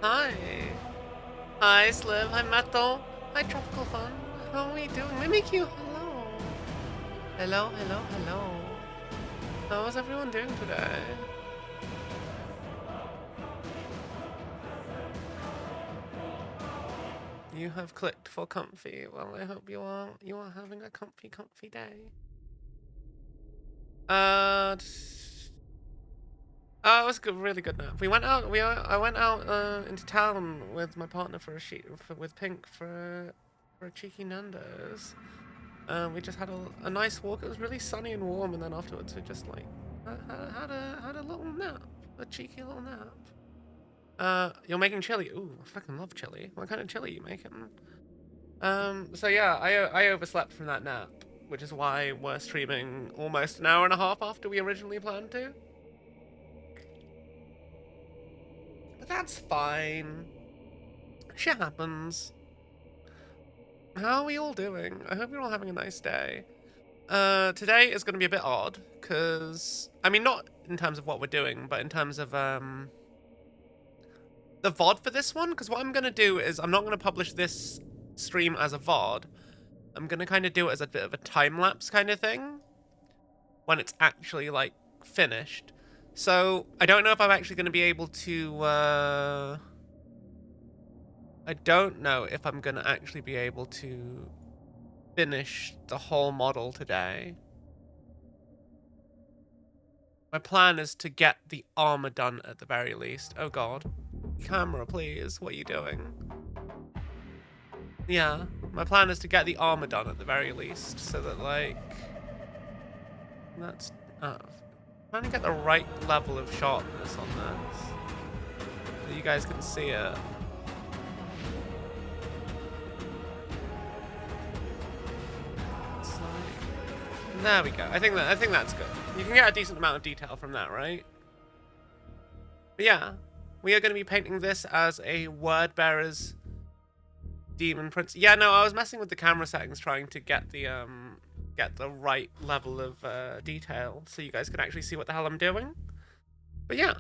Hi. Hi, Sliv. Hi, Metal. Hi, Tropical Fun. How are we doing? Mimikyu, hello. Hello, hello, hello. How is everyone doing today? You have clicked for comfy. Well, I hope you are having a comfy day. Uh, oh, it was a good, really good nap. We went out. I went out into town with my partner for a with Pink for a cheeky Nando's. We just had a nice walk. It was really sunny and warm, and then afterwards we just like had a little nap, a cheeky little nap. You're making chili. Ooh, I fucking love chili. What kind of chili are you making? So yeah, I overslept from that nap, which is why we're streaming almost an hour and a half after we originally planned to. But that's fine. Shit happens. How are we all doing? I hope you're all having a nice day. Today is going to be a bit odd, because, I mean, not in terms of what we're doing, but in terms of, the VOD for this one, because what I'm going to do is I'm not going to publish this stream as a VOD. I'm going to kind of do it as a bit of a time-lapse kind of thing, when it's actually, like, finished. So, I don't know if I'm actually going to be able to, I don't know if I'm going to actually be able to finish the whole model today. My plan is to get the armor done at the very least. Oh god. Camera, please. What are you doing? Yeah. My plan is to get the armor done at the very least, so that, like... That's... trying to get the right level of sharpness on this. So you guys can see it. There we go. I think that's good. You can get a decent amount of detail from that, right? But yeah, we are going to be painting this as a Word Bearers Daemon Prince. Yeah, no, I was messing with the camera settings, trying to get the right level of detail, so you guys can actually see what the hell I'm doing. But yeah,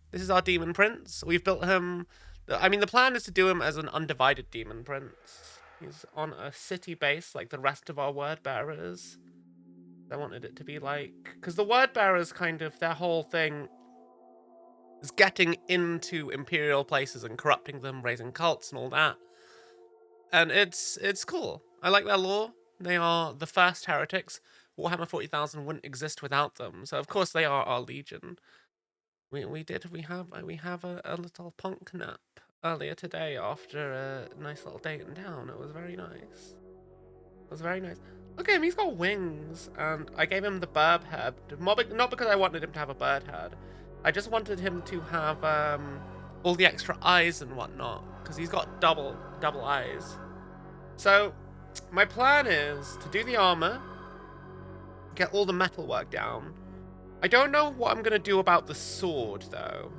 this is our Daemon Prince. We've built him. I mean, the plan is to do him as an undivided Daemon Prince. He's on a city base like the rest of our Word Bearers. I wanted it to be like, because the Word Bearers kind of, their whole thing is getting into imperial places and corrupting them, raising cults and all that. And it's cool. I like their lore. They are the first heretics. Warhammer 40,000 wouldn't exist without them. So of course they are our legion. We have a little punk nap earlier today after a nice little date in town. It was very nice. It was very nice. Look at him, he's got wings, and I gave him the bird head. Not because I wanted him to have a bird head. I just wanted him to have all the extra eyes and whatnot, because he's got double eyes. So, my plan is to do the armor, get all the metalwork down. I don't know what I'm going to do about the sword, though.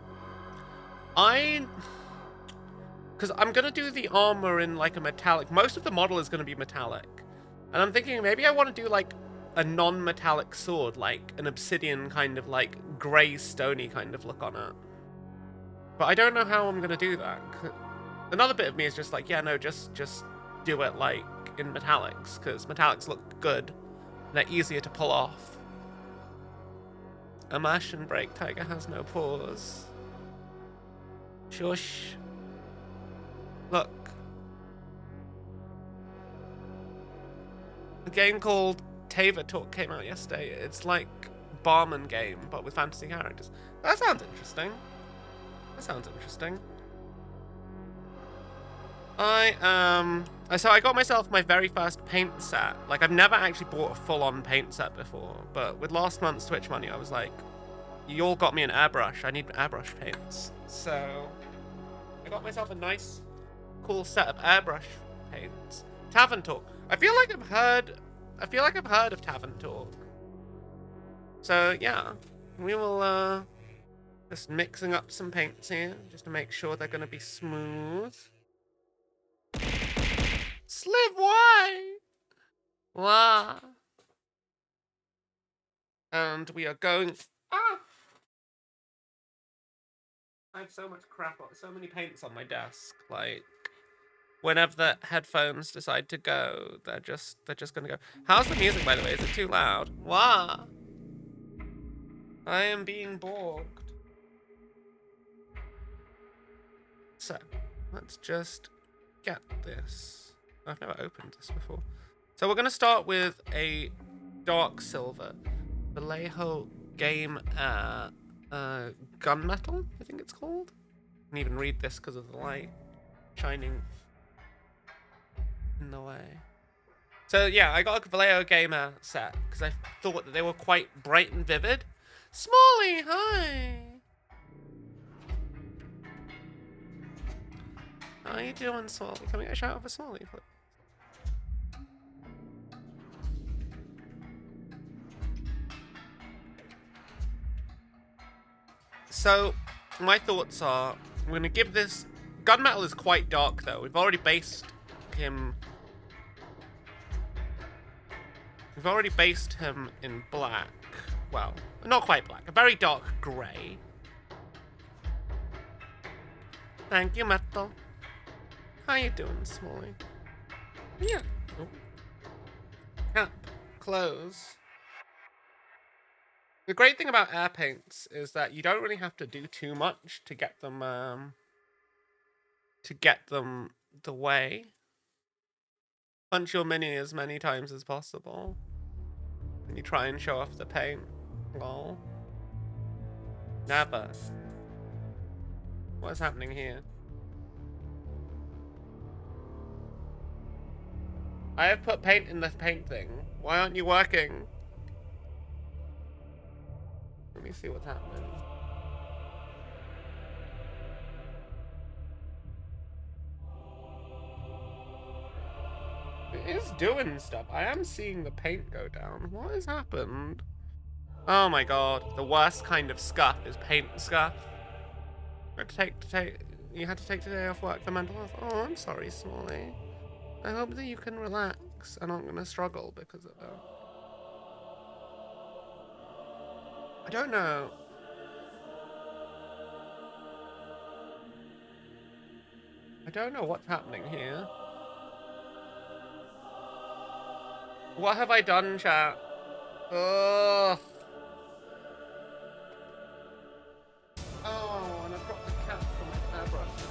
Because I'm going to do the armor in, like, a metallic. Most of the model is going to be metallic. And I'm thinking maybe I want to do, like, a non-metallic sword, like an obsidian kind of, like, grey, stony kind of look on it. But I don't know how I'm going to do that. Another bit of me is just like, yeah, no, just do it, like, in metallics, because metallics look good. They're easier to pull off. Immersion break. Taiga has no pause. Shush. Look. A game called Taiga Talk came out yesterday. It's like Barman game, but with fantasy characters. That sounds interesting. That sounds interesting. So I got myself my very first paint set. Like, I've never actually bought a full-on paint set before, but with last month's Twitch money, I was like, you all got me an airbrush. I need airbrush paints. So I got myself a nice, cool set of airbrush paints. Tavern Talk. I feel like I've heard of Tavern Talk. So yeah, we will just mixing up some paints here just to make sure they're gonna be smooth. Sliv, why? Why? And we are going. Ah! I have so much crap, so many paints on my desk. Like, whenever the headphones decide to go, they're just gonna go. How's the music, by the way? Is it too loud? Wow. I am being borged. So, let's just get this. I've never opened this before. So we're gonna start with a dark silver, Vallejo Game Gunmetal, I think it's called. I can even read this because of the light shining in the way. So yeah, I got a Vallejo Gamer set because I thought that they were quite bright and vivid. Smalley, hi! How are you doing, Smalley? Can we get a shout out for Smalley, please? So, my thoughts are, I'm going to give this... Gunmetal is quite dark, though. We've already based him in black. Well, not quite black. A very dark grey. Thank you, Metal. How you doing, Smalley? Yeah. Oh. Cap. Close. The great thing about air paints is that you don't really have to do too much to get them the way. Punch your mini as many times as possible. And you try and show off the paint. Lol. Never. What is happening here? I have put paint in the paint thing. Why aren't you working? Let me see what's happening. It is doing stuff. I am seeing the paint go down. What has happened? Oh my god. The worst kind of scuff is paint scuff. You had to take today off work for mental health. Oh, I'm sorry, Smalley. I hope that you can relax and aren't gonna struggle because of that. I don't know. I don't know what's happening here. What have I done, chat? Ugh. Oh, and I've dropped the cap from my airbrush.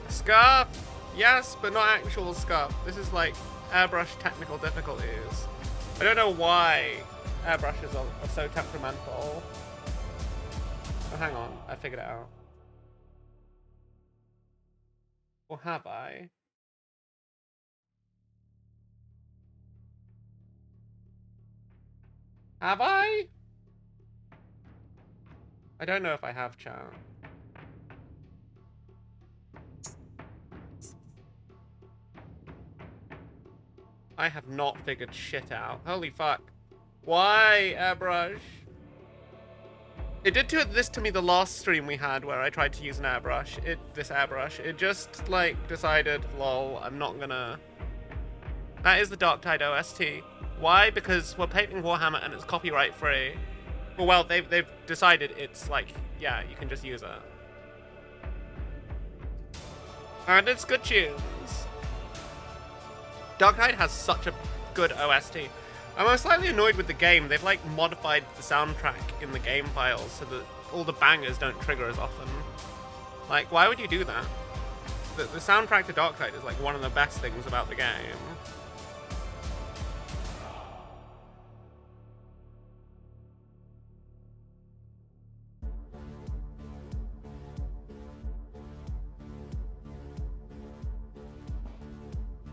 Scuff! Yes, but not actual scuff. This is like airbrush technical difficulties. I don't know why airbrushes are so temperamental. Oh, hang on, I figured it out. Or have I? Have I? I don't know if I have, chat. I have not figured shit out. Holy fuck. Why, airbrush? It did this to me the last stream we had where I tried to use an airbrush. This airbrush. It just, like, decided, lol, I'm not gonna... That is the Darktide OST. Why? Because we're painting Warhammer and it's copyright free. Well, they've decided it's like, yeah, you can just use it. And it's good tunes. Darktide has such a good OST. I'm slightly annoyed with the game. They've like modified the soundtrack in the game files so that all the bangers don't trigger as often. Like, why would you do that? The soundtrack to Darktide is like one of the best things about the game.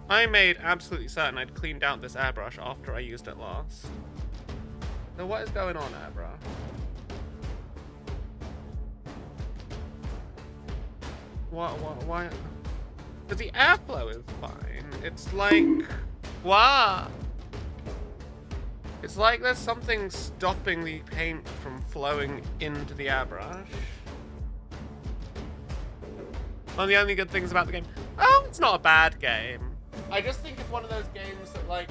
I made absolutely certain I'd cleaned out this airbrush after I used it last. So what is going on, airbrush? Why? Because the airflow is fine. It's like... What? It's like there's something stopping the paint from flowing into the airbrush. One of the only good things about the game... Oh, it's not a bad game. I just think it's one of those games that, like,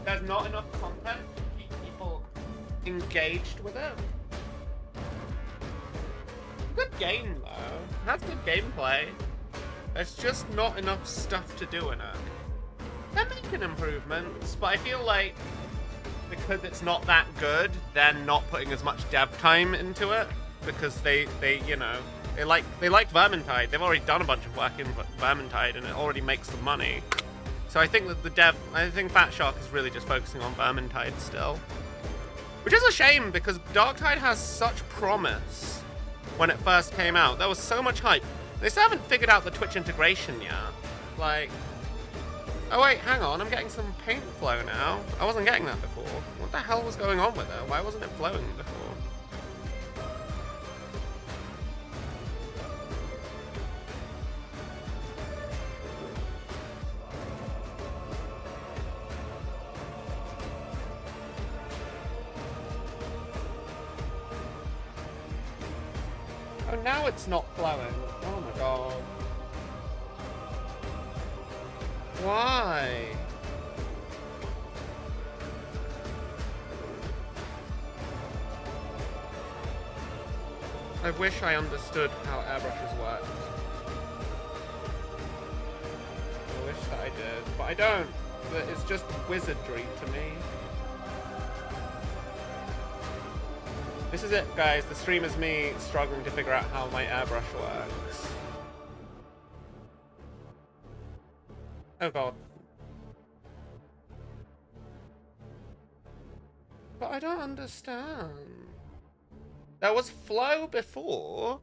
there's not enough content to keep people engaged with it. Good game though. It has good gameplay. There's just not enough stuff to do in it. They're making improvements, but I feel like because it's not that good, they're not putting as much dev time into it because they you know, they like Vermintide. They've already done a bunch of work in Vermintide and it already makes them money. So I think that I think Fat Shark is really just focusing on Vermintide still. Which is a shame because Darktide has such promise when it first came out. There was so much hype. They still haven't figured out the Twitch integration yet. Like, oh wait, hang on, I'm getting some paint flow now. I wasn't getting that before. What the hell was going on with it? Why wasn't it flowing before? Oh, now it's not flowing. Oh my god. Why? I wish I understood how airbrushes worked. I wish that I did, but I don't. It's just wizardry to me. This is it, guys. The stream is me struggling to figure out how my airbrush works. Oh god. But I don't understand. There was flow before.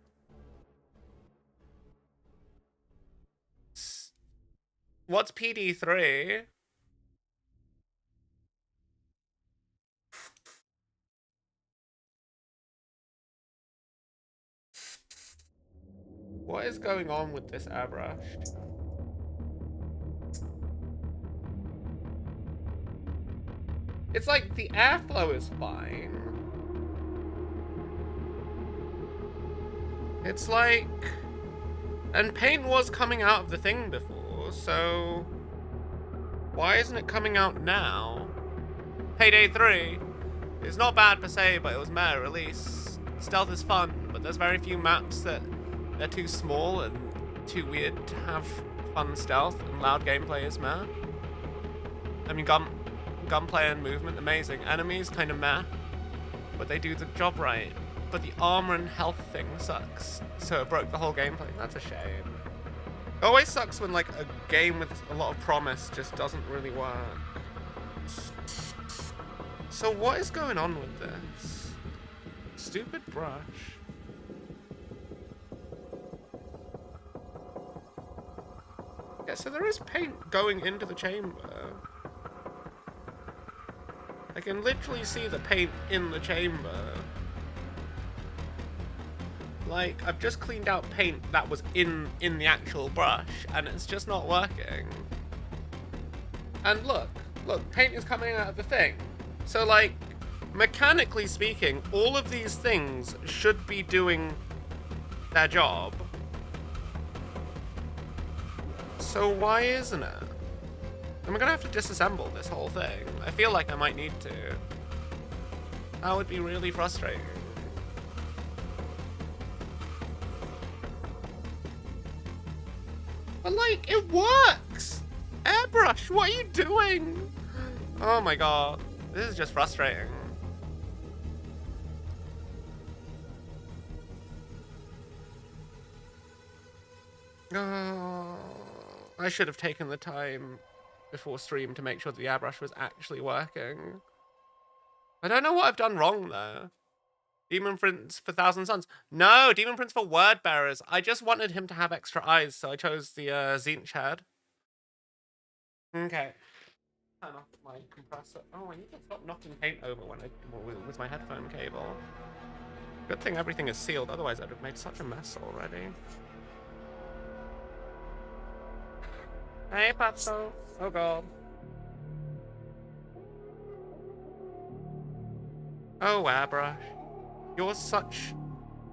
What's PD3? What is going on with this airbrush? It's like the airflow is fine. It's like... And paint was coming out of the thing before, so... Why isn't it coming out now? Payday 3. It's not bad per se, but it was meh release. Stealth is fun, but there's very few maps that they're too small and too weird to have fun stealth, and loud gameplay is meh. I mean, gunplay and movement, amazing. Enemies, kind of meh, but they do the job right. But the armor and health thing sucks, so it broke the whole gameplay. That's a shame. It always sucks when like a game with a lot of promise just doesn't really work. So what is going on with this? Stupid brush. Yeah, so there is paint going into the chamber. I can literally see the paint in the chamber. Like, I've just cleaned out paint that was in the actual brush, and it's just not working. And look, paint is coming out of the thing. So, like, mechanically speaking, all of these things should be doing their job. So why isn't it? I'm gonna have to disassemble this whole thing. I feel like I might need to. That would be really frustrating. But like, it works! Airbrush, what are you doing? Oh my god. This is just frustrating. Oh, I should have taken the time before stream to make sure that the airbrush was actually working. I don't know what I've done wrong though. Demon Prince for Thousand Suns. No, Demon Prince for Word Bearers. I just wanted him to have extra eyes, so I chose the Zinch head. Okay. Turn off my compressor. Oh, I need to stop knocking paint over when with my headphone cable. Good thing everything is sealed, otherwise I'd have made such a mess already. Hey, Pato. Oh god. Oh, airbrush.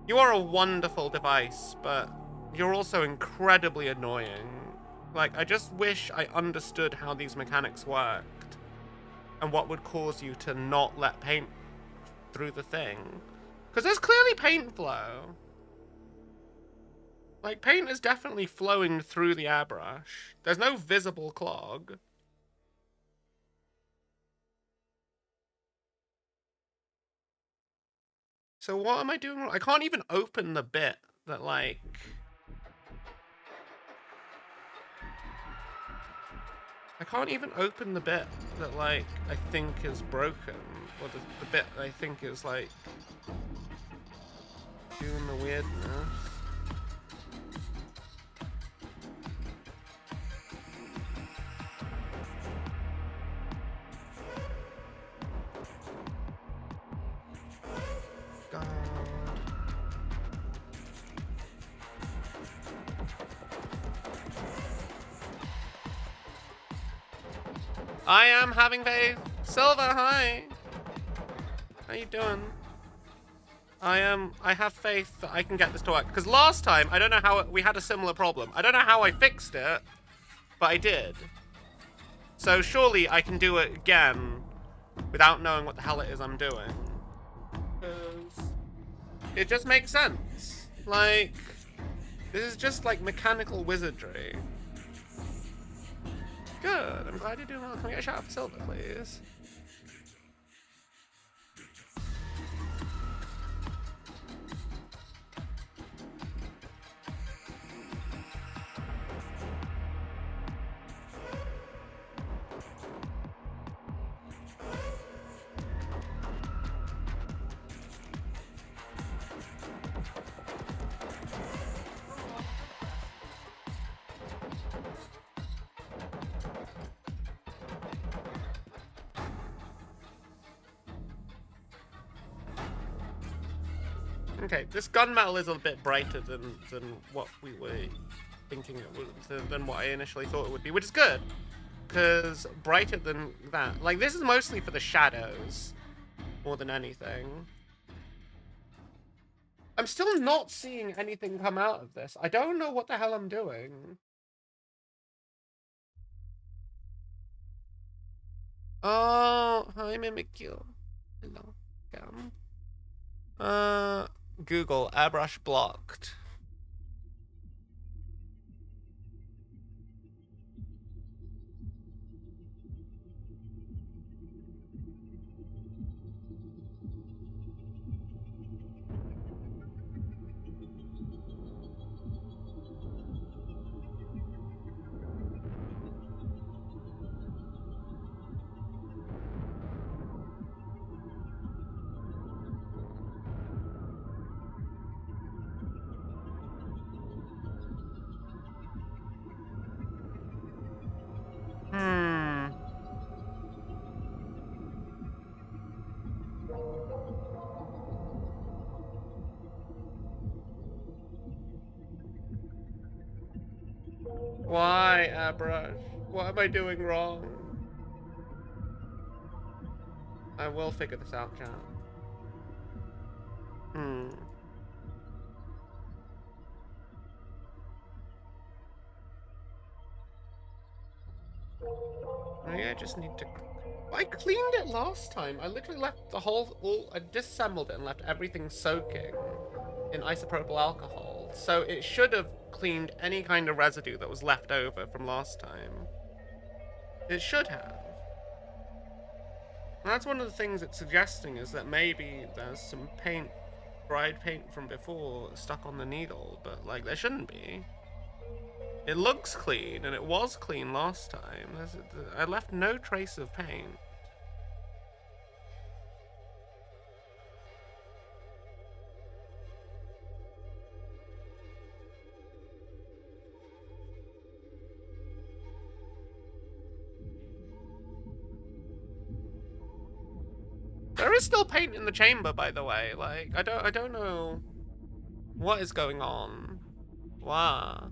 You are a wonderful device, but you're also incredibly annoying. Like, I just wish I understood how these mechanics worked. and what would cause you to not let paint through the thing. Because there's clearly paint flow. Like, paint is definitely flowing through the airbrush. There's no visible clog. So what am I doing wrong? I can't even open the bit that, like... I can't even open the bit that, like, I think is broken. Or the bit I think is, like, doing the weirdness. God. I am having faith. Silver, hi. How you doing? I have faith that I can get this to work. Because last time, I don't know how, we had a similar problem. I don't know how I fixed it, but I did. So surely I can do it again without knowing what the hell it is I'm doing. Because it just makes sense. Like, this is just like mechanical wizardry. Good, I'm glad you're doing well. Can we get a shout out for Silver, please? Okay, this gunmetal is a bit brighter than what we were thinking it would, than what I initially thought it would be, which is good, because brighter than that. Like, this is mostly for the shadows, more than anything. I'm still not seeing anything come out of this. I don't know what the hell I'm doing. Oh, hi, Mimikyu. Hello. Google, airbrush blocked. Why, airbrush? What am I doing wrong? I will figure this out, chat. Maybe I just need to... I cleaned it last time. I literally left the whole... I disassembled it and left everything soaking in isopropyl alcohol. So it should have cleaned any kind of residue that was left over from last time. It should have. And that's one of the things it's suggesting, is that maybe there's some paint, dried paint from before stuck on the needle, but like there shouldn't be. It looks clean, and it was clean last time. I left no trace of paint. There is still paint in the chamber, by the way. Like, I don't know what is going on. Wow.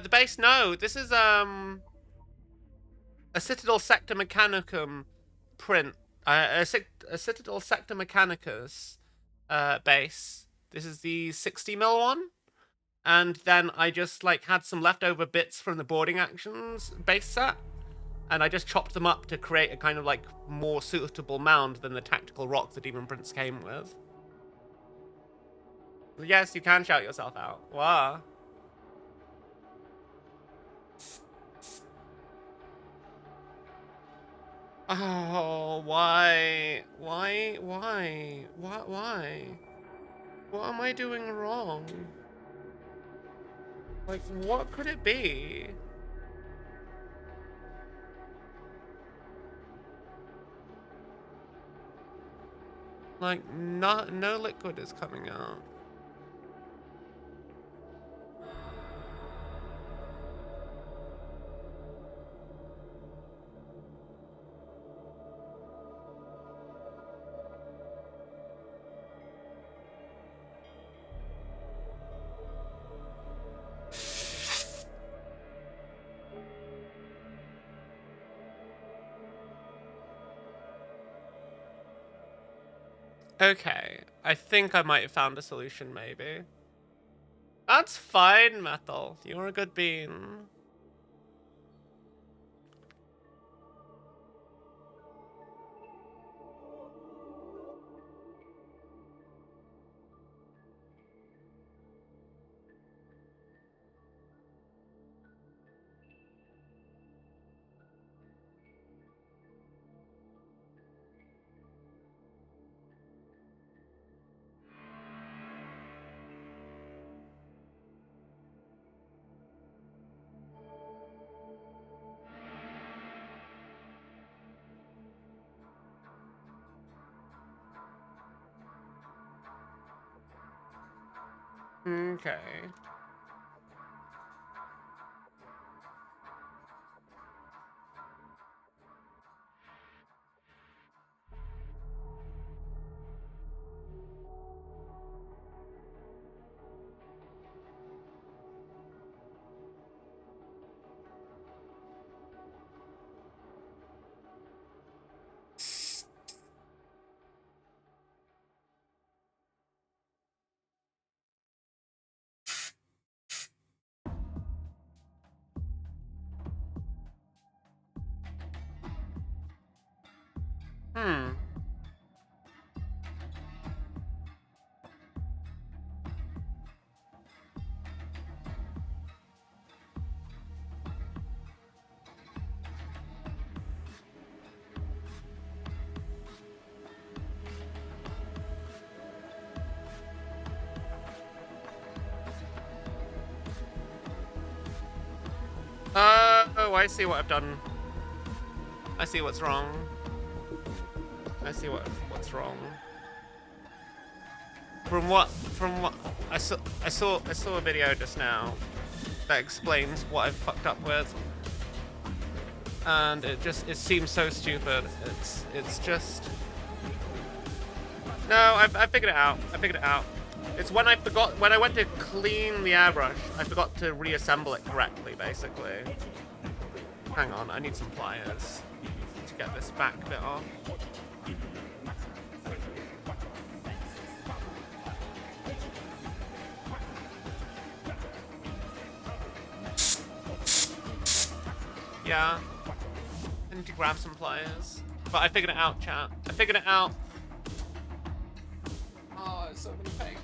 The base, no. This is, a Citadel Sector Mechanicum print. A Citadel Sector Mechanicus base. This is the 60 mil one. And then I just like had some leftover bits from the boarding actions base set. And I just chopped them up to create a kind of like more suitable mound than the tactical rock the Demon Prince came with. Yes, you can shout yourself out. Wow. Oh, why? Why? Why? What? Why? What am I doing wrong? Like, what could it be? Like, no liquid is coming out. Okay, I think I might have found a solution, maybe. That's fine, Metal. You're a good bean. Okay. Hmm. Oh, I see what I've done. I see what's wrong. I see what's wrong. From what I saw a video just now that explains what I've fucked up with, and it seems so stupid. It's just no. I figured it out. It's when I went to clean the airbrush, I forgot to reassemble it correctly, basically. Hang on, I need some pliers to get this back bit off. Yeah, I need to grab some pliers. But I figured it out, chat. I figured it out. Oh, it's so many pains.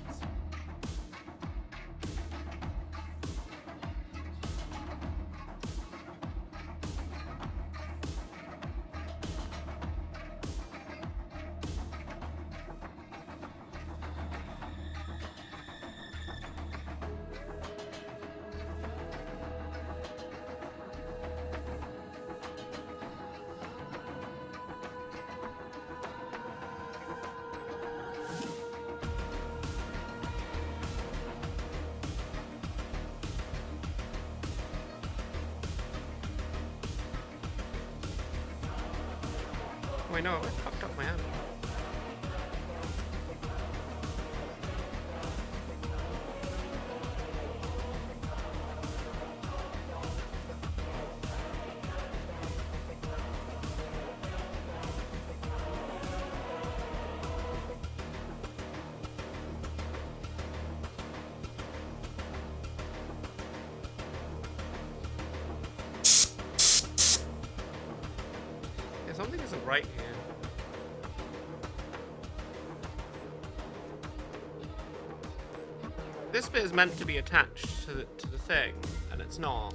Wait, no, I fucked up my hand. right here. This bit is meant to be attached to the thing, and it's not.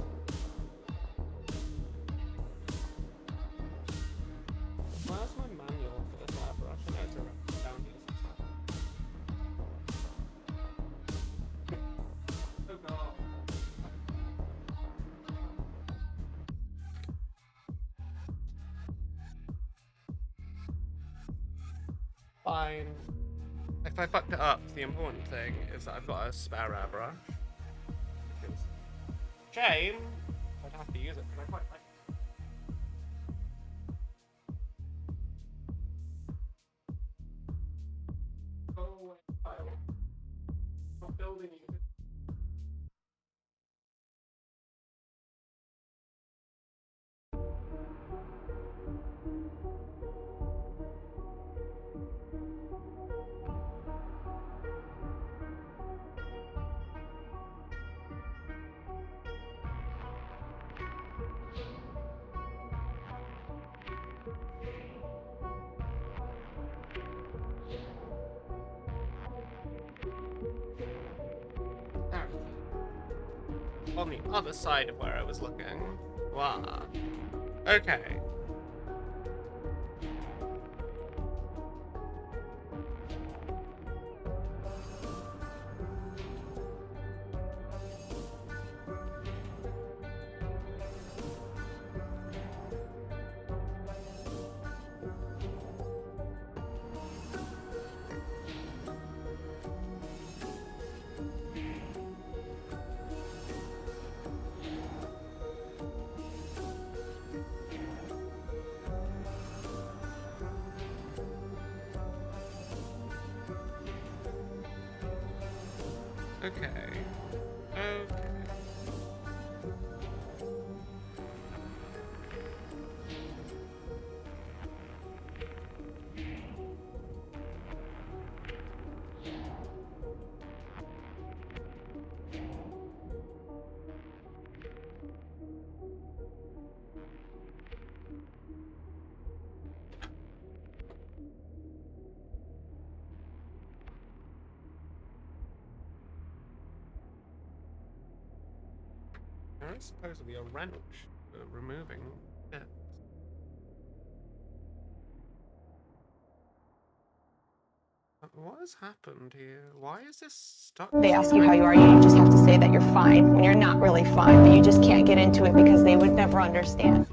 Where's my manual for this airbrush? I know it's around down here somewhere. Oh god. Fine. If I fucked it up, the important thing is that I've got a spare airbrush. Shame. I'd have to use it because I quite like it. Go away, child. I'm not building you. On the other side of where I was looking. Wow. Okay. Okay. Okay. There is supposedly a wrench for removing it. What has happened here? Why is this stuck? They ask you how you are, you just have to say that you're fine when you're not really fine, but you just can't get into it because they would never understand.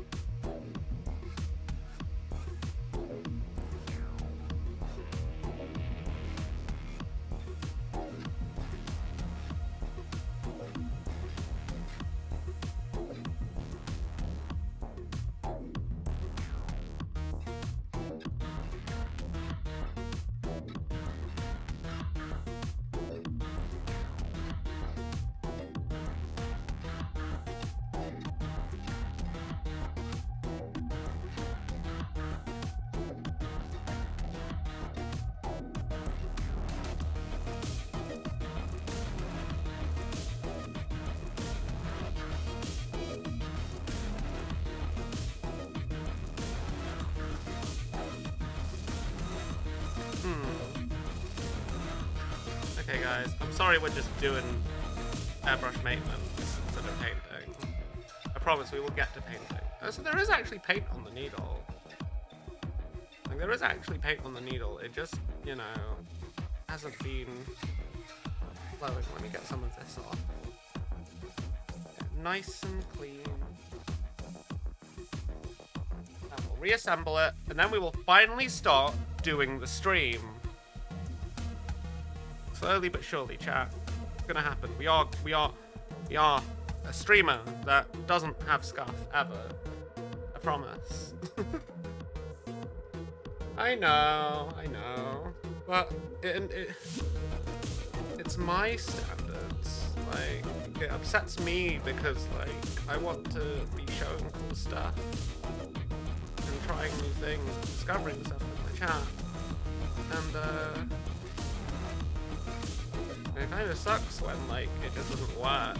Okay guys, I'm sorry we're just doing airbrush maintenance instead of painting. I promise we will get to painting. Oh, so there is actually paint on the needle. Like, there is actually paint on the needle, it just, you know, hasn't been flowing. Let me get some of this off. Nice and clean. And we'll reassemble it, and then we will finally start doing the stream. Slowly but surely, chat. It's gonna happen. We are a streamer that doesn't have scuff ever. I promise. I know. But it's my standards. Like, it upsets me because, like, I want to be showing cool stuff and trying new things, discovering stuff with my chat. And it kind of sucks when, like, it just doesn't work.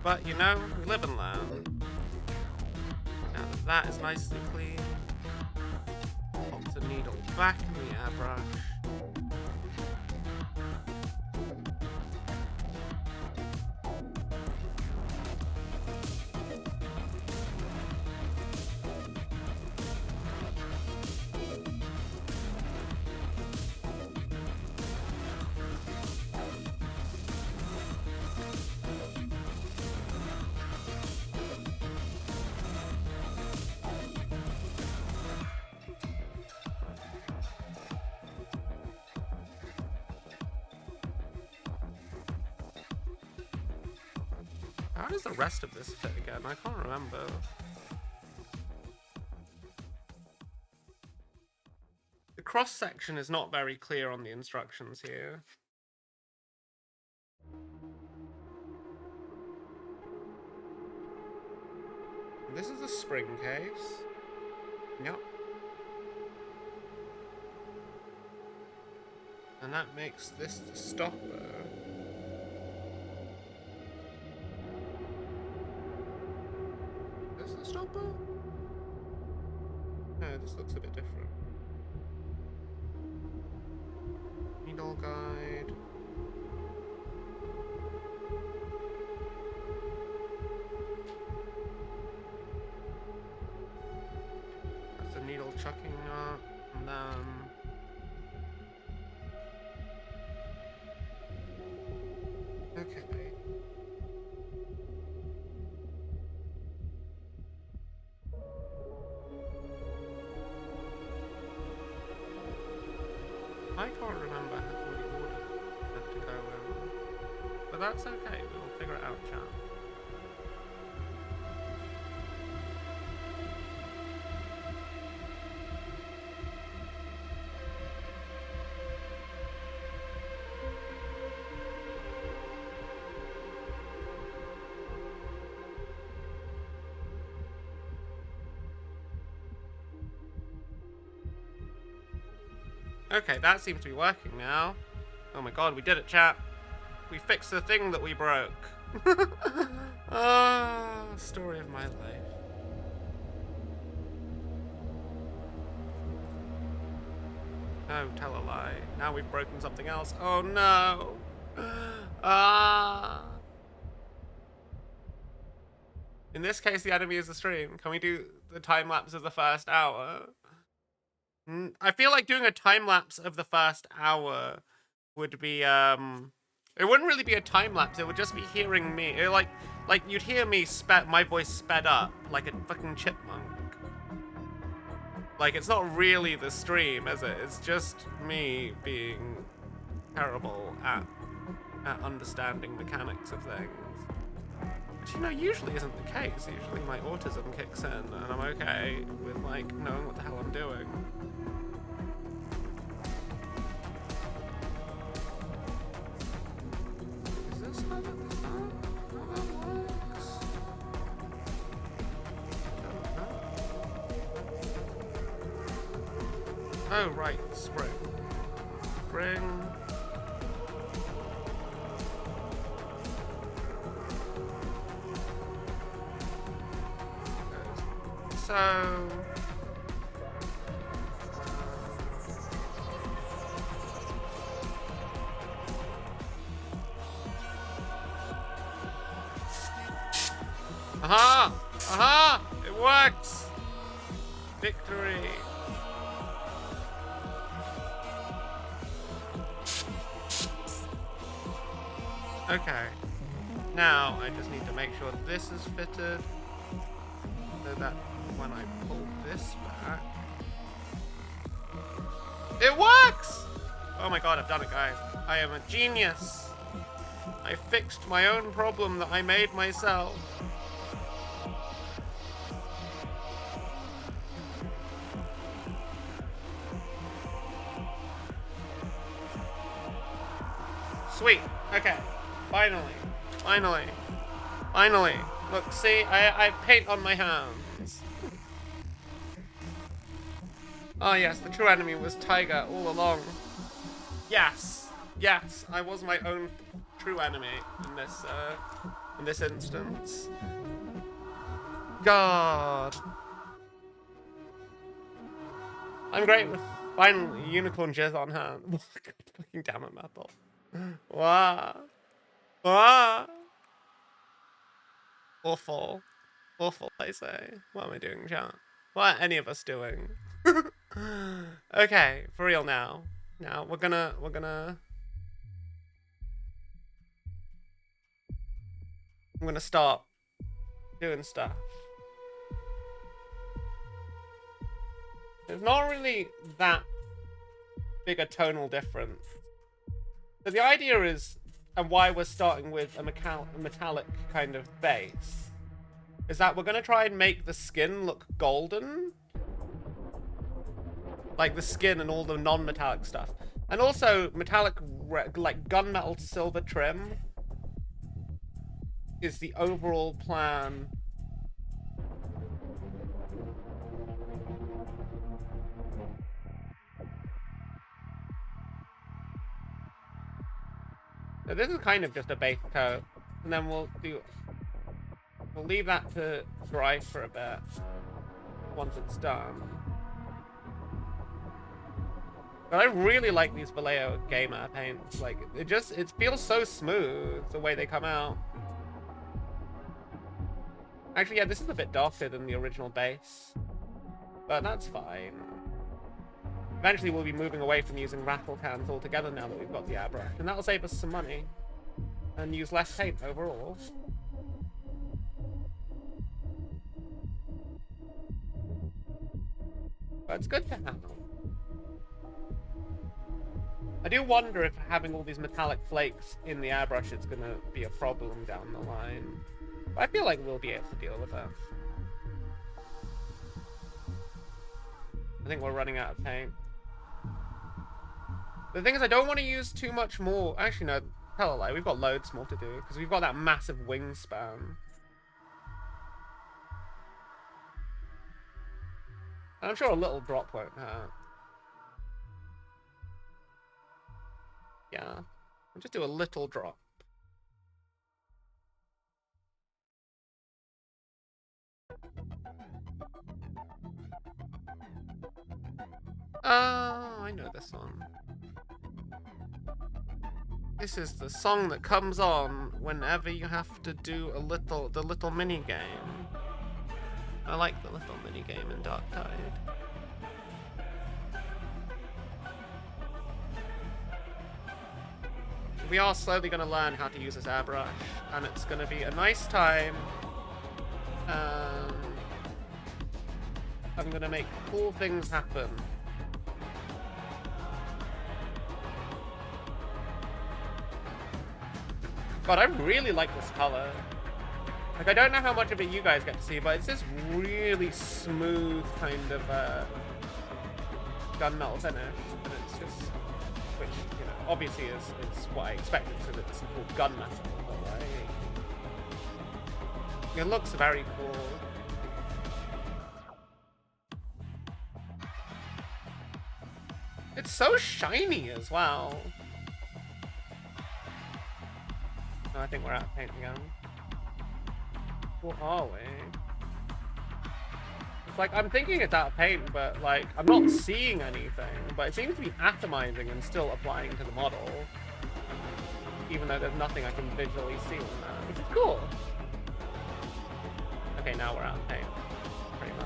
But, you know, we live and learn. Now that is nicely clean. Pop the needle back in the airbrush. How does the rest of this fit again? I can't remember. The cross section is not very clear on the instructions here. This is a spring case. Yep. And that makes this the stopper. Is this the stopper? No, this looks a bit different. Needle guide. That's the needle chucking up, and then okay. I can't remember what the order had to go in, but that's okay. We'll figure it out, chat. Okay, that seems to be working now. Oh my god, we did it, chat. We fixed the thing that we broke. Ah, story of my life. No, tell a lie. Now we've broken something else. Oh no. Ah. In this case, the enemy is the stream. Can we do the time lapse of the first hour? I feel like doing a time lapse of the first hour would be it wouldn't really be a time lapse. It would just be hearing me. Like you'd hear me my voice sped up like a fucking chipmunk. Like it's not really the stream, is it? It's just me being terrible at understanding mechanics of things. Which, you know, usually isn't the case. Usually my autism kicks in and I'm okay with like knowing what the hell I'm doing. How that works? Oh, right, spring. Spring. So... Aha! Aha! It works! Victory! Okay. Now, I just need to make sure this is fitted. So that when I pull this back... It works! Oh my god, I've done it, guys. I am a genius. I fixed my own problem that I made myself. Sweet. Okay. Finally. Look, see, I have paint on my hands. Oh yes, the true enemy was Taiga all along. Yes, I was my own true enemy in in this instance. God. I'm great with finally unicorn jizz on hand. Fucking damn it, Metal. Wow. Wow. Awful. Awful, I say. What am I doing, chat? What are any of us doing? Okay, for real now. Now, we're gonna... I'm gonna start doing stuff. There's not really that big a tonal difference. So the idea is, and why we're starting with a metallic kind of base, is that we're going to try and make the skin look golden. Like the skin and all the non-metallic stuff. And also metallic, like gunmetal silver trim is the overall plan. So this is kind of just a base coat, and then we'll leave that to dry for a bit once it's done. But I really like these Vallejo Gamer paints. Like it feels so smooth the way they come out. Actually, yeah, this is a bit darker than the original base, but that's fine. Eventually, we'll be moving away from using rattle cans altogether now that we've got the airbrush, and that'll save us some money and use less paint overall. But it's good to have. I do wonder if having all these metallic flakes in the airbrush is going to be a problem down the line. But I feel like we'll be able to deal with that. I think we're running out of paint. The thing is, I don't want to use too much more. Actually, no, tell a lie. We've got loads more to do because we've got that massive wingspan. And I'm sure a little drop won't hurt. Yeah, I'll just do a little drop. Oh, I know this one. This is the song that comes on whenever you have to do the little mini game. I like the little mini game in Darktide. We are slowly going to learn how to use this airbrush, and it's going to be a nice time. I'm going to make cool things happen. God, I really like this color. Like, I don't know how much of it you guys get to see, but it's this really smooth kind of gunmetal finish, and it's just, which, you know, obviously is what I expected because it's called gunmetal, but like, it looks very cool. It's so shiny as well. Oh, I think we're out of paint again. What are we? It's like, I'm thinking it's out of paint, but like, I'm not seeing anything, but it seems to be atomizing and still applying to the model. Even though there's nothing I can visually see in that, which is cool. Okay, now we're out of paint, pretty much.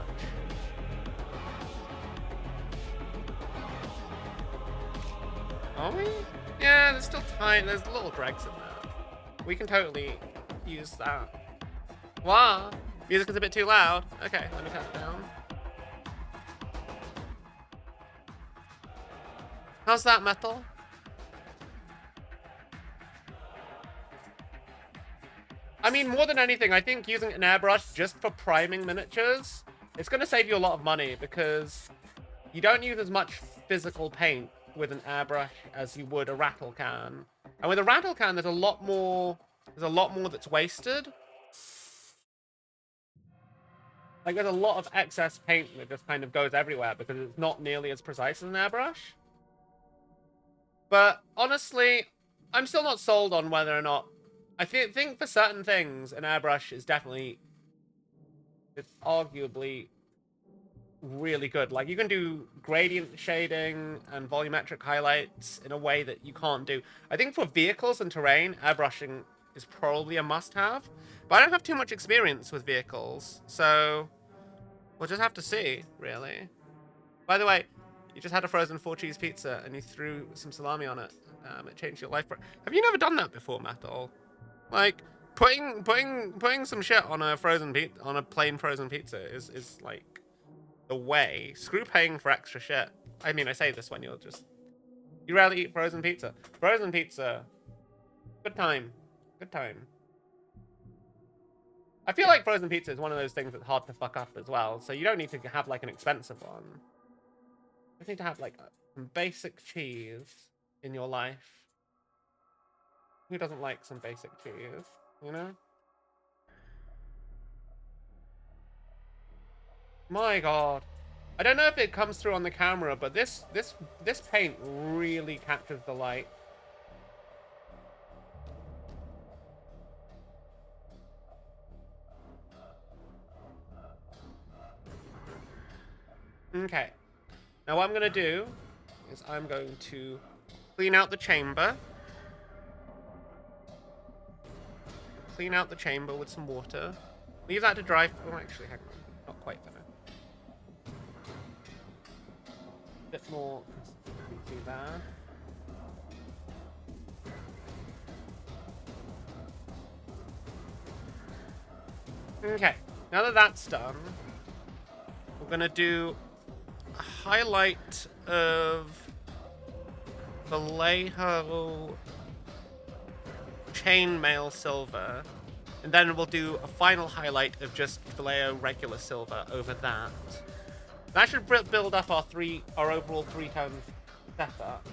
Are we? Yeah, there's still tiny, there's little dregs in there. We can totally use that. Wow, music is a bit too loud. Okay, let me turn it down. How's that, Metal? I mean, more than anything, I think using an airbrush just for priming miniatures, it's going to save you a lot of money because you don't use as much physical paint with an airbrush as you would a rattle can. And with a rattle can, there's a lot more that's wasted. Like, there's a lot of excess paint that just kind of goes everywhere because it's not nearly as precise as an airbrush. But honestly, I'm still not sold on whether or not I think for certain things, an airbrush is definitely, it's arguably really good. Like, you can do gradient shading and volumetric highlights in a way that you can't do. I think for vehicles and terrain, airbrushing is probably a must-have. But I don't have too much experience with vehicles, so we'll just have to see, really. By the way, you just had a frozen 4-cheese pizza and you threw some salami on it. It changed your life. Have you never done that before, Metal? Like, putting some shit on a plain frozen pizza is like the way. Screw paying for extra shit. I mean, I say this when you rarely eat frozen pizza. Frozen pizza, good time. Good time. I feel like frozen pizza is one of those things that's hard to fuck up as well, so you don't need to have like an expensive one. You just need to have like some basic cheese in your life. Who doesn't like some basic cheese, you know? My god. I don't know if it comes through on the camera, but this paint really captures the light. Okay. Now what I'm going to do is I'm going to clean out the chamber. Clean out the chamber with some water. Leave that to dry. Oh, actually, hang on. Not quite there. A bit more consistency there. Okay. Now that that's done, we're going to do a highlight of Vallejo chainmail silver, and then we'll do a final highlight of just Vallejo regular silver over that. That should build up our overall 3-tone setup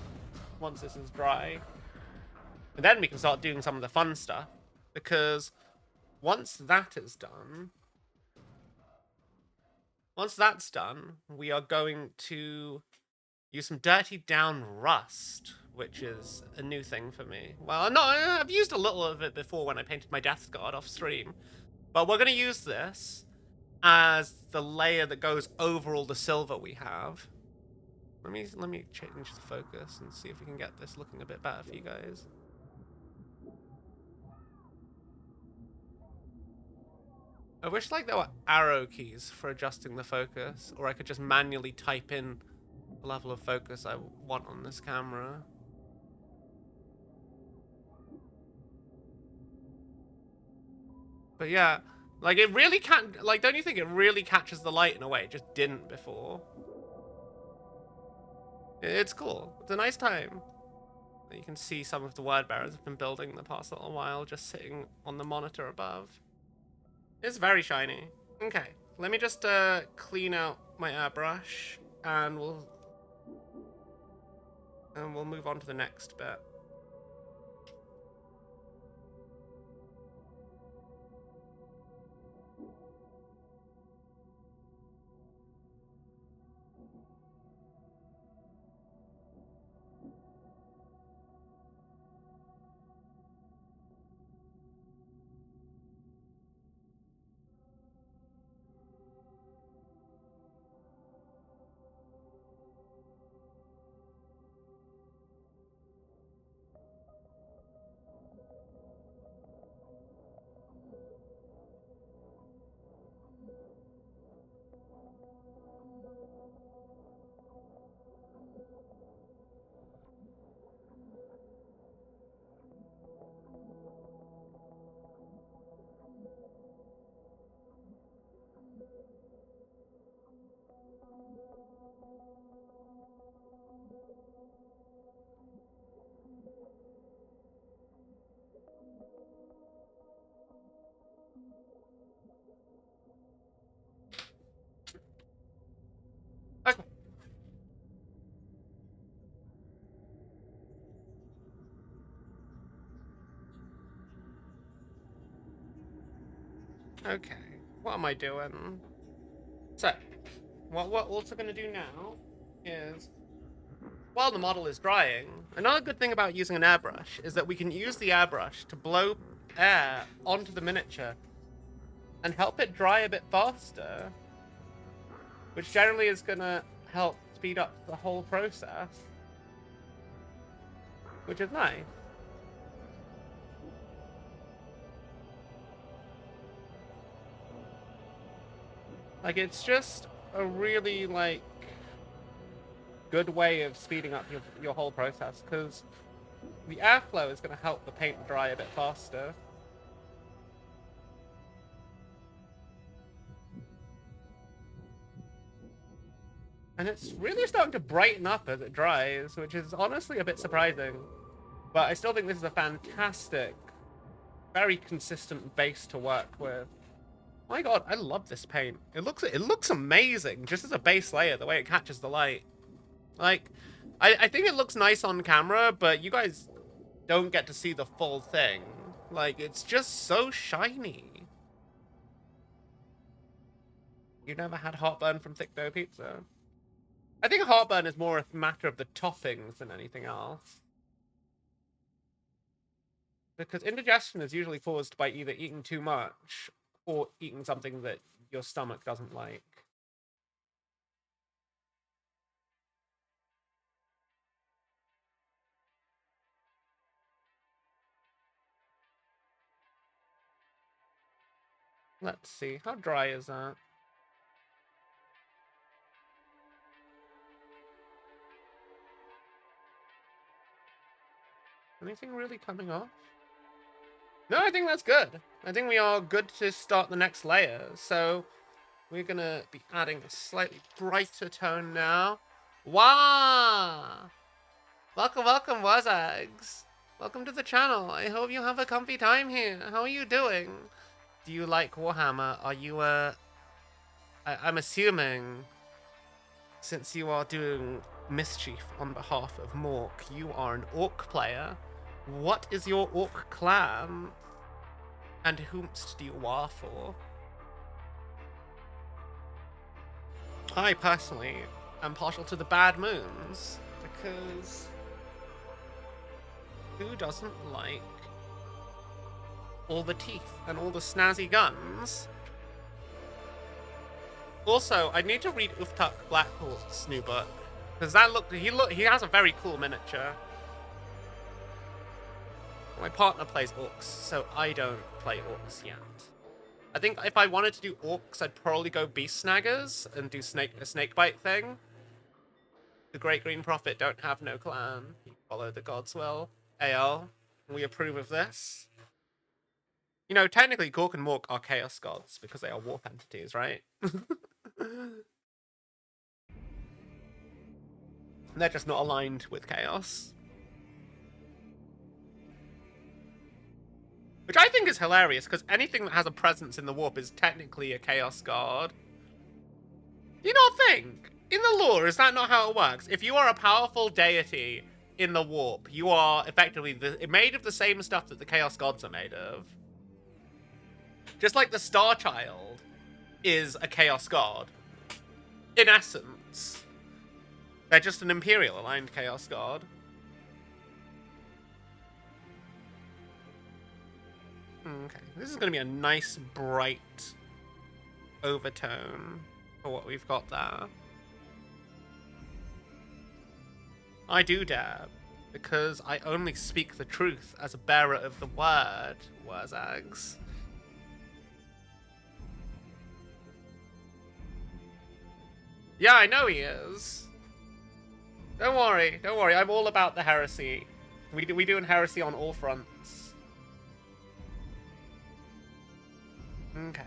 once this is dry. And then we can start doing some of the fun stuff, because once that is done, we are going to use some dirty down rust, which is a new thing for me. Well, no, I've used a little of it before when I painted my Death Guard off stream. But we're going to use this as the layer that goes over all the silver we have. Let me change the focus and see if we can get this looking a bit better for you guys. I wish like there were arrow keys for adjusting the focus, or I could just manually type in the level of focus I want on this camera. But yeah, like it really can't, like, don't you think it really catches the light in a way it just didn't before? It's cool. It's a nice time. You can see some of the word bearers have been building the past little while, just sitting on the monitor above. It's very shiny. Okay, let me just clean out my airbrush, and we'll move on to the next bit. Okay. Okay, what am I doing? So, what we're also going to do now is, while the model is drying, another good thing about using an airbrush is that we can use the airbrush to blow air onto the miniature and help it dry a bit faster, which generally is going to help speed up the whole process, which is nice. Like, it's just a really, like, good way of speeding up your whole process, because the airflow is going to help the paint dry a bit faster. And it's really starting to brighten up as it dries, which is honestly a bit surprising. But I still think this is a fantastic, very consistent base to work with. My god, I love this paint. It looks amazing, just as a base layer, the way it catches the light. Like, I think it looks nice on camera, but you guys don't get to see the full thing. Like, it's just so shiny. You never had heartburn from thick dough pizza? I think heartburn is more a matter of the toppings than anything else. Because indigestion is usually caused by either eating too much or eating something that your stomach doesn't like. Let's see, how dry is that? Anything really coming off? No, I think that's good. I think we are good to start the next layer. So we're gonna be adding a slightly brighter tone now. Wow! Welcome, welcome, Wazags. Welcome to the channel. I hope you have a comfy time here. How are you doing? Do you like Warhammer? Are you I'm assuming, since you are doing mischief on behalf of Mork, you are an orc player. What is your orc clan? And whomst do you war for? I personally am partial to the Bad Moons, because who doesn't like all the teeth and all the snazzy guns? Also, I need to read Uftuk Blackpool's new book, because he has a very cool miniature. My partner plays orcs, so I don't play orcs yet. I think if I wanted to do orcs, I'd probably go beast snaggers and do a snakebite thing. The Great Green Prophet don't have no clan. You follow the gods will. AL, we approve of this. You know, technically, Gork and Mork are chaos gods because they are warp entities, right? They're just not aligned with chaos. Which I think is hilarious, because anything that has a presence in the warp is technically a chaos god. Do you not think? In the lore, is that not how it works? If you are a powerful deity in the warp, you are effectively made of the same stuff that the chaos gods are made of. Just like the Star Child is a chaos god. In essence. They're just an imperial aligned chaos god. Okay, this is going to be a nice, bright overtone for what we've got there. I do dab, because I only speak the truth as a bearer of the word, Wazags. Yeah, I know he is. Don't worry, I'm all about the heresy. We do heresy on all fronts. Okay,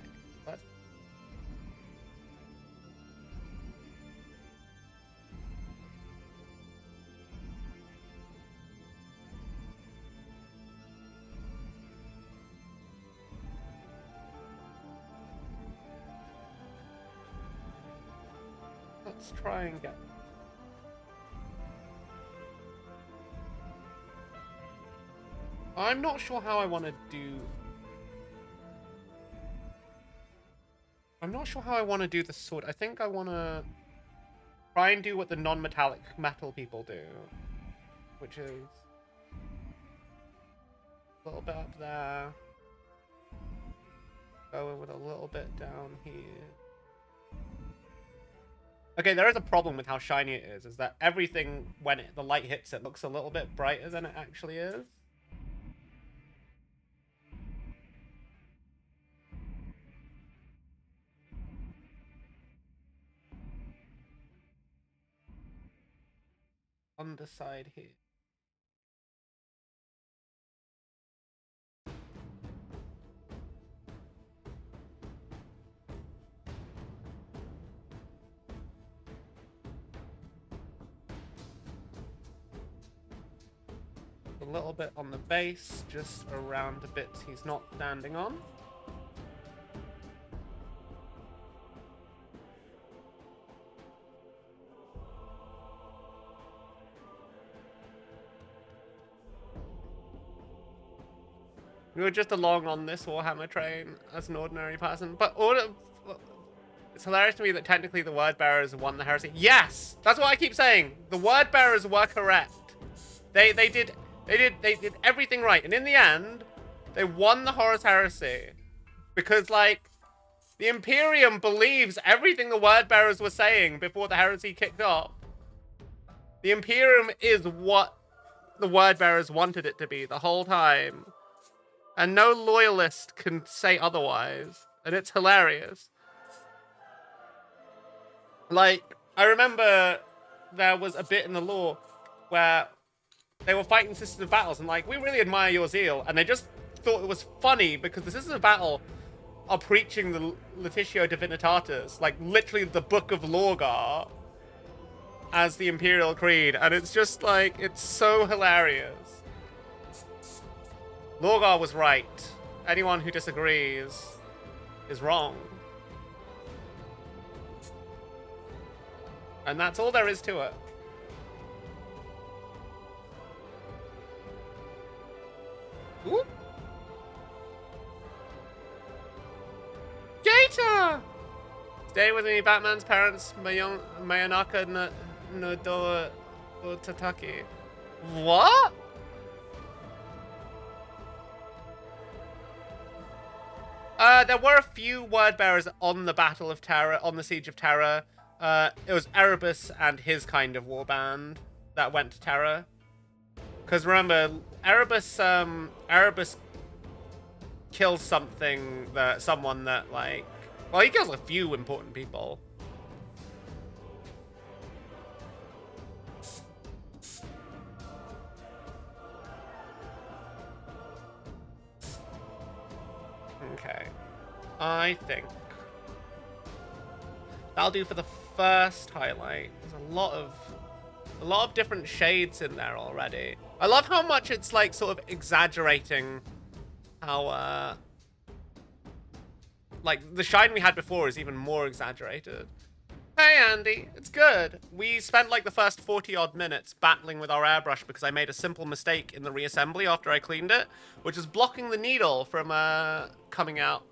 let's try and get... I'm not sure how I want to do... I'm not sure how I want to do the sword. I think I want to try and do what the non-metallic metal people do, which is a little bit up there. Go with a little bit down here. Okay, there is a problem with how shiny it is that everything, when the light hits it, looks a little bit brighter than it actually is. On the side here. A little bit on the base, just around the bits he's not standing on. We were just along on this Warhammer train as an ordinary person, but it's hilarious to me that technically the Word Bearers won the heresy. Yes, that's what I keep saying. The Word Bearers were correct. They did everything right, and in the end, they won the Horus Heresy because, like, the Imperium believes everything the Word Bearers were saying before the heresy kicked off. The Imperium is what the Word Bearers wanted it to be the whole time. And no loyalist can say otherwise. And it's hilarious. Like, I remember there was a bit in the lore where they were fighting Sisters of Battles and like, we really admire your zeal. And they just thought it was funny because the Sisters of Battle are preaching the Laetitio Divinitatis, like literally the Book of Lorgar, as the Imperial Creed. And it's just like, it's so hilarious. Lorgar was right. Anyone who disagrees is wrong. And that's all there is to it. Ooh. Gator! Stay with me, Batman's parents, Mayonaka no do Tataki. What? There were a few Word Bearers on the Battle of Terra, on the Siege of Terra. It was Erebus and his kind of warband that went to Terra. Because remember, Erebus kills someone that, like... Well, he kills a few important people. Okay. I think that'll do for the first highlight. There's a lot of different shades in there already. I love how much it's like sort of exaggerating how like the shine we had before is even more exaggerated. Hey Andy, it's good. We spent like the first 40 odd minutes battling with our airbrush because I made a simple mistake in the reassembly after I cleaned it, which is blocking the needle from coming out.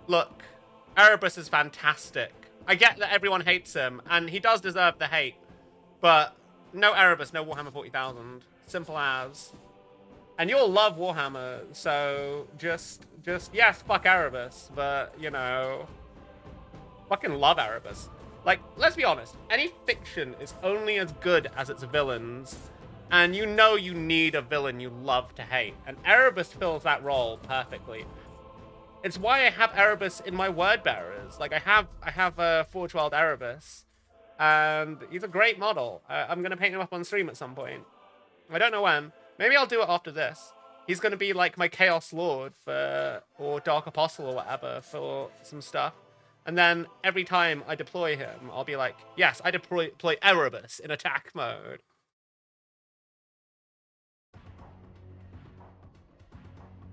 Look, Erebus is fantastic. I get that everyone hates him, and he does deserve the hate, but no Erebus, no Warhammer 40,000. Simple as. And you'll love Warhammer, so just yes, fuck Erebus, but you know, fucking love Erebus. Like, let's be honest, any fiction is only as good as its villains, and you know you need a villain you love to hate, and Erebus fills that role perfectly. It's why I have Erebus in my Word Bearers. Like, I have a Forge World Erebus, and he's a great model. I'm gonna paint him up on stream at some point. I don't know when. Maybe I'll do it after this. He's gonna be like my Chaos Lord or Dark Apostle or whatever for some stuff. And then every time I deploy him, I'll be like, yes, I deploy Erebus in attack mode.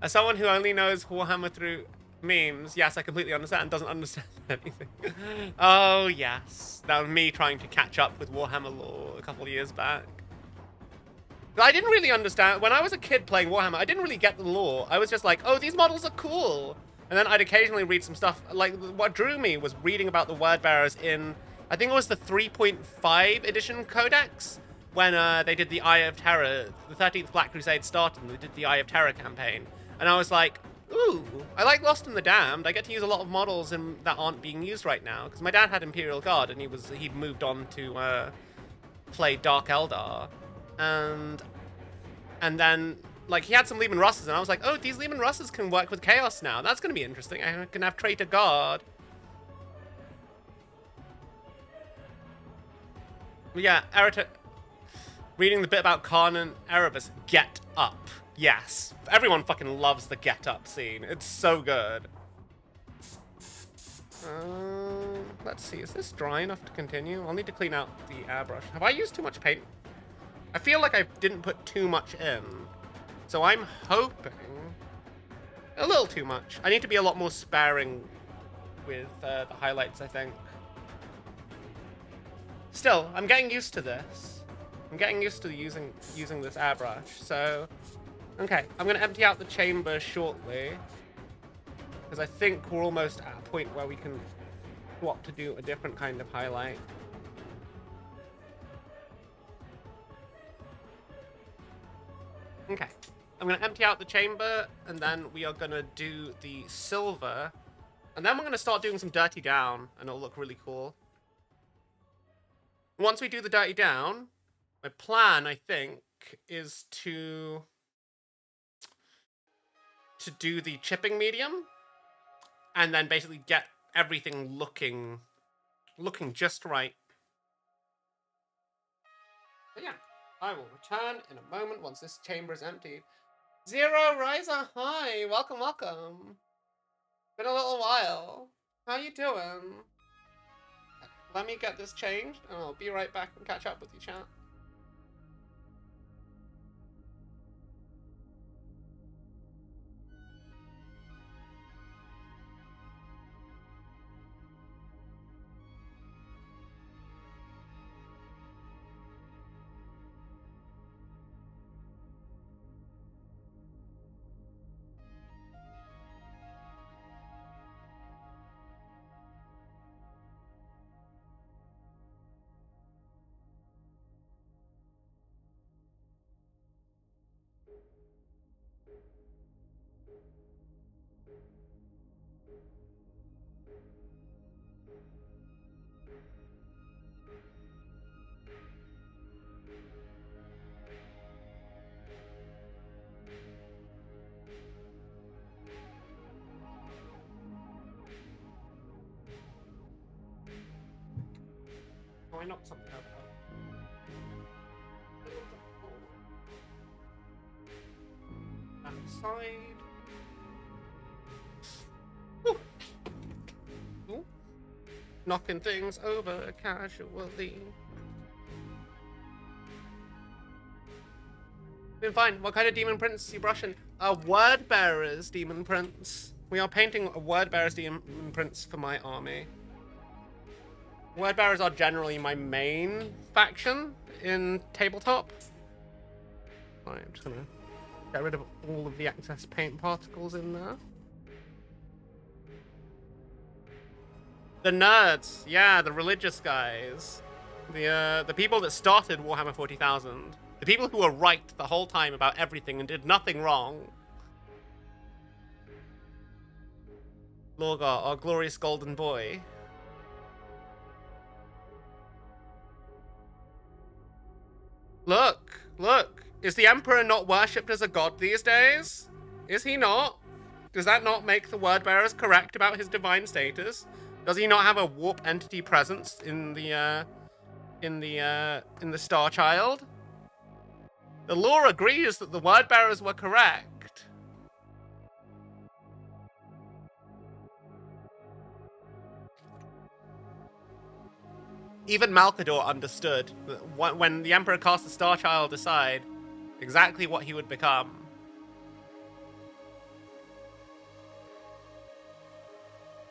As someone who only knows Warhammer through memes, yes, I completely understand, doesn't understand anything. Oh, yes. That was me trying to catch up with Warhammer lore a couple of years back. But I didn't really understand. When I was a kid playing Warhammer, I didn't really get the lore. I was just like, oh, these models are cool. And then I'd occasionally read some stuff. Like, what drew me was reading about the Word Bearers in, I think it was the 3.5 edition codex, when they did the Eye of Terror. The 13th Black Crusade started, and they did the Eye of Terror campaign. And I was like, Ooh, I like Lost in the Damned. I get to use a lot of models that aren't being used right now, because my dad had Imperial Guard, and he'd moved on to play Dark Eldar, and then like he had some Leman Russes, and I was like, oh, these Leman Russes can work with Chaos now. That's gonna be interesting. I can have Traitor Guard. But yeah, reading the bit about Khan and Erebus, get up. Yes, everyone fucking loves the get up scene. It's so good. Let's see, is this dry enough to continue? I'll need to clean out the airbrush. Have I used too much paint? I feel like I didn't put too much in. So I'm hoping a little too much. I need to be a lot more sparing with the highlights, I think. Still, I'm getting used to this. I'm getting used to using this airbrush. So, okay, I'm gonna empty out the chamber shortly, because I think we're almost at a point where we can swap to do a different kind of highlight. Okay, I'm gonna empty out the chamber, and then we are gonna do the silver, and then we're gonna start doing some dirty down, and it'll look really cool. Once we do the dirty down, my plan, I think, is to do the chipping medium, and then basically get everything looking just right. But yeah, I will return in a moment once this chamber is emptied. Zero Riser, hi, welcome. Been a little while. How you doing? Let me get this changed, and I'll be right back and catch up with you, chat. Oh, I knocked something out. Outside. Ooh. Ooh. Knocking things over casually. Been fine. What kind of Demon Prince are you brushing? A Word Bearers Daemon Prince. We are painting a Word Bearers Daemon Prince for my army. Word Bearers are generally my main faction in tabletop. Right, I'm just gonna get rid of all of the excess paint particles in there. The nerds, yeah, the religious guys. The people that started Warhammer 40,000. The people who were right the whole time about everything and did nothing wrong. Lorgar, our glorious golden boy. Look, look. Is the Emperor not worshipped as a god these days? Is he not? Does that not make the Word Bearers correct about his divine status? Does he not have a warp entity presence in the Star Child? The lore agrees that the Word Bearers were correct. Even Malkador understood that when the Emperor cast the Star Child aside, exactly what he would become.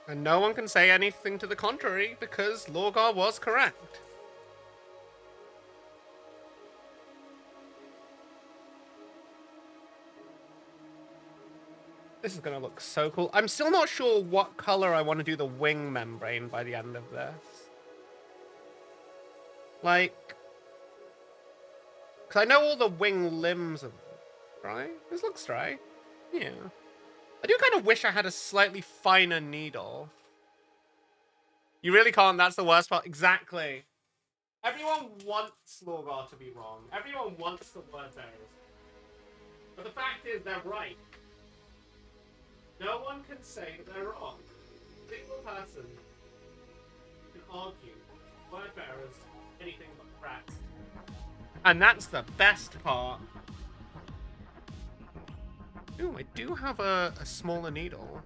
And no one can say anything to the contrary because Lorgar was correct. This is gonna look so cool. I'm still not sure what color I want to do the wing membrane by the end of this. Like, because I know all the wing limbs are dry. This looks dry. Yeah. I do kind of wish I had a slightly finer needle. You really can't. That's the worst part. Exactly. Everyone wants Lorgar to be wrong. Everyone wants the Word Bearers. But the fact is, they're right. No one can say that they're wrong. A single person can argue Word Bearers anything but correct. And that's the best part. Ooh, I do have a smaller needle.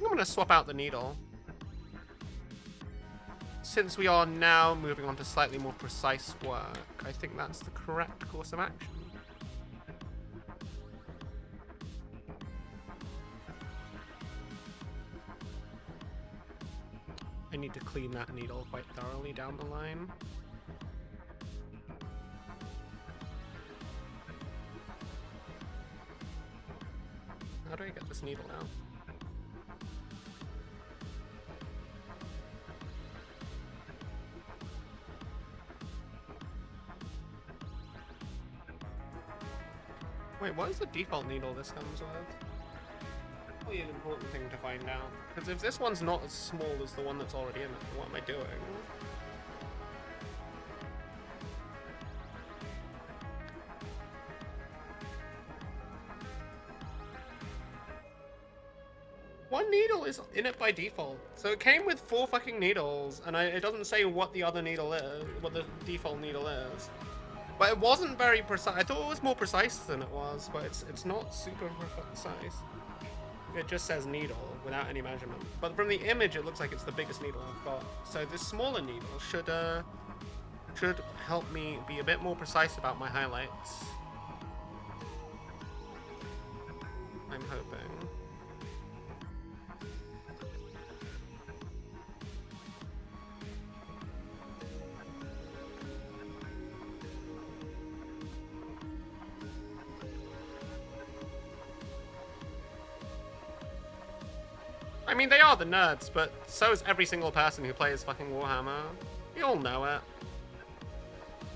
I'm going to swap out the needle. Since we are now moving on to slightly more precise work, I think that's the correct course of action. I need to clean that needle quite thoroughly down the line. How do I get this needle now? Wait, what is the default needle this comes with? Probably an important thing to find out. Because if this one's not as small as the one that's already in it, what am I doing? One needle is in it by default. So it came with 4 fucking needles, and it doesn't say what the other needle is, what the default needle is. But it wasn't very precise. I thought it was more precise than it was, but it's not super precise. It just says needle without any measurement. But from the image, it looks like it's the biggest needle I've got. So this smaller needle should help me be a bit more precise about my highlights. I'm hoping. I mean, they are the nerds, but so is every single person who plays fucking Warhammer. You all know it.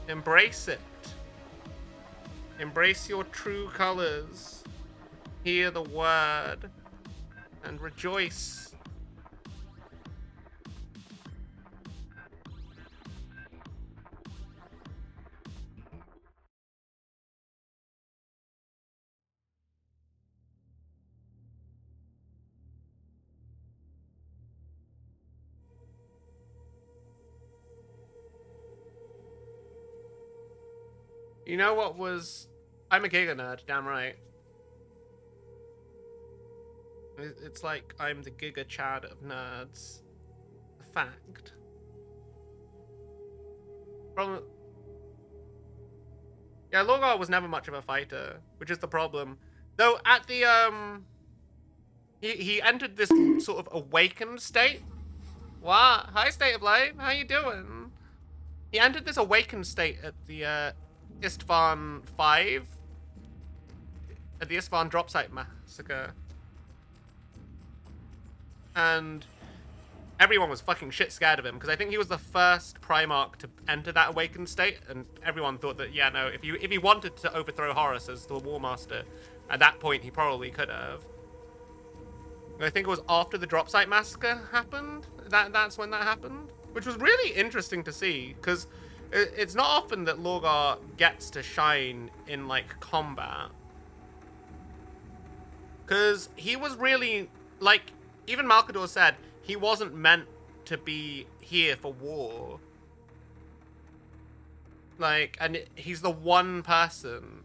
Embrace it. Embrace your true colors. Hear the word. And rejoice. You know what was... I'm a Giga nerd, damn right. It's like I'm the Giga Chad of nerds. A fact. Problem... Yeah, Lorgar was never much of a fighter, which is the problem. Though at the, He entered this sort of awakened state. What? Hi, State of Life. How you doing? He entered this awakened state at the, Istvan 5 at the Istvan drop site massacre, and everyone was fucking shit scared of him because I think he was the first Primarch to enter that awakened state, and everyone thought that, yeah, no, if he wanted to overthrow Horus as the War Master, at that point he probably could have. And I think it was after the drop site massacre happened. That's when that happened, which was really interesting to see because it's not often that Lorgar gets to shine in, like, combat. Because he was really, like, even Malkador said, he wasn't meant to be here for war. Like, and he's the one person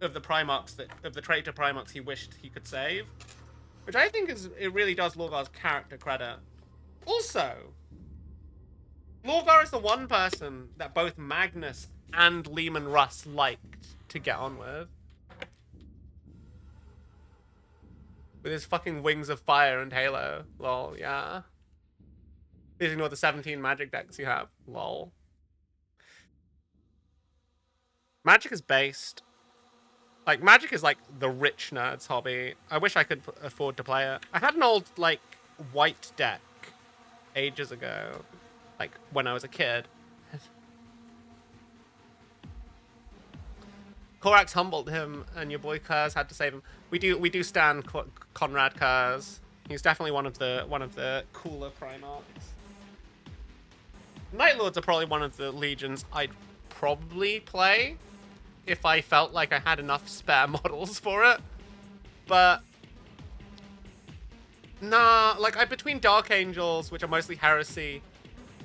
of the Primarchs, of the traitor Primarchs he wished he could save. Which I think it really does Lorgar's character credit. Also... Lorgar is the one person that both Magnus and Leman Russ liked to get on with. With his fucking wings of fire and Halo. Lol, yeah. Please ignore the 17 magic decks you have. Lol. Magic is based. Like, Magic is like the rich nerd's hobby. I wish I could afford to play it. I had an old, like, white deck ages ago. Like, when I was a kid. Korax humbled him, and your boy Kurz had to save him. We do stand Conrad Kurz. He's definitely one of the cooler Primarchs. Night Lords are probably one of the legions I'd probably play if I felt like I had enough spare models for it. But nah, like between Dark Angels, which are mostly Heresy,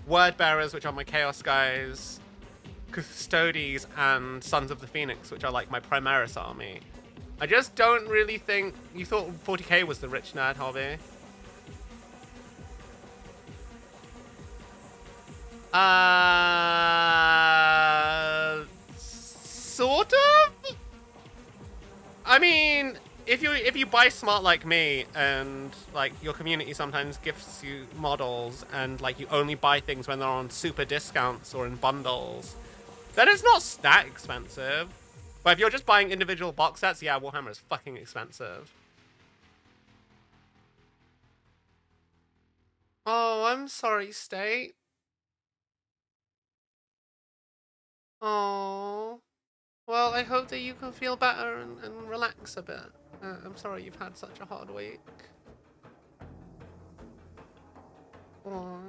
Word Bearers, which are my Chaos guys, Custodes, and Sons of the Phoenix, which are like my Primaris army, I just don't really think... You thought 40k was the rich nerd hobby. Sort of? I mean, if you buy smart like me, and like your community sometimes gifts you models, and like you only buy things when they're on super discounts or in bundles, then it's not that expensive. But if you're just buying individual box sets, yeah, Warhammer is fucking expensive. Oh, I'm sorry, State. Oh. Well, I hope that you can feel better and relax a bit. I'm sorry you've had such a hard week. Aww.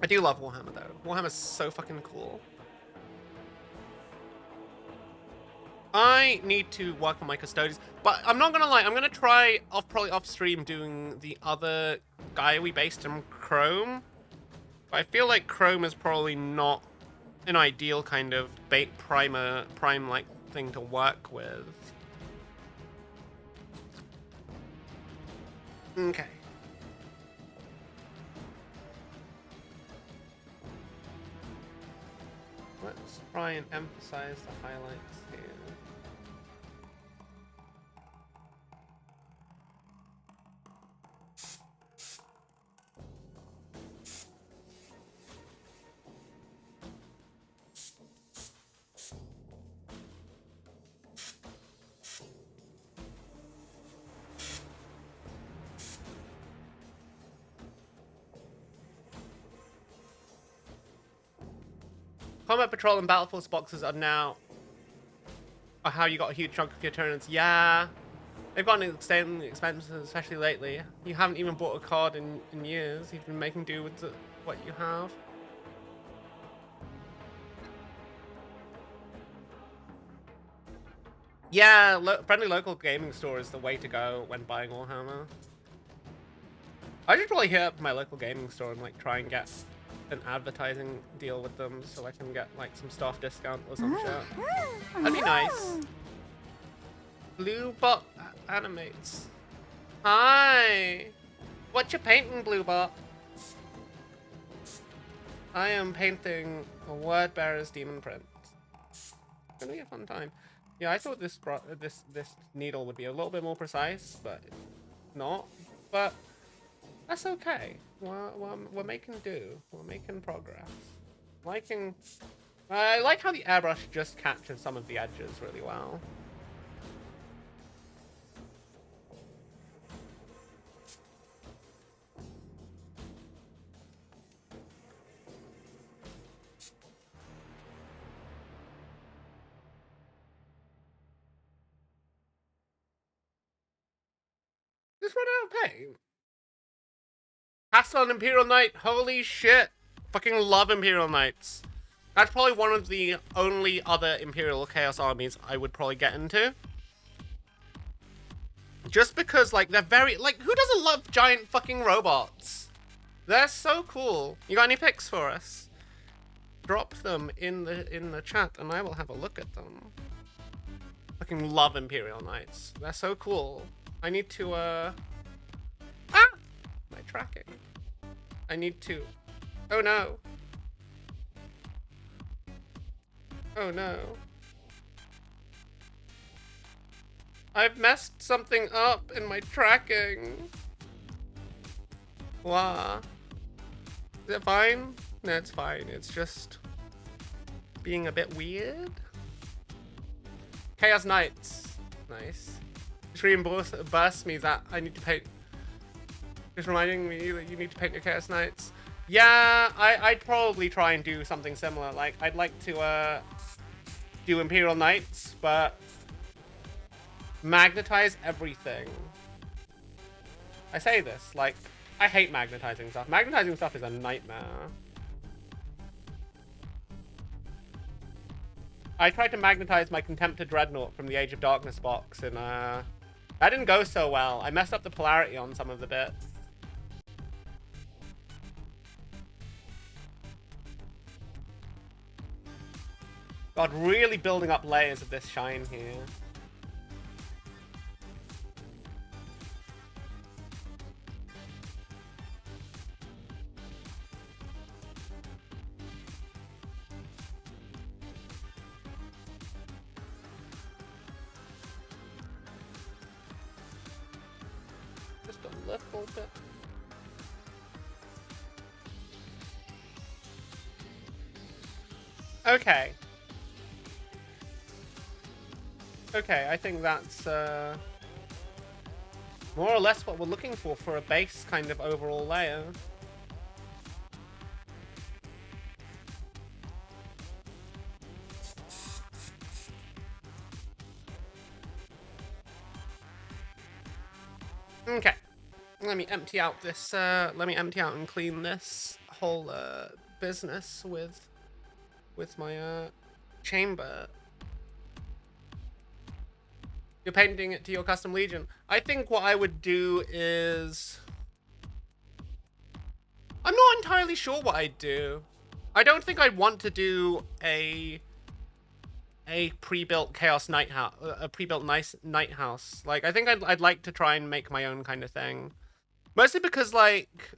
I do love Warhammer though. Warhammer's so fucking cool. I need to work on my Custodes, but I'm not gonna lie, I'm gonna try probably off stream doing the other guy we based in Chrome. But I feel like Chrome is probably not an ideal kind of prime like thing to work with. Okay. Let's try and emphasize the highlights here. Combat Patrol and Battle Force boxes are now how you got a huge chunk of your tournaments. Yeah, they've gotten insanely expensive, especially lately. You haven't even bought a card in years. You've been making do with what you have. Yeah, friendly local gaming store is the way to go when buying Warhammer. I should probably hit up my local gaming store and like try and get an advertising deal with them so I can get like some staff discount or some shit. That'd be nice. Bluebot animates. Hi! What you painting, Bluebot? I am painting a Word Bearers Daemon Prince. It's gonna be a fun time. Yeah, I thought this needle would be a little bit more precise, but it's not. But that's okay. We're making do. We're making progress. I like how the airbrush just captures some of the edges really well. Just run out of paint. Castle on Imperial Knight, holy shit. Fucking love Imperial Knights. That's probably one of the only other Imperial Chaos armies I would probably get into. Just because, like, they're very, like, who doesn't love giant fucking robots? They're so cool. You got any pics for us? Drop them in the chat and I will have a look at them. Fucking love Imperial Knights. They're so cool. I need to, my tracking. I need to... Oh no. Oh no. I've messed something up in my tracking. Wow. Is it fine? No, it's fine. It's just being a bit weird. Chaos Knights. Nice. Just reimburse me that I need to paint. Just reminding me that you need to paint your Chaos Knights. Yeah, I'd probably try and do something similar. Like, I'd like to do Imperial Knights, but magnetize everything. I say this, like, I hate magnetizing stuff. Magnetizing stuff is a nightmare. I tried to magnetize my Contemptor Dreadnought from the Age of Darkness box, and that didn't go so well. I messed up the polarity on some of the bits. God, really building up layers of this shine here. Just a little bit. Okay. Okay, I think that's more or less what we're looking for a base kind of overall layer. Okay, let me empty out this, let me empty out and clean this whole business with my chamber. You're painting it to your custom legion. I think what I would do is... I'm not entirely sure what I'd do. I don't think I'd want to do a pre-built Chaos Night House, a pre-built nice Night House. Like, I think I'd like to try and make my own kind of thing. Mostly because, like,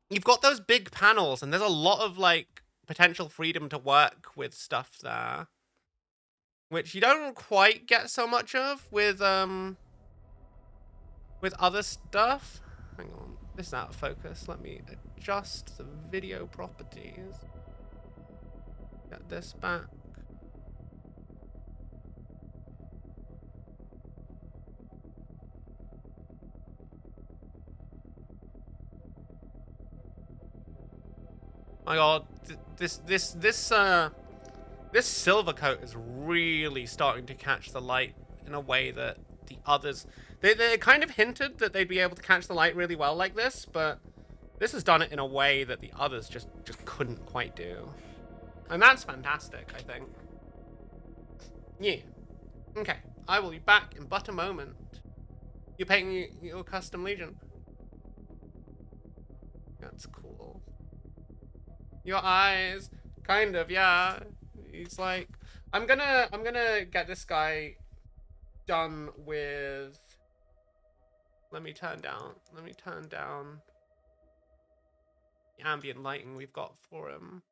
you've got those big panels, and there's a lot of, like, potential freedom to work with stuff there. Which you don't quite get so much of with other stuff. Hang on, this is out of focus. Let me adjust the video properties. Get this back. My God, this silver coat is really starting to catch the light in a way that the others... They kind of hinted that they'd be able to catch the light really well like this, but this has done it in a way that the others just couldn't quite do. And that's fantastic, I think. Yeah. Okay, I will be back in but a moment. You're painting your custom legion. That's cool. Your eyes, kind of, yeah. He's like, I'm gonna get this guy done with... Let me turn down the ambient lighting we've got for him.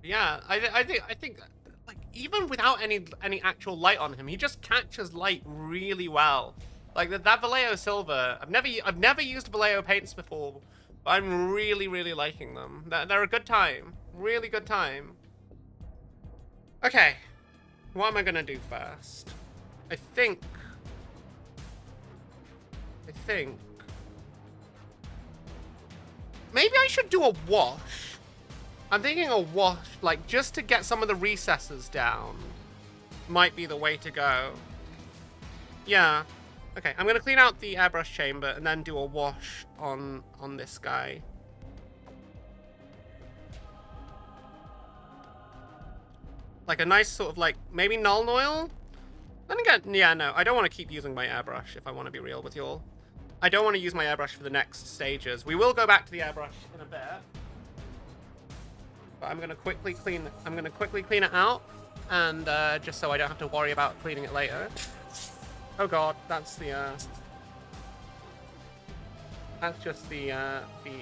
Yeah, I think like, even without any actual light on him, he just catches light really well. Like that Vallejo silver, I've never used Vallejo paints before, but I'm really liking them. They're a good time, really good time. Okay, what am I gonna do first? I think maybe I should do a wash. I'm thinking a wash, like, just to get some of the recesses down might be the way to go. Yeah. Okay, I'm gonna clean out the airbrush chamber and then do a wash on this guy. Like a nice sort of, like, maybe Null Oil? Then again, yeah, no, I don't want to keep using my airbrush, if I want to be real with you all. I don't want to use my airbrush for the next stages. We will go back to the airbrush in a bit. But I'm gonna quickly clean it out, and just so I don't have to worry about cleaning it later. Oh god, that's just the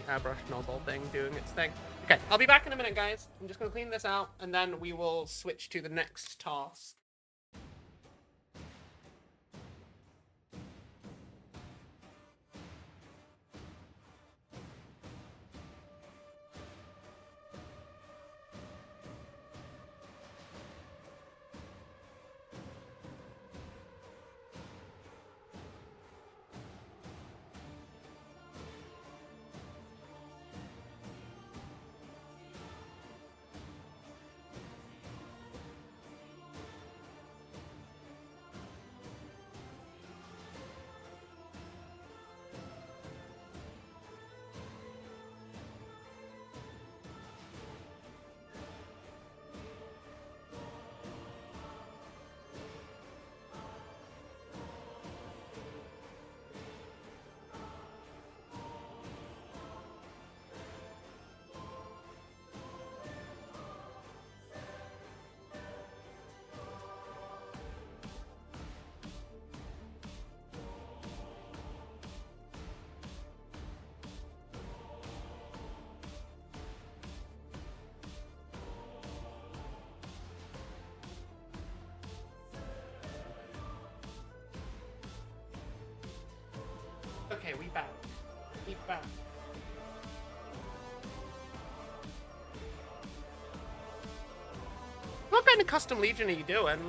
airbrush nozzle thing doing its thing. Okay, I'll be back in a minute, guys. I'm just gonna clean this out, and then we will switch to the next task. Okay, we back. We back. What kind of custom Legion are you doing?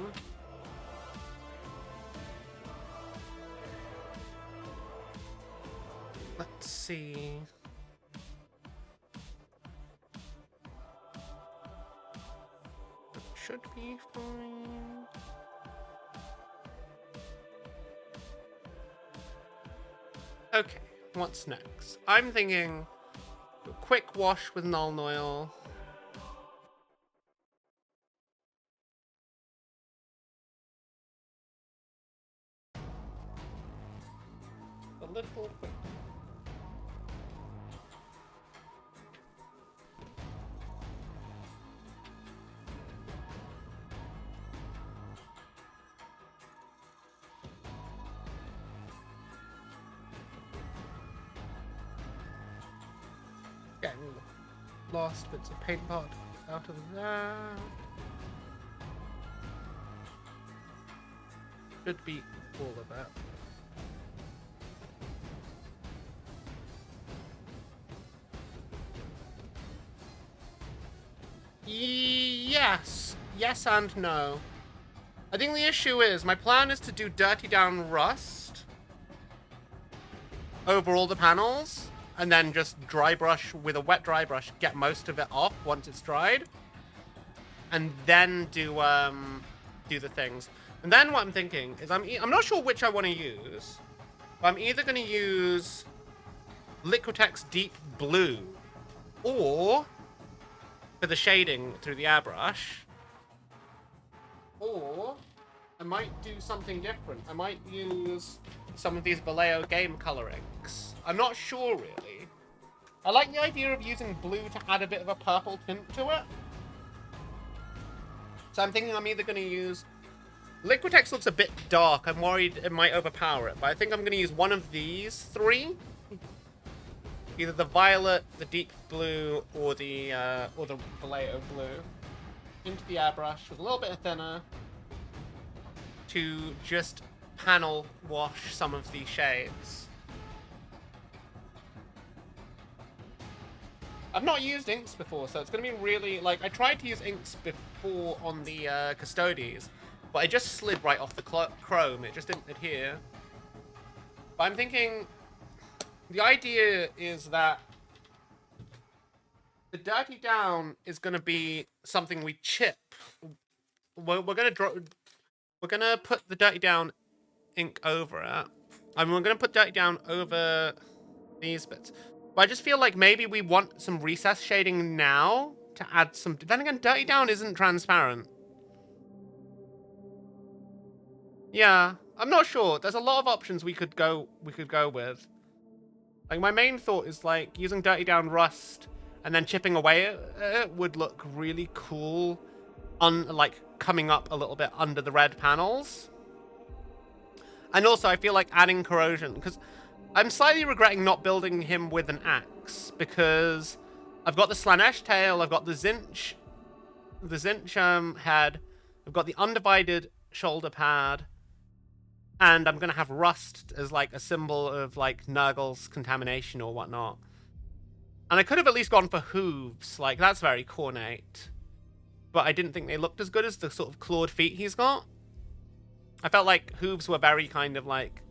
Let's see. It should be fine. Okay, what's next? I'm thinking a quick wash with Null Oil. A little quick. Getting lost bits of paint pot out of there. Should be all of that. Yes. Yes and no. I think the issue is, my plan is to do Dirty Down Rust over all the panels, and then just dry brush with a wet dry brush, get most of it off once it's dried, and then do the things. And then what I'm thinking is, I'm not sure which I want to use, but I'm either going to use Liquitex Deep Blue, or for the shading through the airbrush, or I might do something different. I might use some of these Vallejo game colorings. I'm not sure, really. I like the idea of using blue to add a bit of a purple tint to it. So I'm thinking I'm either going to use... Liquitex looks a bit dark. I'm worried it might overpower it. But I think I'm going to use one of these three. Either the violet, the deep blue, or the Vallejo blue. Into the airbrush with a little bit of thinner. To just panel wash some of these shades. I've not used inks before, so it's going to be really, like, I tried to use inks before on the Custodes, but I just slid right off the chrome. It just didn't adhere. But I'm thinking, the idea is that the Dirty Down is going to be something we chip. We're going to put the Dirty Down ink over it. I mean, we're going to put Dirty Down over these bits. But I just feel like maybe we want some recess shading now to add some... Then again, Dirty Down isn't transparent. Yeah, I'm not sure. There's a lot of options we could go with. Like, my main thought is, like, using Dirty Down Rust and then chipping away at it would look really cool on, like, coming up a little bit under the red panels. And also, I feel like adding corrosion, because I'm slightly regretting not building him with an axe, because I've got the Slanesh tail, I've got the Zinch head, I've got the undivided shoulder pad, and I'm going to have rust as, like, a symbol of, like, Nurgle's contamination or whatnot. And I could have at least gone for hooves, like, that's very ornate. But I didn't think they looked as good as the sort of clawed feet he's got. I felt like hooves were very kind of, like,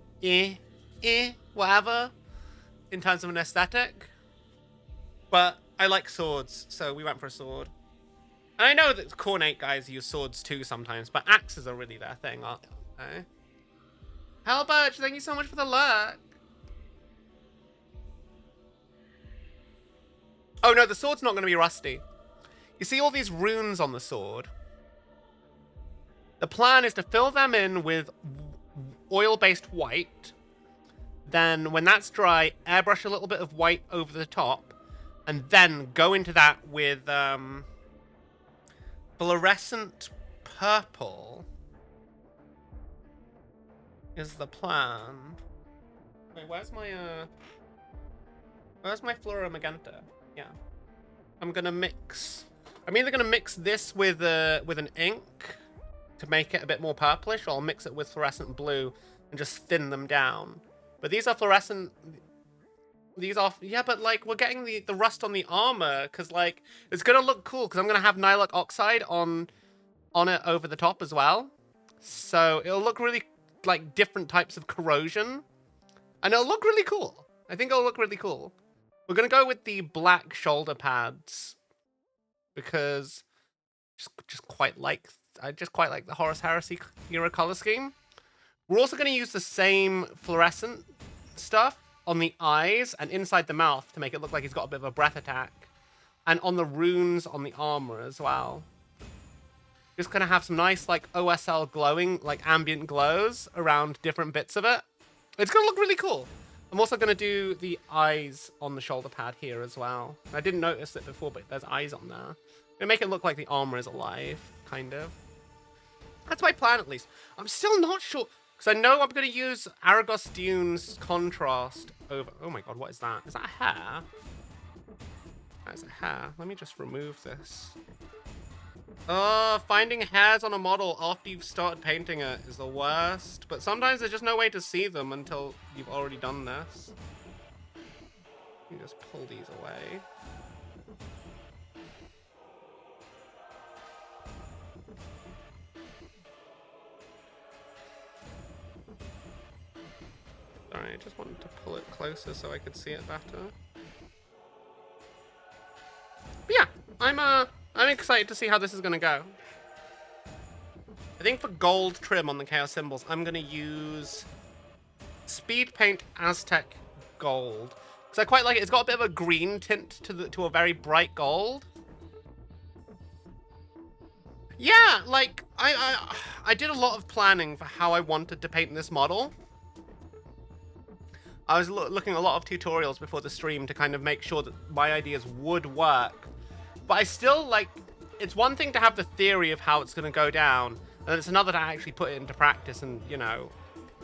whatever, in terms of an aesthetic. But I like swords, so we went for a sword. And I know that cornate guys use swords too sometimes, but axes are really their thing, aren't they? Hellbirch, thank you so much for the lurk. Oh no, the sword's not going to be rusty. You see all these runes on the sword? The plan is to fill them in with oil-based white. Then, when that's dry, airbrush a little bit of white over the top, and then go into that with fluorescent purple is the plan. Wait, where's my Flora Magenta? Yeah. I'm either gonna mix this with an ink to make it a bit more purplish, or I'll mix it with fluorescent blue and just thin them down. But these are fluorescent. These are, yeah, but like we're getting the rust on the armor because like it's gonna look cool because I'm gonna have Nylok oxide on it over the top as well, so it'll look really like different types of corrosion, and it'll look really cool. I think it'll look really cool. We're gonna go with the black shoulder pads because I just quite like the Horus Heresy era color scheme. We're also gonna use the same fluorescent stuff on the eyes and inside the mouth to make it look like he's got a bit of a breath attack. And on the runes on the armor as well. Just gonna have some nice like OSL glowing, like ambient glows around different bits of it. It's gonna look really cool. I'm also gonna do the eyes on the shoulder pad here as well. I didn't notice it before, but there's eyes on there. Gonna make it look like the armor is alive, kind of. That's my plan at least. I'm still not sure. Because I know I'm going to use Aragos Dune's contrast over... Oh my god, what is that? Is that a hair? That is a hair. Let me just remove this. Finding hairs on a model after you've started painting it is the worst. But sometimes there's just no way to see them until you've already done this. You just pull these away. Sorry, I just wanted to pull it closer so I could see it better. But yeah, I'm excited to see how this is gonna go. I think for gold trim on the Chaos symbols, I'm gonna use Speed Paint Aztec Gold. Because I quite like it. It's got a bit of a green tint to a very bright gold. Yeah, like I did a lot of planning for how I wanted to paint this model. I was looking at a lot of tutorials before the stream to kind of make sure that my ideas would work. But I still, like, it's one thing to have the theory of how it's going to go down, and it's another to actually put it into practice and, you know,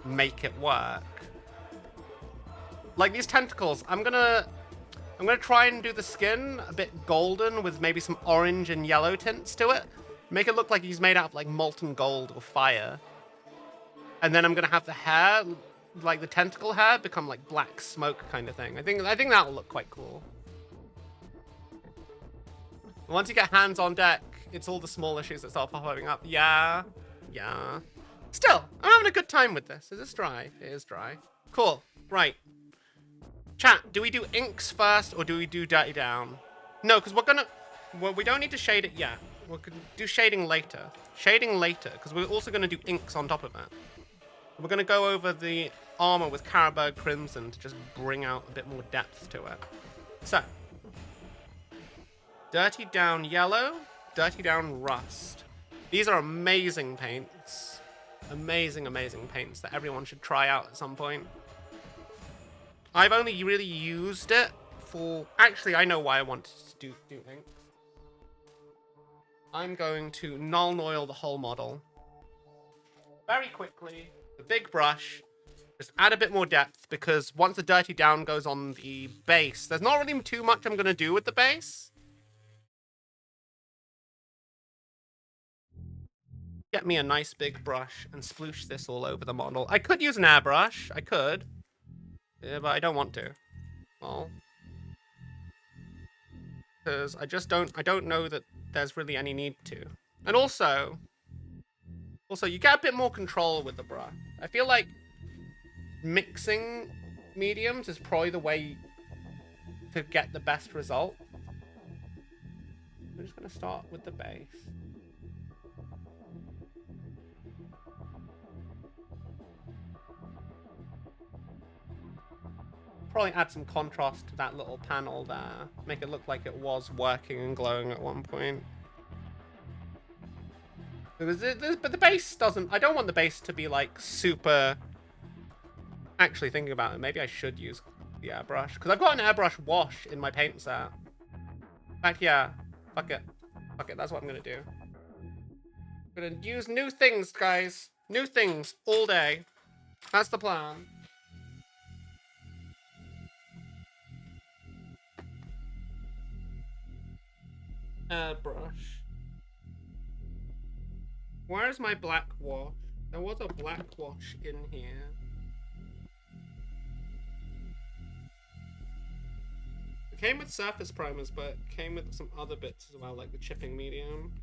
make it work. Like these tentacles, I'm gonna try and do the skin a bit golden with maybe some orange and yellow tints to it. Make it look like he's made out of, like, molten gold or fire. And then I'm gonna have the hair, like the tentacle hair, become like black smoke kind of thing. I think that'll look quite cool. Once you get hands on deck, it's all the small issues that start popping up. Yeah. Still, I'm having a good time with this. Is this dry? It is dry. Cool. Right. Chat, do we do inks first or do we do dirty down? No, because we don't need to shade it yet. We're gonna do shading later. Shading later, because we're also gonna do inks on top of it. We're going to go over the armor with Carroburg Crimson to just bring out a bit more depth to it. So, Dirty Down Yellow, Dirty Down Rust. These are amazing paints. Amazing, amazing paints that everyone should try out at some point. I've only really used it for... Actually, I know why I wanted to do inks. I'm going to null and oil the whole model. Very quickly. The big brush, just add a bit more depth, because once the Dirty Down goes on the base, there's not really too much I'm going to do with the base. Get me a nice big brush and sploosh this all over the model. I could use an airbrush, I could, yeah, but I don't want to. Well, because I don't know that there's really any need to. And also, you get a bit more control with the brush. I feel like mixing mediums is probably the way to get the best result. I'm just going to start with the base. Probably add some contrast to that little panel there. Make it look like it was working and glowing at one point. But the base doesn't... I don't want the base to be, like, super... Actually, thinking about it, maybe I should use the airbrush. Because I've got an airbrush wash in my paint set. In fact, yeah. Fuck it. Fuck it, that's what I'm going to do. I'm going to use new things, guys. New things all day. That's the plan. Airbrush. Where's my black wash? There was a black wash in here. came with surface primers, but came with some other bits as well, like the chipping medium.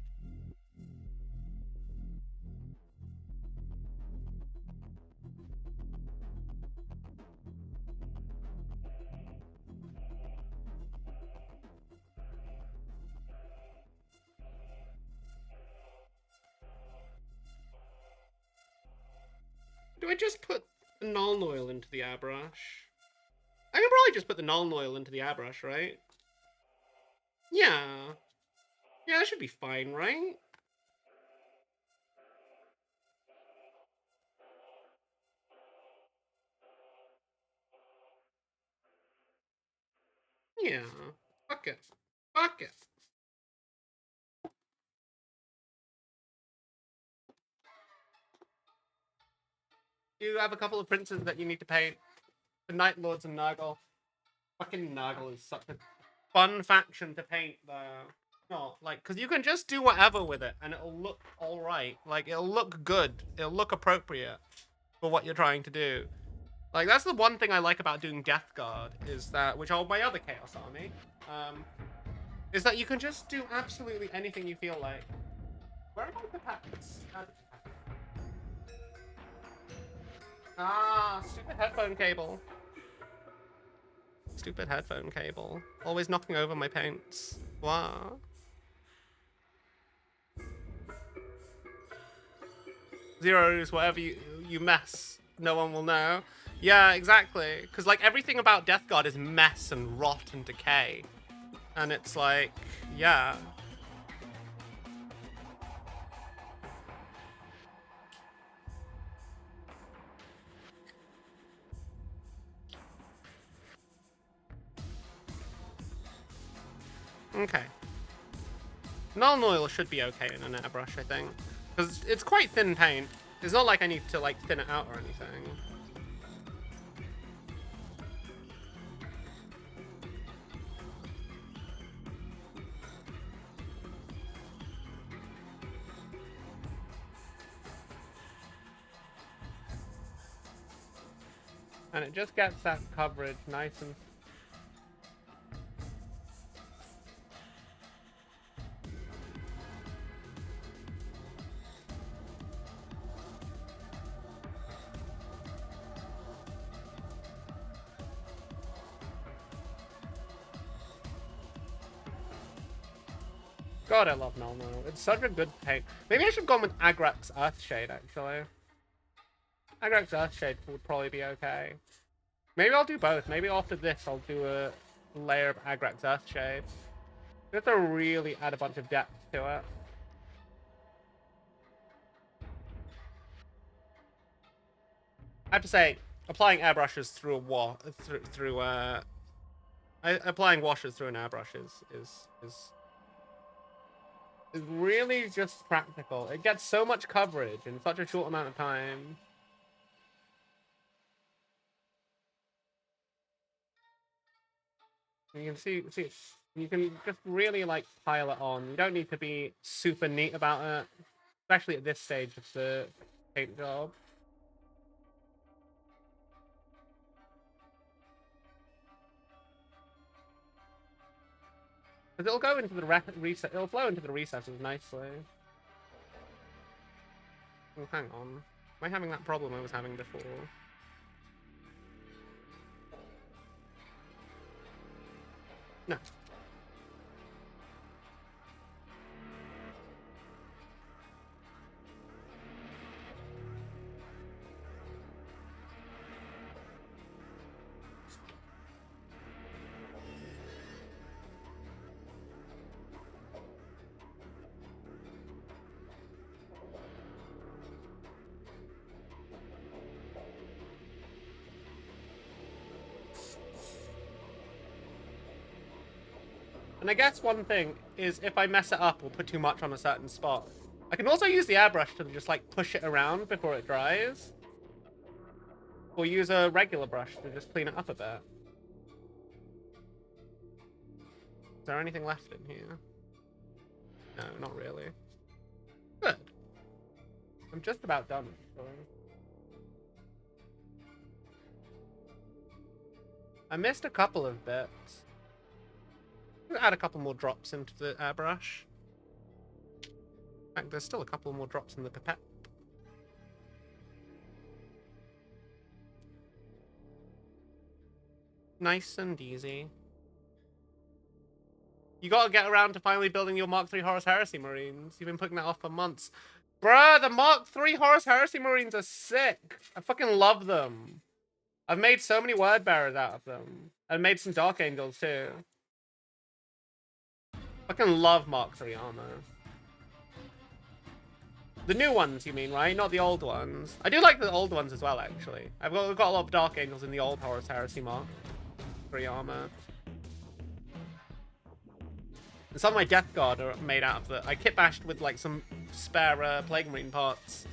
Do I just put the Nuln Oil into the airbrush? I can probably just put the Nuln Oil into the airbrush, right? Yeah. Yeah, that should be fine, right? Yeah. Fuck it. Fuck it. You have a couple of princes that you need to paint. The Night Lords and Nurgle. Fucking Nurgle is such a fun faction to paint, though. Not like, because you can just do whatever with it and it'll look alright. Like, it'll look good. It'll look appropriate for what you're trying to do. Like, that's the one thing I like about doing Death Guard, is that, which are my other Chaos Army, is that you can just do absolutely anything you feel like. Where are my pipettes? Ah, stupid headphone cable. Stupid headphone cable. Always knocking over my paints. Wow. Zeros, whatever you mess, no one will know. Yeah, exactly. Because, like, everything about Death Guard is mess and rot and decay. And it's like, yeah. Okay. Nuln Oil should be okay in an airbrush, I think. Because it's quite thin paint. It's not like I need to, like, thin it out or anything. And it just gets that coverage nice and... God, I love Nuln Oil. It's such a good paint. Maybe I should have gone with Agrax Earthshade, actually. Agrax Earthshade would probably be okay. Maybe I'll do both. Maybe after this, I'll do a layer of Agrax Earthshade. Just to really add a bunch of depth to it. I have to say, applying airbrushes through a applying washes through an airbrush is really just practical. It gets so much coverage in such a short amount of time. You can see, you can just really, like, pile it on. You don't need to be super neat about it, especially at this stage of the paint job. Because it'll go into the recess, it'll flow into the recesses nicely. Oh, hang on. Am I having that problem I was having before? No. And I guess one thing is if I mess it up or put too much on a certain spot, I can also use the airbrush to just, like, push it around before it dries. Or use a regular brush to just clean it up a bit. Is there anything left in here? No, not really. Good. I'm just about done, actually. I missed a couple of bits. Add a couple more drops into the airbrush. In fact, there's still a couple more drops in the pipette. Nice and easy. You gotta get around to finally building your Mark III Horus Heresy Marines. You've been putting that off for months. Bruh, the Mark III Horus Heresy Marines are sick. I fucking love them. I've made so many Word Bearers out of them. I've made some Dark Angels too. Fucking love Mark III armor. The new ones, you mean, right? Not the old ones. I do like the old ones as well, actually. I've got a lot of Dark Angels in the old Horus Heresy Mark III armor. And some of my Death Guard are made out of the... I kit bashed with like some spare Plague Marine parts.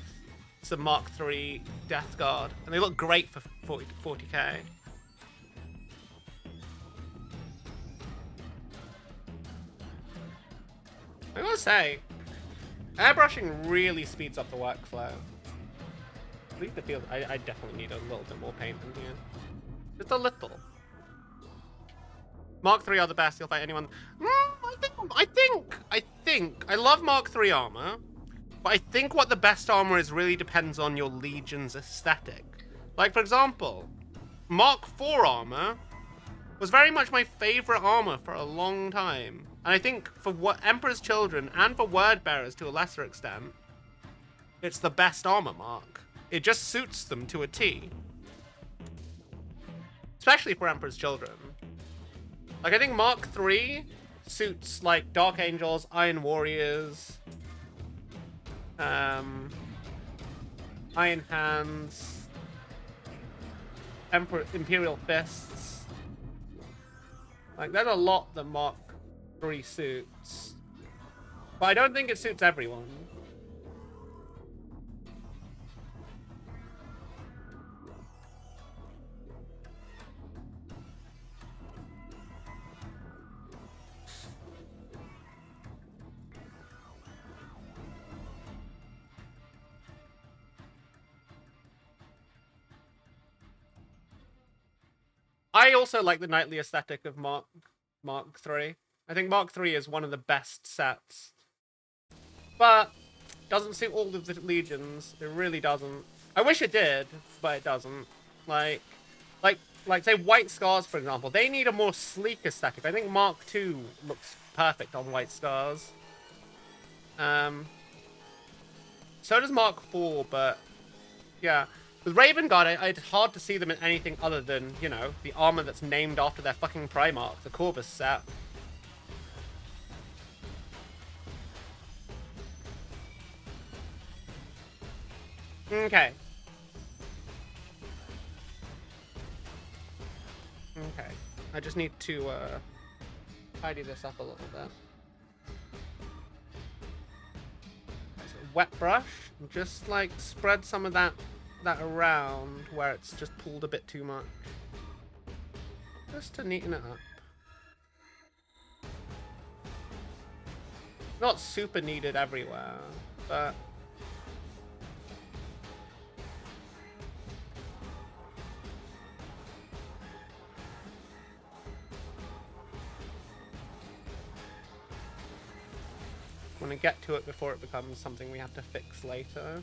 Some Mark III Death Guard. And they look great for 40k. I gotta say, airbrushing really speeds up the workflow. At least it feels... I definitely need a little bit more paint in here. Just a little. Mark III are the best. You'll fight anyone. I think. I love Mark III armor, but I think what the best armor is really depends on your Legion's aesthetic. Like, for example, Mark IV armor was very much my favorite armor for a long time. And I think for what Emperor's Children and for Word Bearers to a lesser extent, it's the best armor mark. It just suits them to a T. Especially for Emperor's Children. Like, I think Mark III suits, like, Dark Angels, Iron Warriors, Iron Hands, Imperial Fists. Like, there's a lot that Mark III suits. But I don't think it suits everyone. I also like the knightly aesthetic of Mark III. I think Mark III is one of the best sets. But doesn't suit all of the legions. It really doesn't. I wish it did, but it doesn't. Like say White Scars, for example. They need a more sleek aesthetic. I think Mark II looks perfect on White Scars. So does Mark IV, but yeah. With Raven Guard, it's hard to see them in anything other than, you know, the armor that's named after their fucking Primarch, the Corvus set. Okay. Okay. I just need to tidy this up a little bit. So wet brush, and just like spread some of that around where it's just pulled a bit too much. Just to neaten it up. Not super needed everywhere, but want to get to it before it becomes something we have to fix later.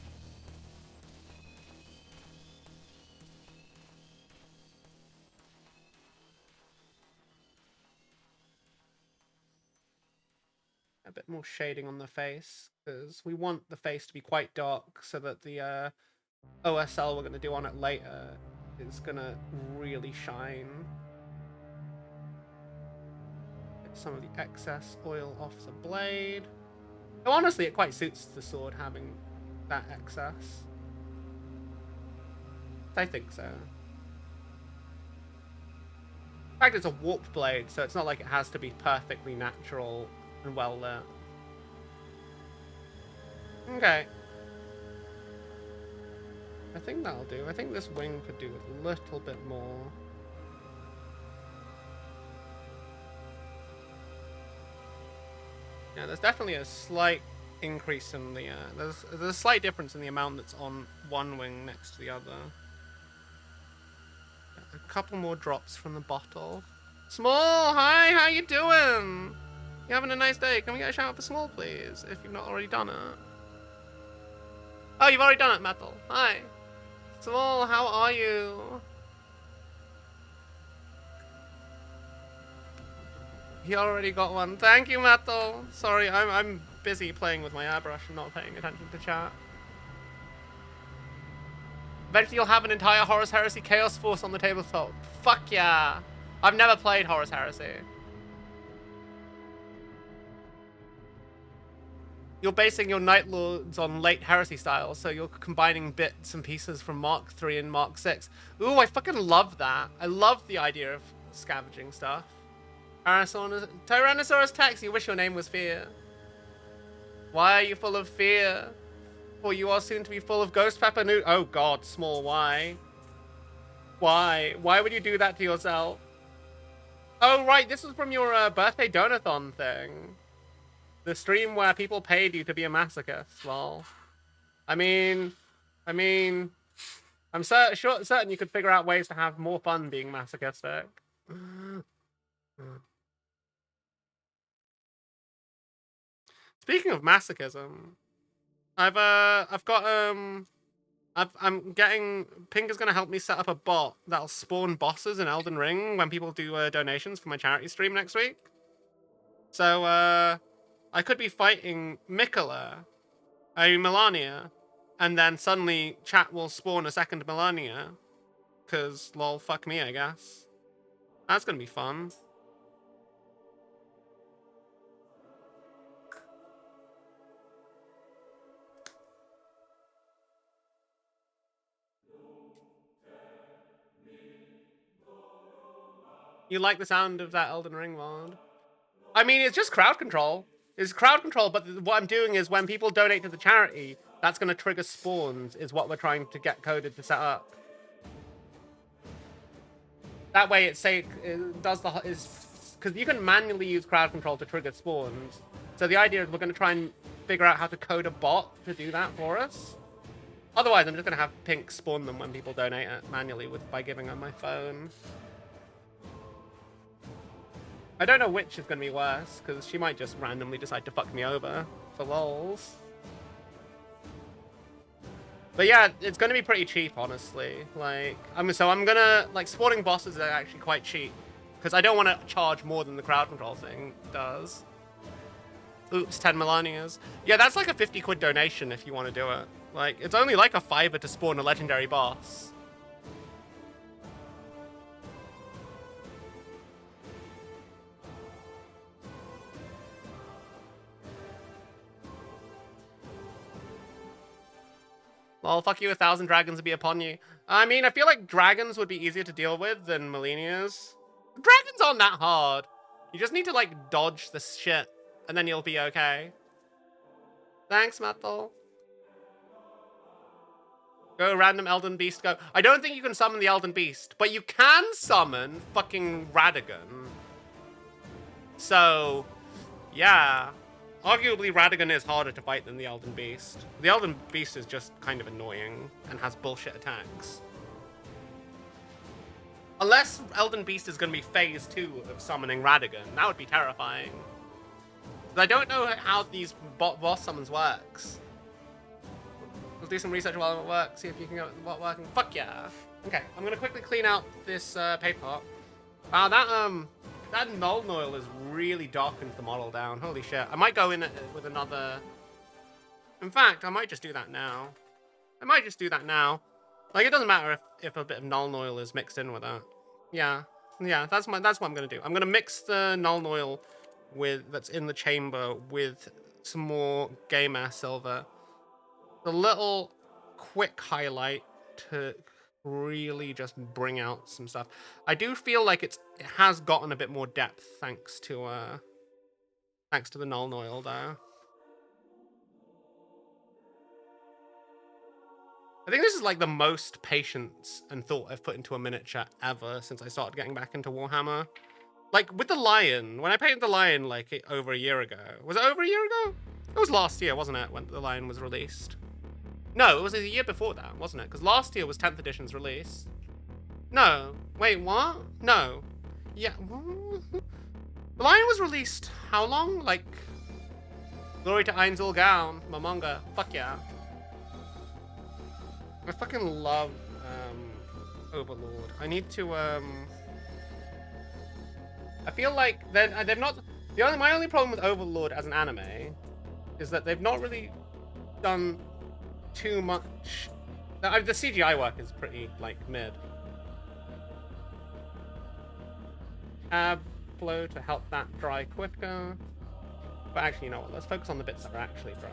A bit more shading on the face, because we want the face to be quite dark so that the OSL we're going to do on it later is going to really shine. Get some of the excess oil off the blade. So honestly, it quite suits the sword having that excess. I think so. In fact, it's a warped blade, so it's not like it has to be perfectly natural and well lit. Okay. I think that'll do. I think this wing could do a little bit more. Yeah, there's definitely a slight increase in the... there's a slight difference in the amount that's on one wing next to the other. A couple more drops from the bottle. Small, hi, how you doing? You having a nice day? Can we get a shout out for Small, please? If you've not already done it. Oh, you've already done it, Metal. Hi. Small, how are you? He already got one. Thank you, Metal. Sorry, I'm busy playing with my airbrush and not paying attention to chat. Eventually you'll have an entire Horus Heresy Chaos Force on the tabletop. Fuck yeah. I've never played Horus Heresy. You're basing your Night Lords on late Heresy style, so you're combining bits and pieces from Mark 3 and Mark 6. Ooh, I fucking love that. I love the idea of scavenging stuff. Tyrannosaurus Tax, you wish your name was Fear. Why are you full of fear? For you are soon to be full of ghost pepper new. Oh god, Small, why? Why? Why would you do that to yourself? Oh right, this was from your birthday donathon thing. The stream where people paid you to be a masochist. Well, I mean, I'm certain you could figure out ways to have more fun being masochistic. Speaking of masochism, I'm getting, Pink is gonna help me set up a bot that'll spawn bosses in Elden Ring when people do donations for my charity stream next week. So I could be fighting Melania, and then suddenly chat will spawn a second Melania, cause lol, fuck me, I guess. That's gonna be fun. You like the sound of that Elden Ring mod? I mean, it's just crowd control. It's crowd control, but what I'm doing is when people donate to the charity, that's going to trigger spawns, is what we're trying to get coded to set up. That way, it does the... Because you can manually use crowd control to trigger spawns. So the idea is we're going to try and figure out how to code a bot to do that for us. Otherwise, I'm just going to have Pink spawn them when people donate it manually by giving her my phone. I don't know which is going to be worse, because she might just randomly decide to fuck me over for lols. But yeah, it's going to be pretty cheap, honestly. Like, I'm gonna, like, spawning bosses are actually quite cheap, because I don't want to charge more than the crowd control thing does. Oops, 10 Melanias. Yeah, that's like a 50 quid donation if you want to do it. Like, it's only like a $5 to spawn a legendary boss. Well, fuck you, 1,000 dragons would be upon you. I mean, I feel like dragons would be easier to deal with than Melanias. Dragons aren't that hard. You just need to, like, dodge the shit, and then you'll be okay. Thanks, Metal. Go random Elden Beast, go. I don't think you can summon the Elden Beast, but you can summon fucking Radagon. So, yeah. Arguably, Radagon is harder to fight than the Elden Beast. The Elden Beast is just kind of annoying and has bullshit attacks. Unless Elden Beast is going to be phase 2 of summoning Radagon, that would be terrifying. But I don't know how these boss summons works. We'll do some research while I'm at work, see if you can get the bot working. Fuck yeah. Okay, I'm going to quickly clean out this paper pot. Wow, that null oil has really darkened the model down. Holy shit. I might go in with another... In fact, I might just do that now. Like, it doesn't matter if a bit of null oil is mixed in with that. Yeah, that's what I'm going to do. I'm going to mix the null oil that's in the chamber with some more Game Air Silver. A little quick highlight to really just bring out some stuff. I do feel like it has gotten a bit more depth thanks to the null oil though. I think this is like the most patience and thought I've put into a miniature ever since I started getting back into Warhammer. Like with the lion, when I painted the lion like over a year ago. Was it over a year ago? It was last year, wasn't it, when the lion was released? No, it was a year before that, wasn't it? Because last year was 10th edition's release. No. Wait, what? No. Yeah. The line was released how long? Like, glory to Ainzul Gown, my manga. Fuck yeah. I fucking love Overlord. I need to I feel like they've not. My only problem with Overlord as an anime is that they've not really done too much. The CGI work is pretty like mid. Tab flow to help that dry quicker. But actually, you know what? Let's focus on the bits that are actually dry.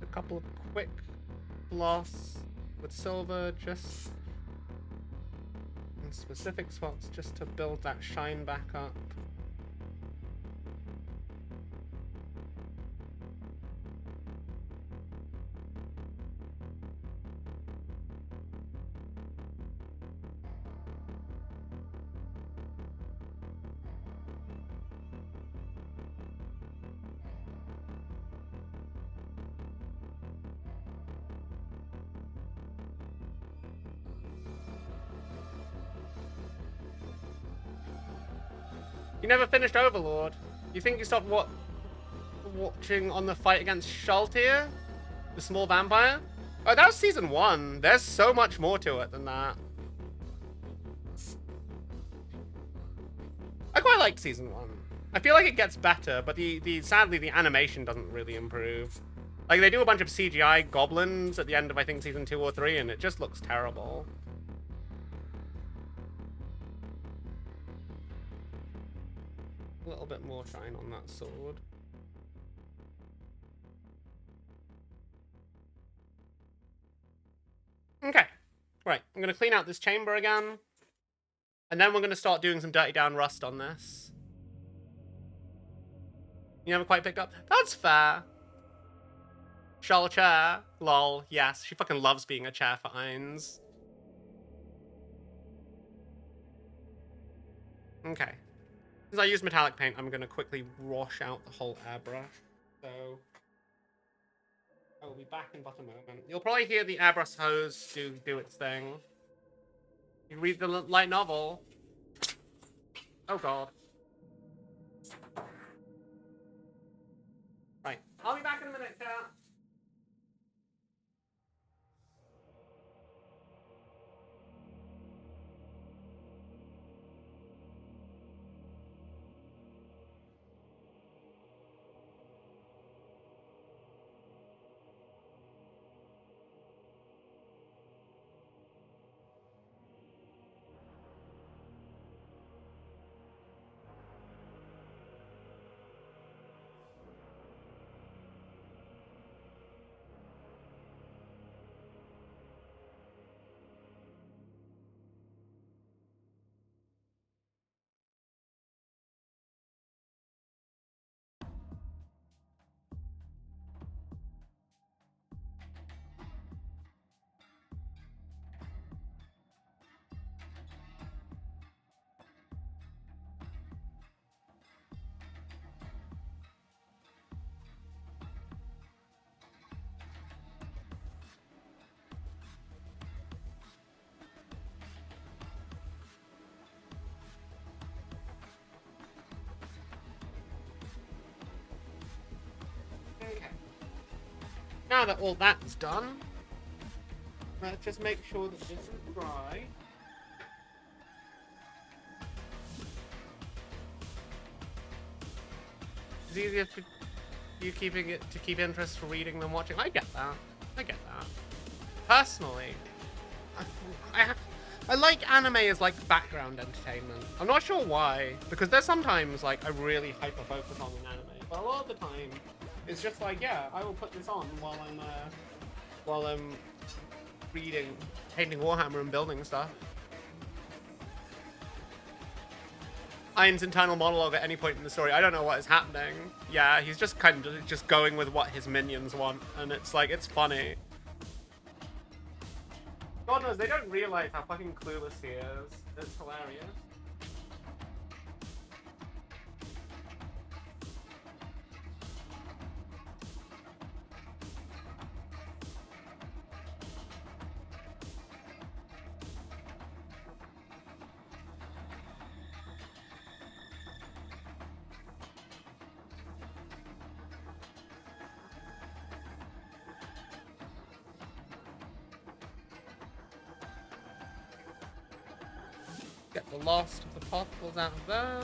A couple of quick gloss with silver, just in specific spots, just to build that shine back up. You never finished Overlord. You think you stopped watching on the fight against Shaltir? The small vampire? Oh, that was season 1. There's so much more to it than that. I quite liked season 1. I feel like it gets better, but sadly the animation doesn't really improve. Like, they do a bunch of CGI goblins at the end of, I think, season 2 or 3, and it just looks terrible. A little bit more shine on that sword. Okay. Right, I'm going to clean out this chamber again. And then we're going to start doing some dirty down rust on this. You never quite picked up? That's fair. Shal chair. Lol. Yes, she fucking loves being a chair for Ainz. Okay. Since I use metallic paint, I'm going to quickly wash out the whole airbrush. So I will be back in but a moment. You'll probably hear the airbrush hose do its thing. You read the light novel. Oh god. Right. I'll be back in a minute, chat. Okay. Now that all that's done, let's just make sure that this is dry. It's easier for you to keep interest for reading than watching. I get that. I get that. Personally, I like anime as like background entertainment. I'm not sure why, because there's sometimes like I really hyper focus on an anime, but a lot of the time it's just like, yeah, I will put this on while I'm reading, painting Warhammer and building stuff. Ain's internal monologue at any point in the story. I don't know what is happening. Yeah, he's just kind of just going with what his minions want, and it's like, it's funny. God knows, they don't realize how fucking clueless he is. It's hilarious. Get the last of the particles out of there.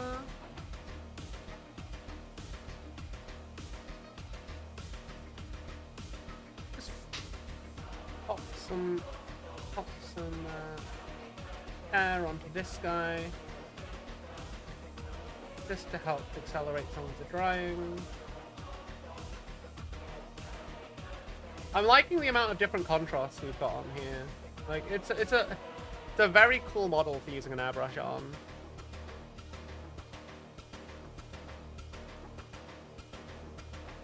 Just pop some air onto this guy. Just to help accelerate some of the drying. I'm liking the amount of different contrasts we've got on here. Like, it's a very cool model for using an airbrush on.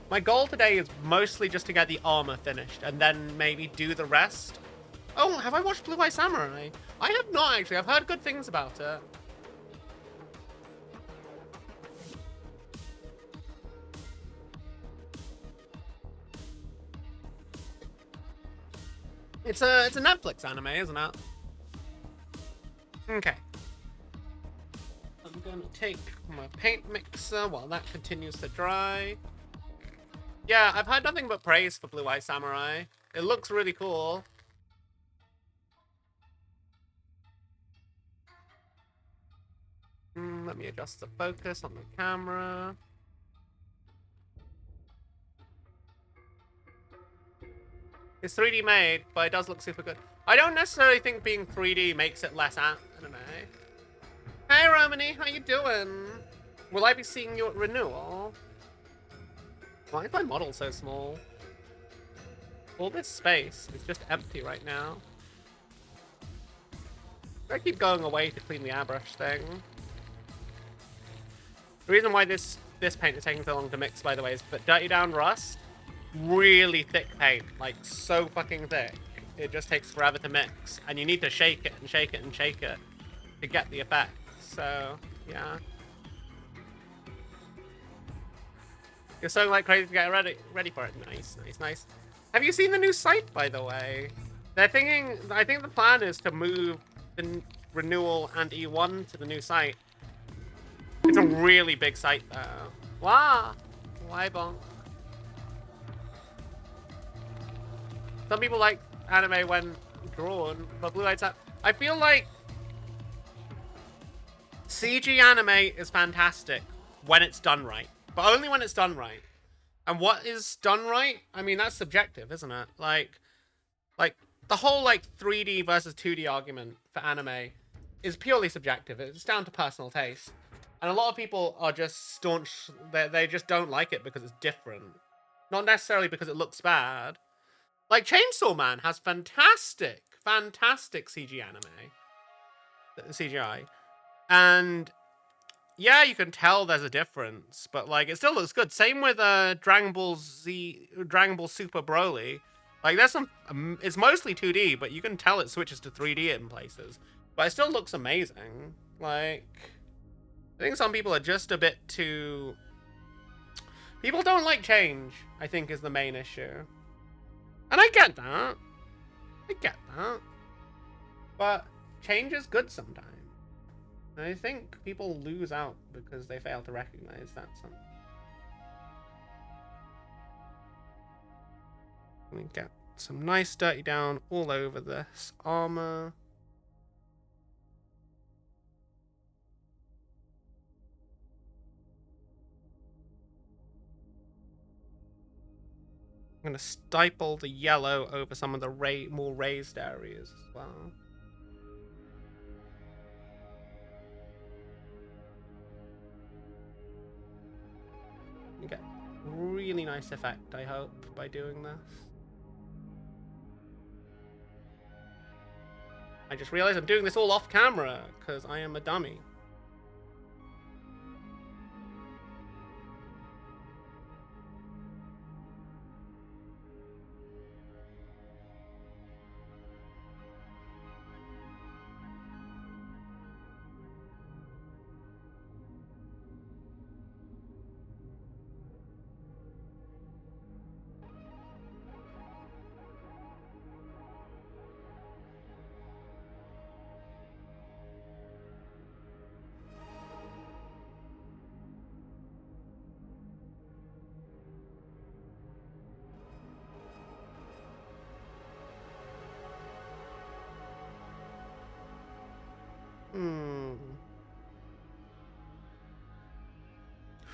My goal today is mostly just to get the armor finished and then maybe do the rest. Oh, have I watched Blue Eye Samurai? I have not, actually. I've heard good things about it. It's a Netflix anime, isn't it? Okay. I'm gonna take my paint mixer while that continues to dry. Yeah, I've had nothing but praise for Blue Eye Samurai. It looks really cool. Let me adjust the focus on the camera. It's 3D made, but it does look super good. I don't necessarily think being 3D makes it less anime. Hey, Romany, how you doing? Will I be seeing you at renewal? Why is my model so small? All this space is just empty right now. I keep going away to clean the airbrush thing. The reason why this paint is taking so long to mix, by the way, is that Dirty Down Rust, really thick paint, like so fucking thick. It just takes forever to mix, and you need to shake it and shake it and shake it to get the effect. So, yeah. You're so like crazy to get ready for it. Nice, nice, nice. Have you seen the new site, by the way? They're thinking, I think the plan is to move the renewal and E1 to the new site. It's a really big site, though. Wow. Why bonk? Some people like anime when drawn, but Blue Eyed Samurai, I feel like CG anime is fantastic when it's done right, but only when it's done right. And what is done right? I mean, that's subjective, isn't it? Like the whole like 3D versus 2D argument for anime is purely subjective. It's down to personal taste. And a lot of people are just staunch, they just don't like it because it's different. Not necessarily because it looks bad. Like, Chainsaw Man has fantastic CG anime. CGI. And, yeah, you can tell there's a difference, but, like, it still looks good. Same with Dragon Ball Super Broly. Like, there's some, it's mostly 2D, but you can tell it switches to 3D in places. But it still looks amazing. Like, I think some people are just a bit too... People don't like change, I think, is the main issue. And I get that. But change is good sometimes. And I think people lose out because they fail to recognize that something. Let me get some nice dirty down all over this armor. I'm going to stipple the yellow over some of the more raised areas as well. You get a really nice effect, I hope, by doing this. I just realized I'm doing this all off camera because I am a dummy.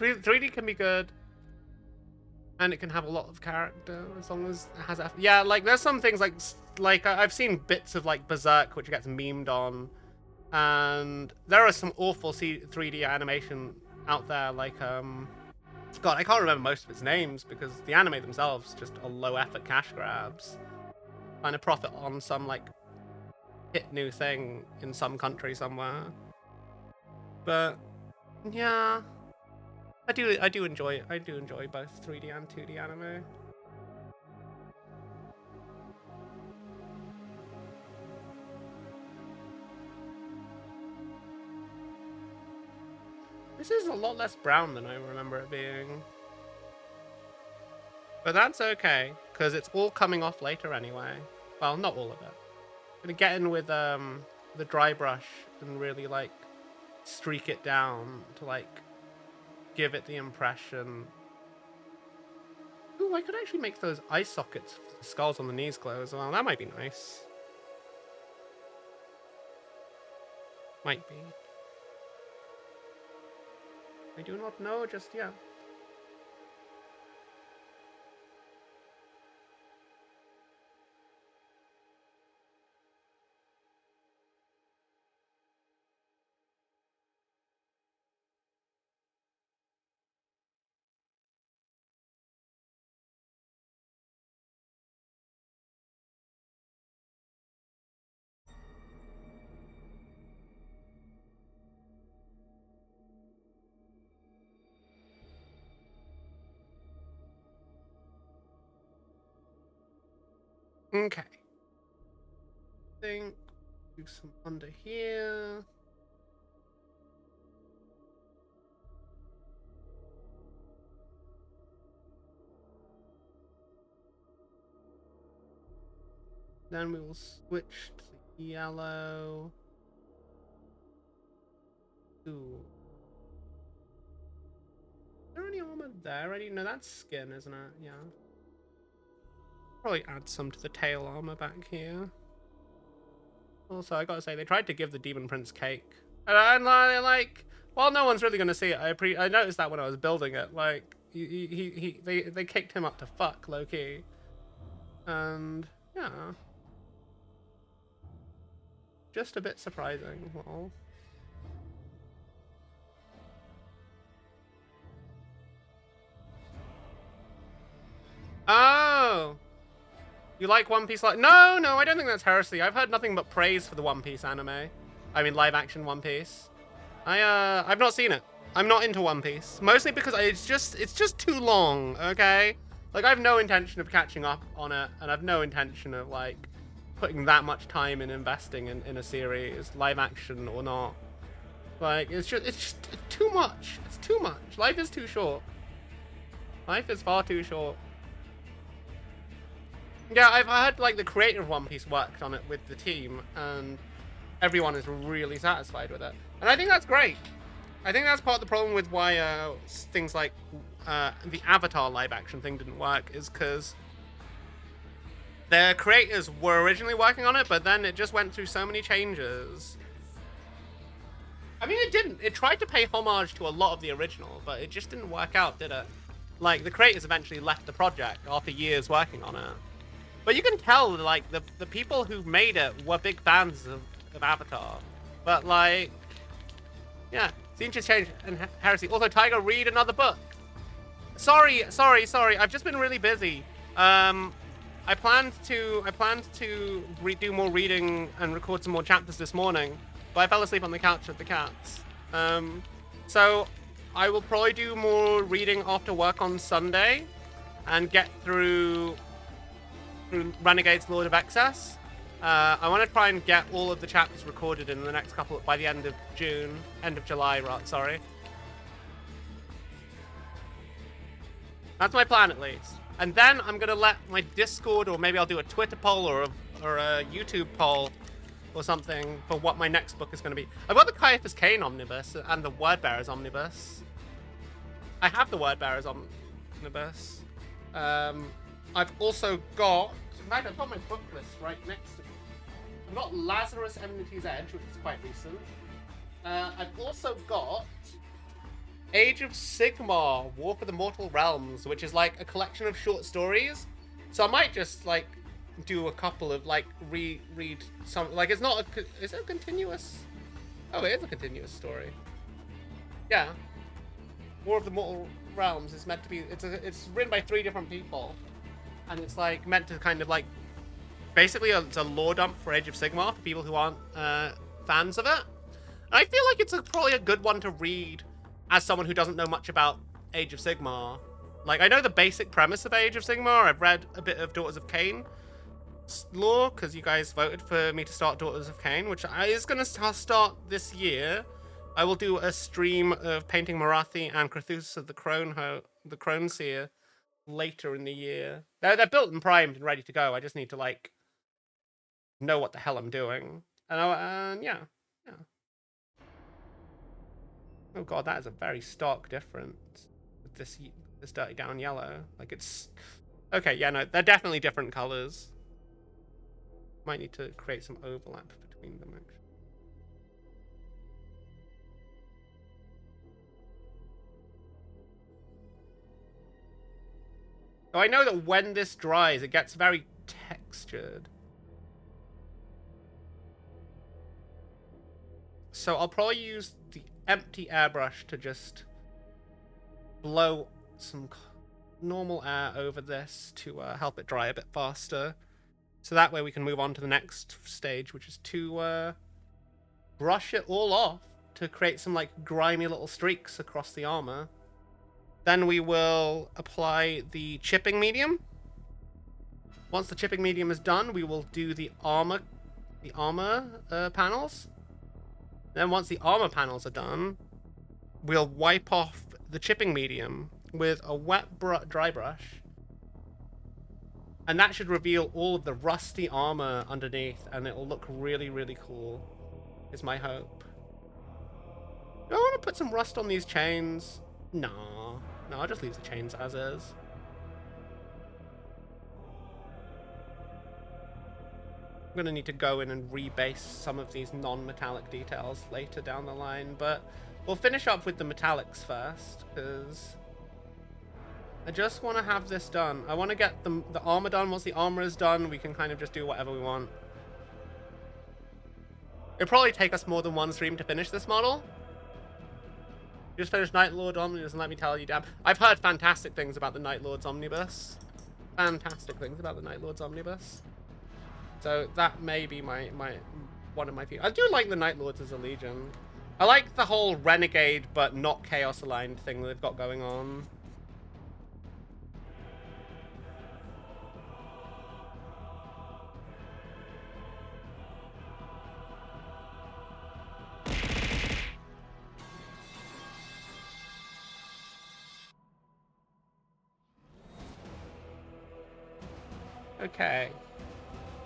3D can be good. And it can have a lot of character as long as it has... Yeah, like, there's some things like I've seen bits of, like, Berserk, which gets memed on. And there are some awful 3D animation out there, like, God, I can't remember most of its names because the anime themselves just are low-effort cash grabs. Trying to profit on some, like, hit new thing in some country somewhere. But, yeah... I do enjoy both 3D and 2D anime. This is a lot less brown than I remember it being. But that's okay, because it's all coming off later anyway. Well, not all of it. I'm gonna get in with the dry brush and really like streak it down to like give it the impression. Ooh, I could actually make those eye sockets for the skulls on the knees glow as well. That might be nice. Might be. I do not know just yet. Okay. Think do some under here. Then we will switch to the yellow. Ooh. Is there any armor there already? No, that's skin, isn't it? Yeah. Probably add some to the tail armor back here. Also, I gotta say, they tried to give the Demon Prince cake. And like, while no one's really gonna see it, I noticed that when I was building it. Like, they kicked him up to fuck, low-key. And, yeah. Just a bit surprising. Well. Oh! You like One Piece? No, I don't think that's heresy. I've heard nothing but praise for the One Piece anime. I mean, live-action One Piece. I've not seen it. I'm not into One Piece. Mostly because it's just too long, okay? Like, I have no intention of catching up on it, and I have no intention of, like, putting that much time and investing in a series, live-action or not. Like, it's just too much. It's too much. Life is too short. Life is far too short. Yeah, I've heard, like, the creator of One Piece worked on it with the team, and everyone is really satisfied with it. And I think that's great. I think that's part of the problem with why things like the Avatar live-action thing didn't work, is because their creators were originally working on it, but then it just went through so many changes. I mean, it didn't. It tried to pay homage to a lot of the original, but it just didn't work out, did it? Like, the creators eventually left the project after years working on it. But you can tell, like, the people who made it were big fans of Avatar. But, like, yeah, scenes just changed and heresy. Also, Taiga, read another book. Sorry. I've just been really busy. I planned to do more reading and record some more chapters this morning, but I fell asleep on the couch with the cats. So I will probably do more reading after work on Sunday and get through Renegade's Lord of Excess. I want to try and get all of the chapters recorded in the next couple, by the end of July, sorry. That's my plan, at least. And then I'm going to let my Discord, or maybe I'll do a Twitter poll or a YouTube poll or something for what my next book is going to be. I've got the Caiaphas Cain omnibus and the Word Bearers omnibus. I have the Word Bearers omnibus. I've also got... In fact, I've got my book list right next to me. I've got Lazarus Enmity's Edge, which is quite recent. I've also got Age of Sigmar, War for the Mortal Realms, which is like a collection of short stories. So I might just like do a couple of like read some, like it's not a, is it a continuous? Oh, it is a continuous story. Yeah. War of the Mortal Realms is meant to be, it's written by 3 different people. And it's like meant to kind of like, basically it's a lore dump for Age of Sigmar for people who aren't fans of it. And I feel like it's probably a good one to read as someone who doesn't know much about Age of Sigmar. Like, I know the basic premise of Age of Sigmar. I've read a bit of Daughters of Cain lore, because you guys voted for me to start Daughters of Cain, which is going to start this year. I will do a stream of painting Marathi and Krathus of the Crone Seer later in the year. They're built and primed and ready to go. I just need to, like, know what the hell I'm doing. And yeah. Oh god, that is a very stark difference with this dirty down yellow. Like, it's... Okay, yeah, no, they're definitely different colors. Might need to create some overlap between them, actually. So I know that when this dries, it gets very textured. So I'll probably use the empty airbrush to just blow some normal air over this to help it dry a bit faster. So that way we can move on to the next stage, which is to brush it all off to create some like grimy little streaks across the armor. Then we will apply the chipping medium. Once the chipping medium is done, we will do the armor panels. Then once the armor panels are done, we'll wipe off the chipping medium with a wet dry brush. And that should reveal all of the rusty armor underneath, and it'll look really, really cool, is my hope. Do I want to put some rust on these chains? No, I'll just leave the chains as is. I'm going to need to go in and rebase some of these non-metallic details later down the line, but we'll finish up with the metallics first, because I just want to have this done. I want to get the armor done. Once the armor is done, we can kind of just do whatever we want. It'll probably take us more than one stream to finish this model. Just finished Night Lord Omnibus, and let me tell you, damn, I've heard fantastic things about the Night Lord's Omnibus. Fantastic things about the Night Lord's Omnibus. So that may be one of my few. I do like the Night Lords as a legion. I like the whole renegade but not chaos aligned thing they've got going on. Okay.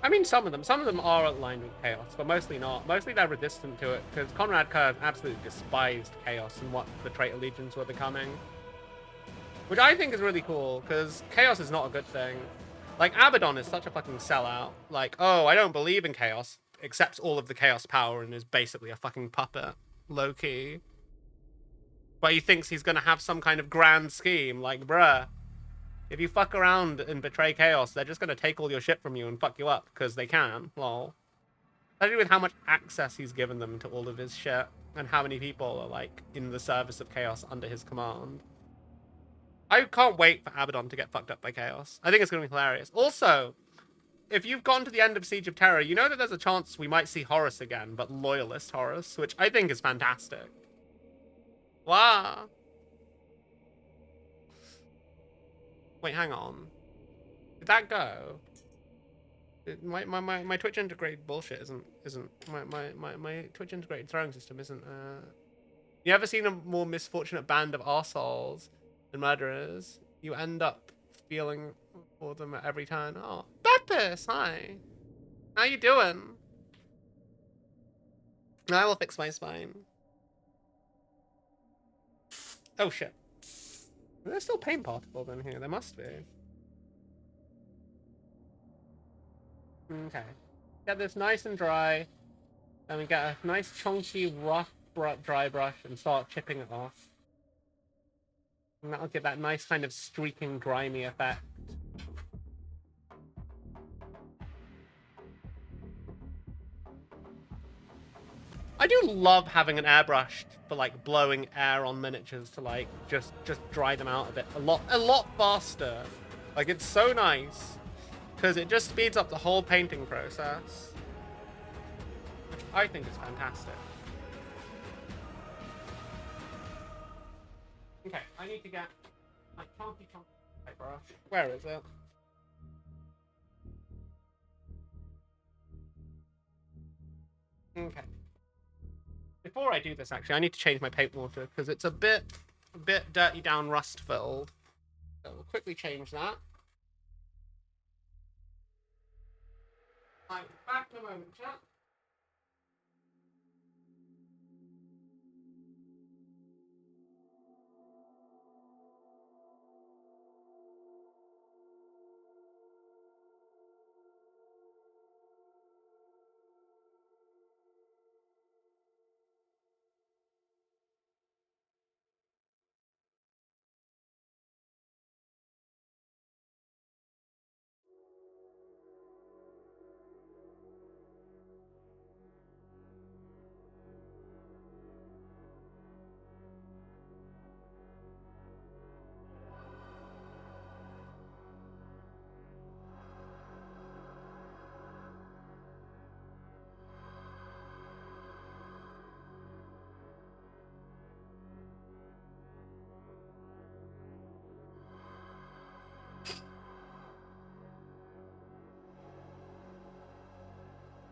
I mean, some of them are aligned with chaos, but mostly not. Mostly they're resistant to it, because Conrad Kerr absolutely despised chaos and what the traitor legions were becoming. Which I think is really cool, because chaos is not a good thing. Like, Abaddon is such a fucking sellout. Like, oh, I don't believe in chaos, accepts all of the chaos power and is basically a fucking puppet, low-key. But he thinks he's gonna have some kind of grand scheme, like, bruh. If you fuck around and betray chaos, they're just going to take all your shit from you and fuck you up, because they can, lol. Especially with how much access he's given them to all of his shit, and how many people are, like, in the service of chaos under his command. I can't wait for Abaddon to get fucked up by chaos. I think it's going to be hilarious. Also, if you've gone to the end of Siege of Terror, you know that there's a chance we might see Horus again, but Loyalist Horus, which I think is fantastic. Wow. Wait, hang on. Did that go? My Twitch integrated bullshit isn't my Twitch integrated throwing system isn't You ever seen a more misfortunate band of arseholes and murderers? You end up feeling for them at every turn. Oh, Beppis, hi. How you doing? I will fix my spine. Oh shit. There's still paint particles in here. There must be. Okay. Get this nice and dry. Then we get a nice chunky rough dry brush and start chipping it off. And that'll give that nice kind of streaking, grimy effect. I do love having an airbrush for like blowing air on miniatures to like just dry them out a bit a lot faster. Like it's so nice because it just speeds up the whole painting process, which I think is fantastic. Okay, I need to get my chunky brush. Where is it? Okay. Before I do this, actually, I need to change my paint water because it's a bit dirty down, rust filled. So we'll quickly change that. Right, back in a moment, chat.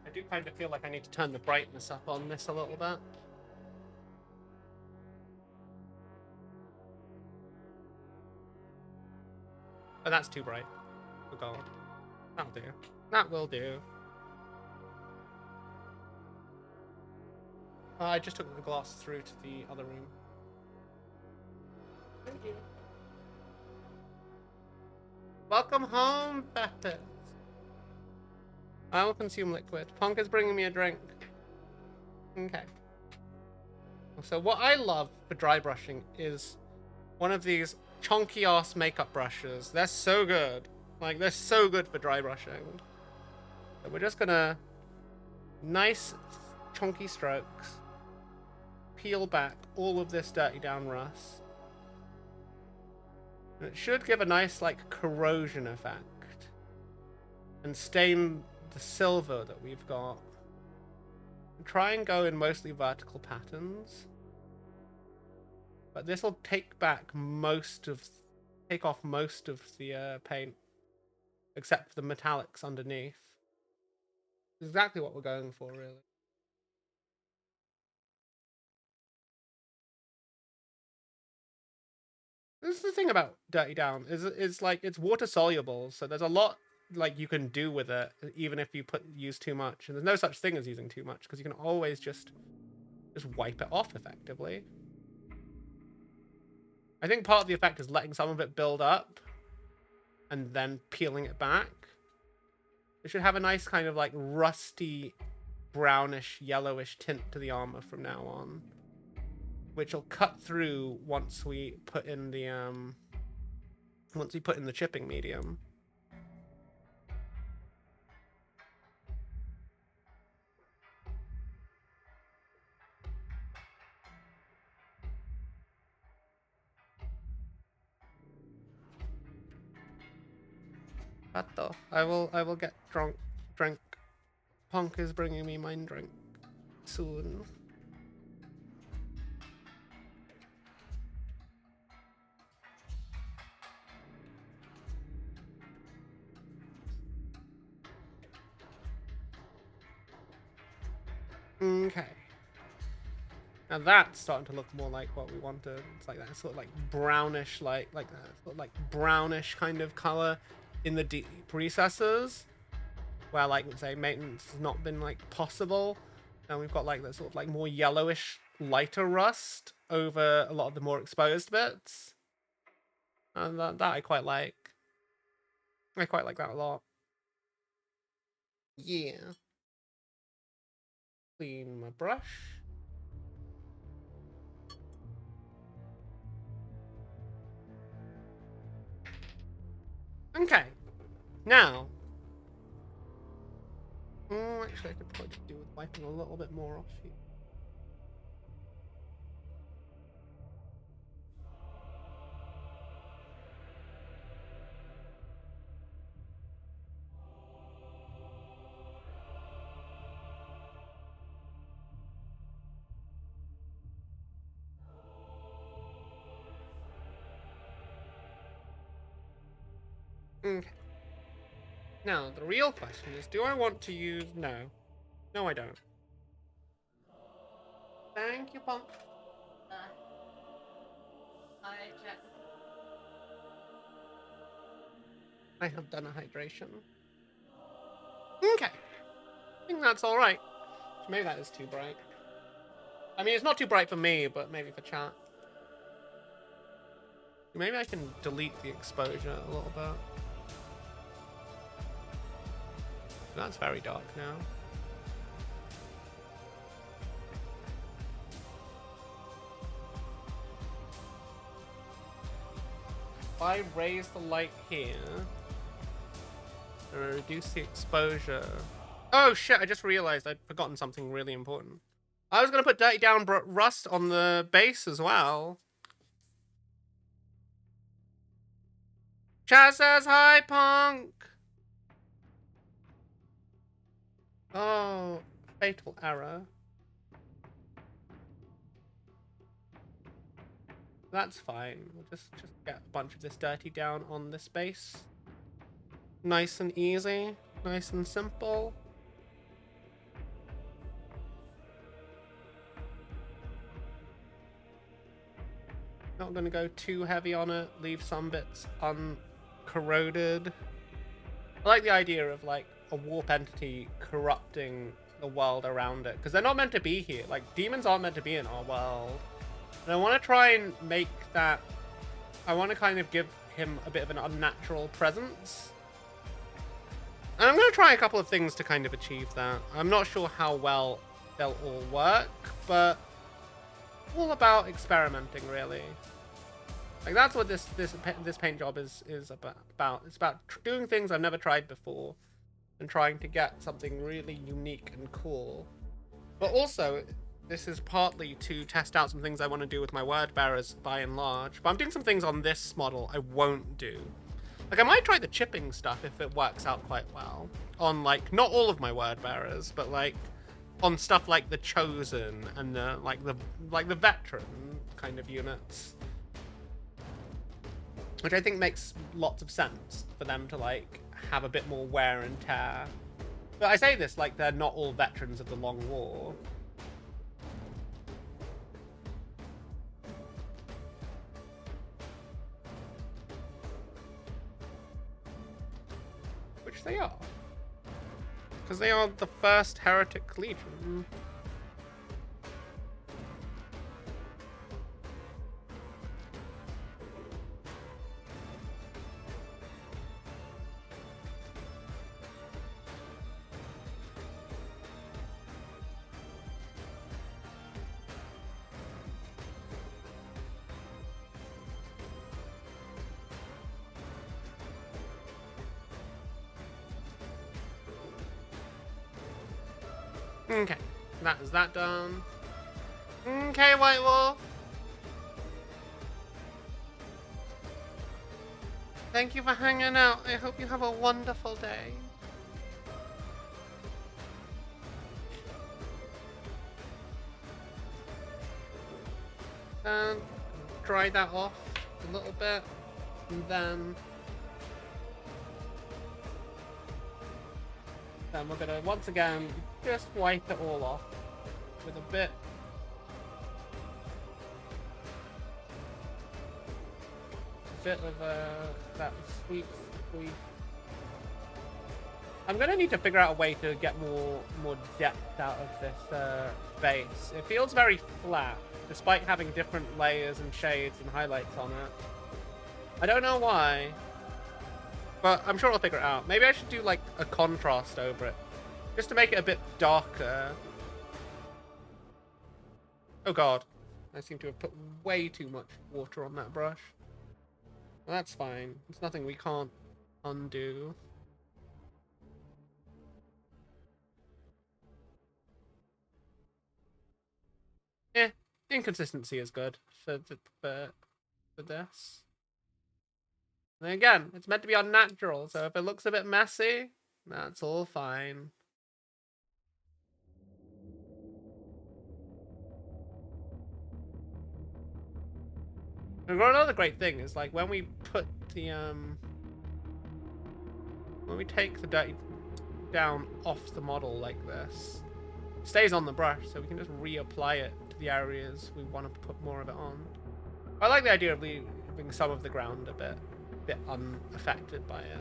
I do kind of feel like I need to turn the brightness up on this a little bit. Oh, that's too bright. Oh god. That'll do. That will do. I just took the glass through to the other room. Thank you. Welcome home, Beppet. I will consume liquid. Punk is bringing me a drink. Okay. So what I love for dry brushing is one of these chunky ass makeup brushes. They're so good. Like, they're so good for dry brushing. So we're just gonna nice chunky strokes peel back all of this dirty down rust. And it should give a nice like corrosion effect and stain the silver that we've got. And try and go in mostly vertical patterns. But this will take off most of the paint, except for the metallics underneath. Exactly what we're going for, really. This is the thing about Dirty Down is like it's water soluble, so there's a lot like you can do with it, even if you use too much. And there's no such thing as using too much because you can always just wipe it off effectively. I think part of the effect is letting some of it build up and then peeling it back. It should have a nice kind of like rusty, brownish, yellowish tint to the armor from now on, which will cut through once we put in the chipping medium. But though, I will get drunk. Punk is bringing me my drink soon. Okay. Now that's starting to look more like what we wanted. It's like that sort of like brownish, like that sort of like brownish kind of color in the deep recesses, where like let's say maintenance has not been like possible. And we've got like that sort of like more yellowish, lighter rust over a lot of the more exposed bits. And that I quite like. I quite like that a lot. Yeah. Clean my brush. Okay. Now. Oh, actually, I could probably do with wiping a little bit more off here. Okay. Now, the real question is, do I want to use... No. No, I don't. Thank you, Punk. I have done a hydration. Okay. I think that's alright. Maybe that is too bright. I mean, it's not too bright for me, but maybe for chat. Maybe I can delete the exposure a little bit. That's very dark now. If I raise the light here and reduce the exposure. Oh shit, I just realized I'd forgotten something really important. I was gonna put Dirty Down Rust on the base as well. Chat says hi, Punk! Oh, fatal error. That's fine. We'll just get a bunch of this Dirty Down on this base. Nice and easy. Nice and simple. Not gonna go too heavy on it. Leave some bits uncorroded. I like the idea of like a warp entity corrupting the world around it, because they're not meant to be here. Like, demons aren't meant to be in our world. And I want to try and make that... I want to kind of give him a bit of an unnatural presence. And I'm going to try a couple of things to kind of achieve that. I'm not sure how well they'll all work, but all about experimenting, really. Like, that's what this paint job is about. It's about doing things I've never tried before and trying to get something really unique and cool. But also, this is partly to test out some things I want to do with my Word Bearers by and large. But I'm doing some things on this model I won't do. Like, I might try the chipping stuff if it works out quite well. On, like, not all of my Word Bearers, but, like, on stuff like the Chosen and the, like the Veteran kind of units. Which I think makes lots of sense for them to, like, have a bit more wear and tear. But I say this like they're not all veterans of the Long War. Which they are. Because they are the first Heretic Legion. Okay, that is that done. Okay, White Wolf. Thank you for hanging out. I hope you have a wonderful day. And dry that off a little bit, and then we're gonna once again just wipe it all off with a bit of that sweet squeeze. I'm gonna need to figure out a way to get more depth out of this base. It feels very flat, despite having different layers and shades and highlights on it. I don't know why, but I'm sure I'll figure it out. Maybe I should do like a contrast over it, just to make it a bit darker. Oh god, I seem to have put way too much water on that brush. Well, that's fine. It's nothing we can't undo. Yeah, inconsistency is good for this. And again, it's meant to be unnatural, so if it looks a bit messy, that's all fine. And another great thing is like when we put the when we take the dirt down off the model like this, it stays on the brush, so we can just reapply it to the areas we want to put more of it on. I like the idea of leaving some of the ground a bit unaffected by it.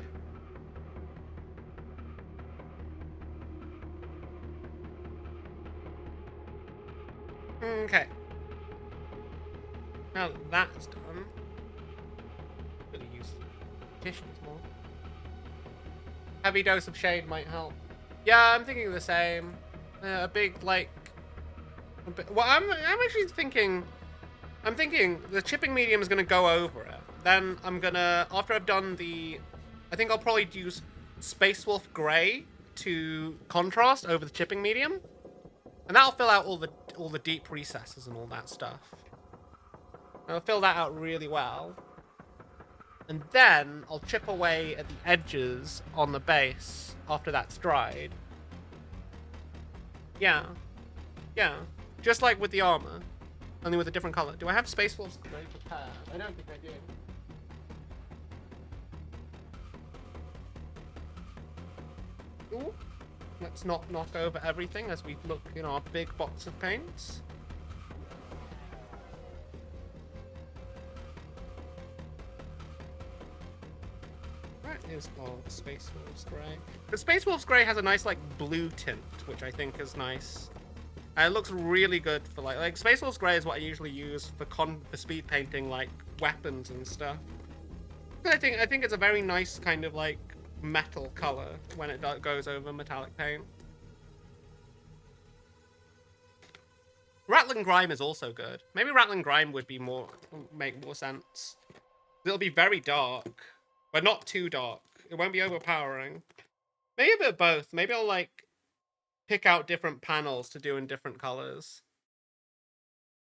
Okay. Now that that's done, really use tissues more. Heavy dose of shade might help. Yeah, I'm thinking the same. A big like. Well, I'm actually thinking. I'm thinking the chipping medium is gonna go over it. Then I'm gonna, after I've done the, I think I'll probably use Space Wolf Grey to contrast over the chipping medium, and that'll fill out all the deep recesses and all that stuff. I'll fill that out really well. And then I'll chip away at the edges on the base after that's dried. Yeah. Yeah. Just like with the armor. Only with a different color. Do I have Space Wolf's Grey prepared? I don't think I do. Ooh. Let's not knock over everything as we look in our big box of paints. Is Space Wolf's Grey. The Space Wolf's Grey has a nice like blue tint, which I think is nice. And it looks really good for like Space Wolf's Grey is what I usually use for speed painting like weapons and stuff. I think it's a very nice kind of like metal color when it goes over metallic paint. Rattling Grime is also good. Maybe Rattling Grime would make more sense. It'll be very dark. But not too dark. It won't be overpowering. Maybe a bit of both. Maybe I'll, like, pick out different panels to do in different colors.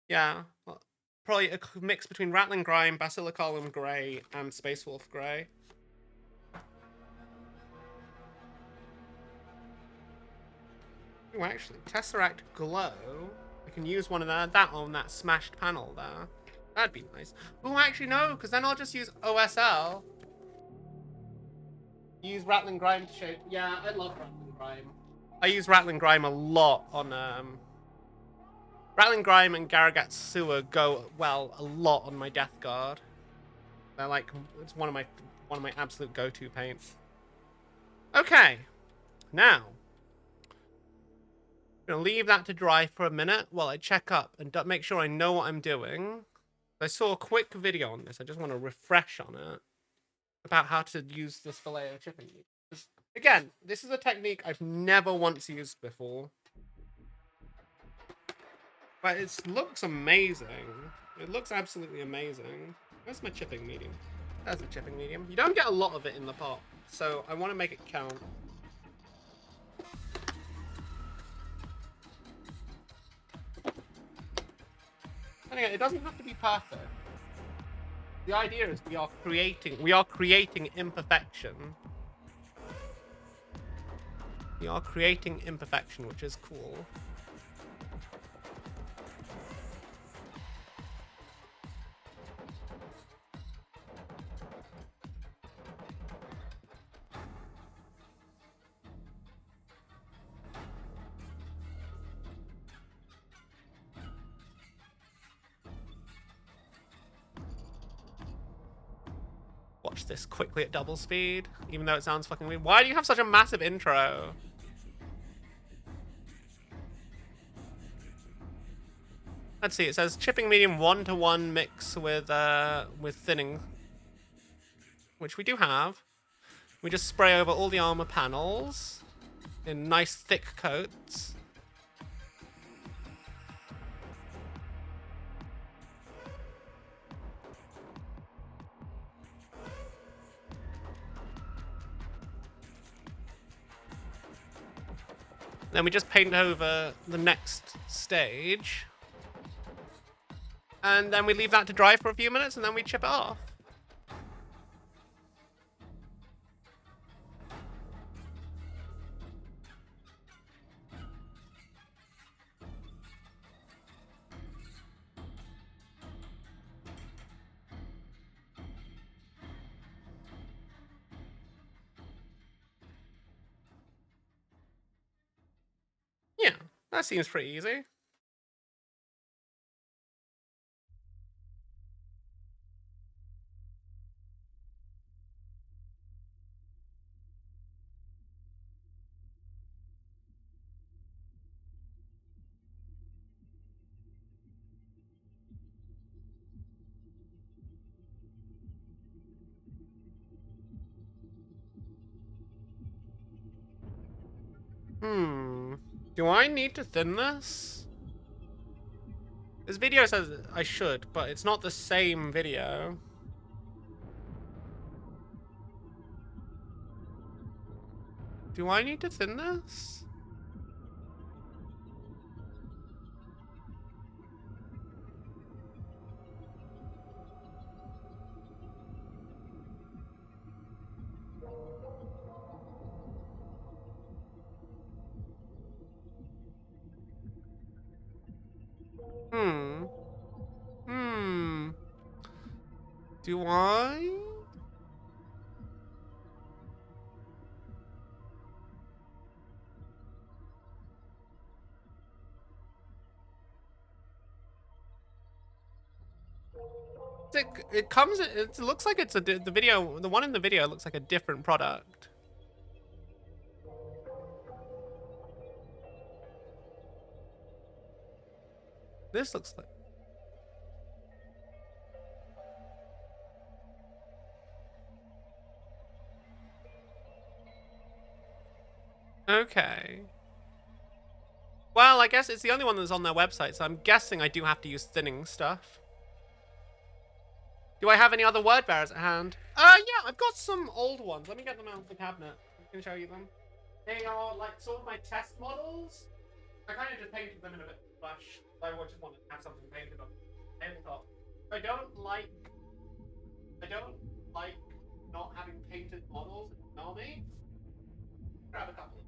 Yeah. Well, probably a mix between Rattling Grime, Basilicolum Grey, and Space Wolf Grey. Ooh, actually, Tesseract Glow. I can use one of that on that smashed panel there. That'd be nice. Ooh, actually, no, because then I'll just use OSL. Use Rattling Grime to shape. Yeah, I love Rattling Grime. I use Rattling Grime a lot on Rattling Grime and Garragat's Sewer go well a lot on my Death Guard. They're like, it's one of my absolute go-to paints. Okay, now I'm gonna leave that to dry for a minute while I check up and make sure I know what I'm doing. I saw a quick video on this. I just want to refresh on it. About how to use this Vallejo chipping. Again, this is a technique I've never once used before. But it looks amazing. It looks absolutely amazing. Where's my chipping medium? There's the chipping medium. You don't get a lot of it in the pot, so I want to make it count. And again, it doesn't have to be perfect. The idea is we are creating imperfection. We are creating imperfection, which is cool. Watch this quickly at double speed, even though it sounds fucking weird. Why do you have such a massive intro? Let's see, it says chipping medium 1-to-1 mix with thinning, which we do have. We just spray over all the armor panels in nice thick coats. Then we just paint over the next stage. And then we leave that to dry for a few minutes, and then we chip it off. Yeah, that seems pretty easy. Do I need to thin this? This video says I should, but it's not the same video. Do I need to thin this? Do I? It comes. It looks like it's the video. The one in the video looks like a different product. This looks like. Okay. Well, I guess it's the only one that's on their website, so I'm guessing I do have to use thinning stuff. Do I have any other word bearers at hand? Yeah, I've got some old ones. Let me get them out of the cabinet. I can show you them. They are like sort of my test models. I kind of just painted them in a bit of flash. I just wanted to have something painted on the tabletop. I don't like not having painted models in the army. Grab a couple.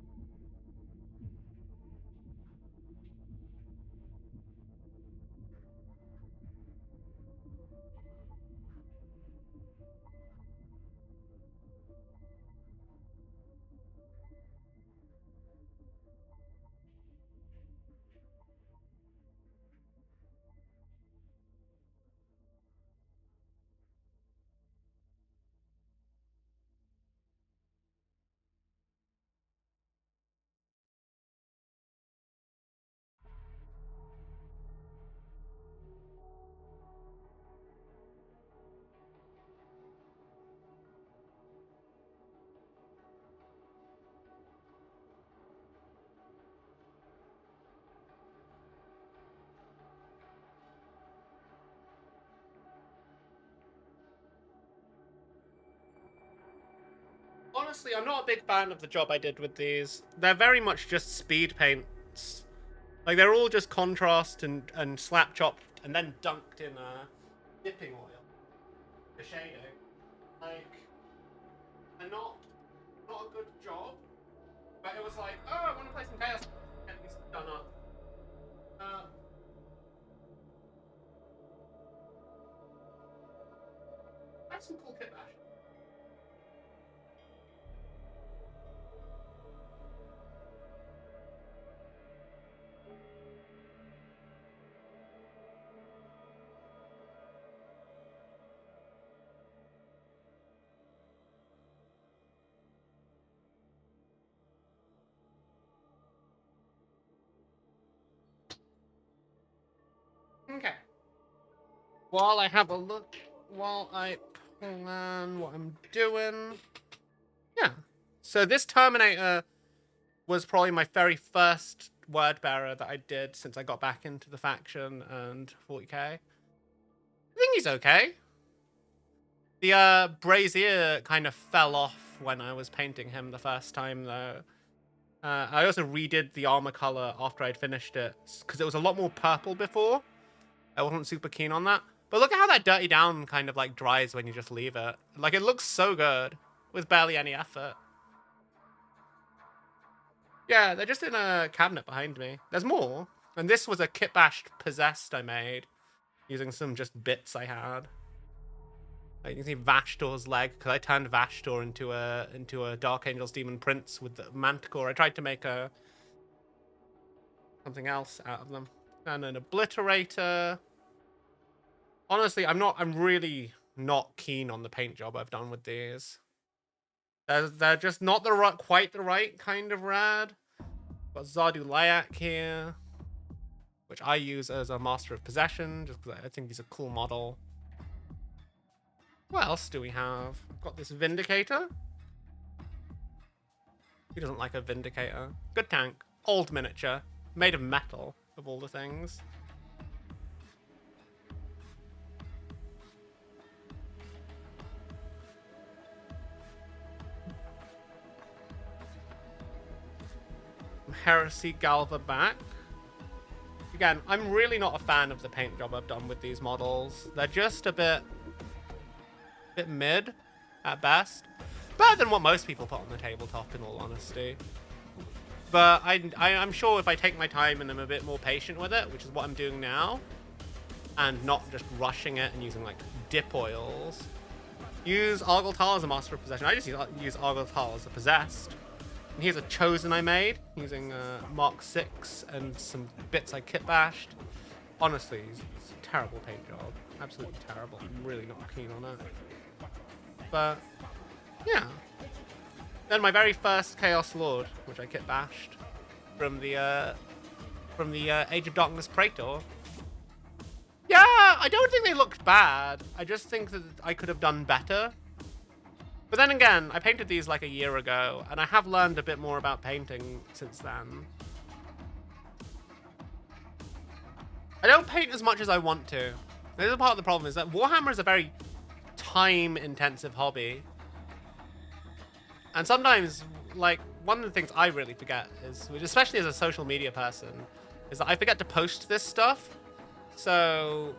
Honestly, I'm not a big fan of the job I did with these. They're very much just speed paints. Like, they're all just contrast and slap chopped and then dunked in dipping oil for shading. Like, they're not a good job. But it was like, oh, I want to play some Chaos. Get these done up. That's some cool kit bash. Okay. While I have a look, while I plan what I'm doing. Yeah. So this Terminator was probably my very first word bearer that I did since I got back into the faction and 40k. I think he's okay. The brazier kind of fell off when I was painting him the first time, though. I also redid the armor color after I'd finished it, because it was a lot more purple before. I wasn't super keen on that. But look at how that dirty down kind of like dries when you just leave it. Like, it looks so good with barely any effort. Yeah, they're just in a cabinet behind me. There's more. And this was a kitbashed possessed I made using some just bits I had. Like, you can see Vashtor's leg, because I turned Vashtor into a Dark Angel's Daemon Prince with the Manticore. I tried to make something else out of them. And an Obliterator. Honestly, I'm really not keen on the paint job I've done with these. They're just not quite the right kind of rad. Got Zardu Lyak here, which I use as a Master of Possession, just because I think he's a cool model. What else do we have? Got this Vindicator. Who doesn't like a Vindicator? Good tank. Old miniature. Made of metal, of all the things. Heresy Galva back. Again, I'm really not a fan of the paint job I've done with these models. They're just a bit mid at best. Better than what most people put on the tabletop, in all honesty. But I'm sure if I take my time and I'm a bit more patient with it, which is what I'm doing now, and not just rushing it and using like dip oils. Use Argyltal as a Master of Possession. I just use Argyltal as a Possessed. And here's a Chosen I made using Mark 6 and some bits I kitbashed. Honestly, it's a terrible paint job. Absolutely terrible. I'm really not keen on it. But, yeah. Then my very first Chaos Lord, which I kitbashed from the Age of Darkness Praetor. Yeah, I don't think they looked bad. I just think that I could have done better. But then again, I painted these like a year ago, and I have learned a bit more about painting since then. I don't paint as much as I want to. This is part of the problem, is that Warhammer is a very time-intensive hobby. And sometimes, like, one of the things I really forget is, especially as a social media person, is that I forget to post this stuff. So,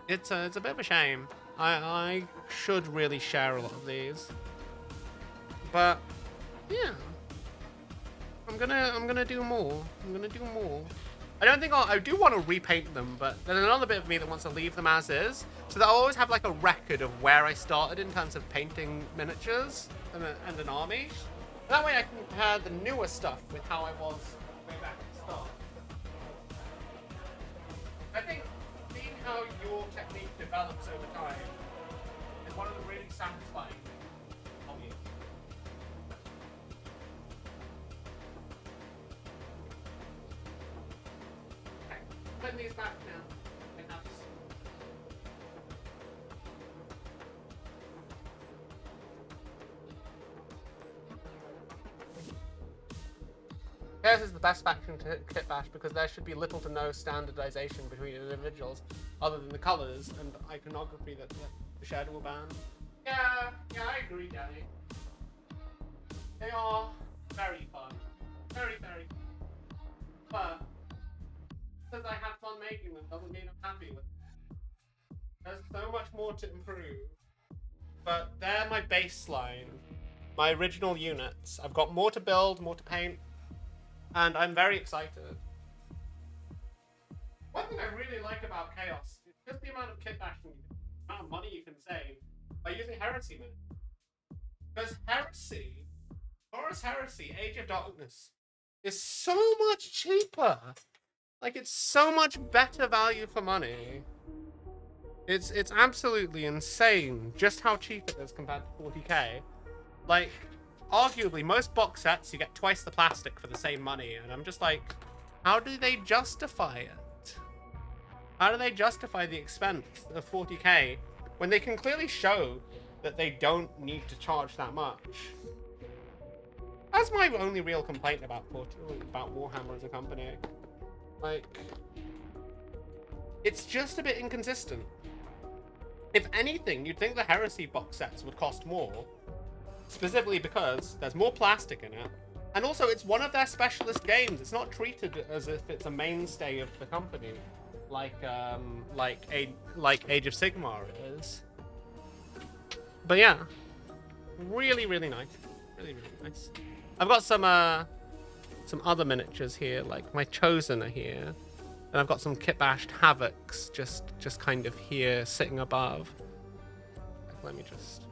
it's a bit of a shame. I should really share a lot of these. But, yeah. I'm gonna do more. I don't think I do want to repaint them, but there's another bit of me that wants to leave them as is, so that I'll always have like a record of where I started in terms of painting miniatures and an army. That way I can compare the newer stuff with how I was way back at the start. I think seeing how your technique develops over time is one of the really satisfying things of you. Okay, putting these back now. Chaos is the best faction to kit bash because there should be little to no standardization between individuals other than the colors and iconography that the shadow will ban. Yeah, I agree, Danny. They are very fun. Very, very fun. But, because I had fun making them doesn't mean I'm happy with them. There's so much more to improve. But they're my baseline. My original units. I've got more to build, more to paint. And I'm very excited. One thing I really like about Chaos is just the amount of kit bashing, the amount of money you can save by using Heresy Mint. Because Heresy, Horus Heresy, Age of Darkness, is so much cheaper. Like, it's so much better value for money. It's absolutely insane just how cheap it is compared to 40k. Like, arguably, most box sets, you get twice the plastic for the same money, and I'm just like, how do they justify it? How do they justify the expense of 40k when they can clearly show that they don't need to charge that much? That's my only real complaint about Warhammer as a company. Like, it's just a bit inconsistent. If anything, you'd think the Heresy box sets would cost more, specifically because there's more plastic in it, And also, it's one of their specialist games. It's not treated as if it's a mainstay of the company, like Age of Sigmar is. But yeah, really, really nice. Really, really nice. I've got some other miniatures here, like my Chosen are here, and I've got some kit-bashed Havocs just kind of here, sitting above. Let me just.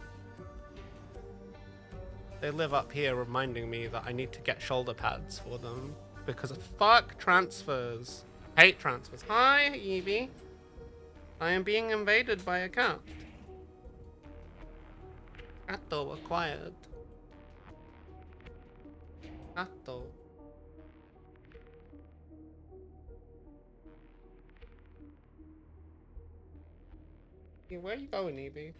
They live up here reminding me that I need to get shoulder pads for them because of fuck transfers. Hate transfers. Hi, Evie. I am being invaded by a cat. Catto acquired. Catto. Where are you going, Evie?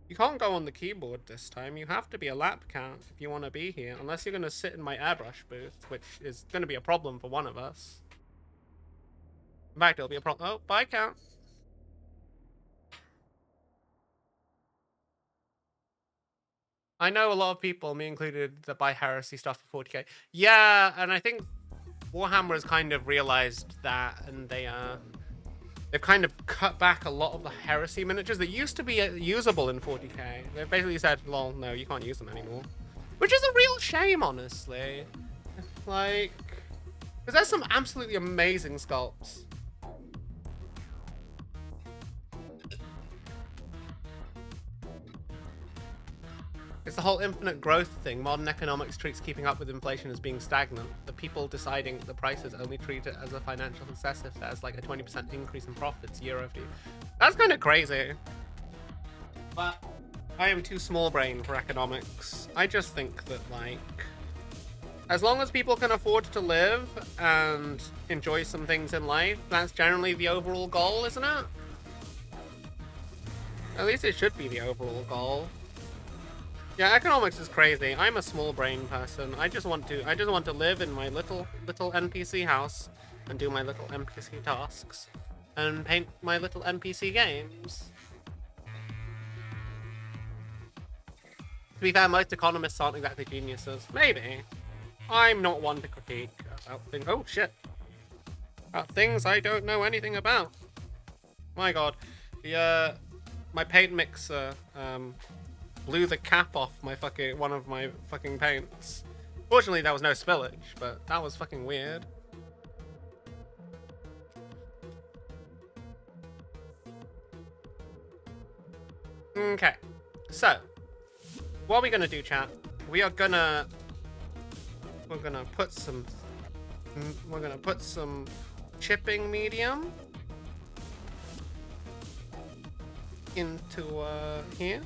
You can't go on the keyboard this time. You have to be a lap cat if you want to be here. Unless you're going to sit in my airbrush booth, which is going to be a problem for one of us. In fact, it'll be a problem. Oh, bye, cat. I know a lot of people, me included, that buy Heresy stuff for 40k. Yeah, and I think Warhammer has kind of realized that, and they've kind of cut back a lot of the Heresy miniatures that used to be usable in 40k. They've basically said, lol, no, you can't use them anymore. Which is a real shame, honestly. Like, because there's some absolutely amazing sculpts. It's the whole infinite growth thing. Modern economics treats keeping up with inflation as being stagnant. The people deciding the prices only treat it as a financial success if there's like a 20% increase in profits year over year. That's kind of crazy. But I am too small brain for economics. I just think that, like, as long as people can afford to live and enjoy some things in life, that's generally the overall goal, isn't it? At least it should be the overall goal. Yeah, economics is crazy. I'm a small brain person. I just want to live in my little NPC house and do my little NPC tasks and paint my little NPC games. To be fair, most economists aren't exactly geniuses. Maybe. I'm not one to critique about things. Oh shit. About things I don't know anything about. My god. My paint mixer blew the cap off one of my fucking paints. Fortunately, there was no spillage, but that was fucking weird. Okay, so what are we gonna do, chat? We're gonna put some chipping medium into here.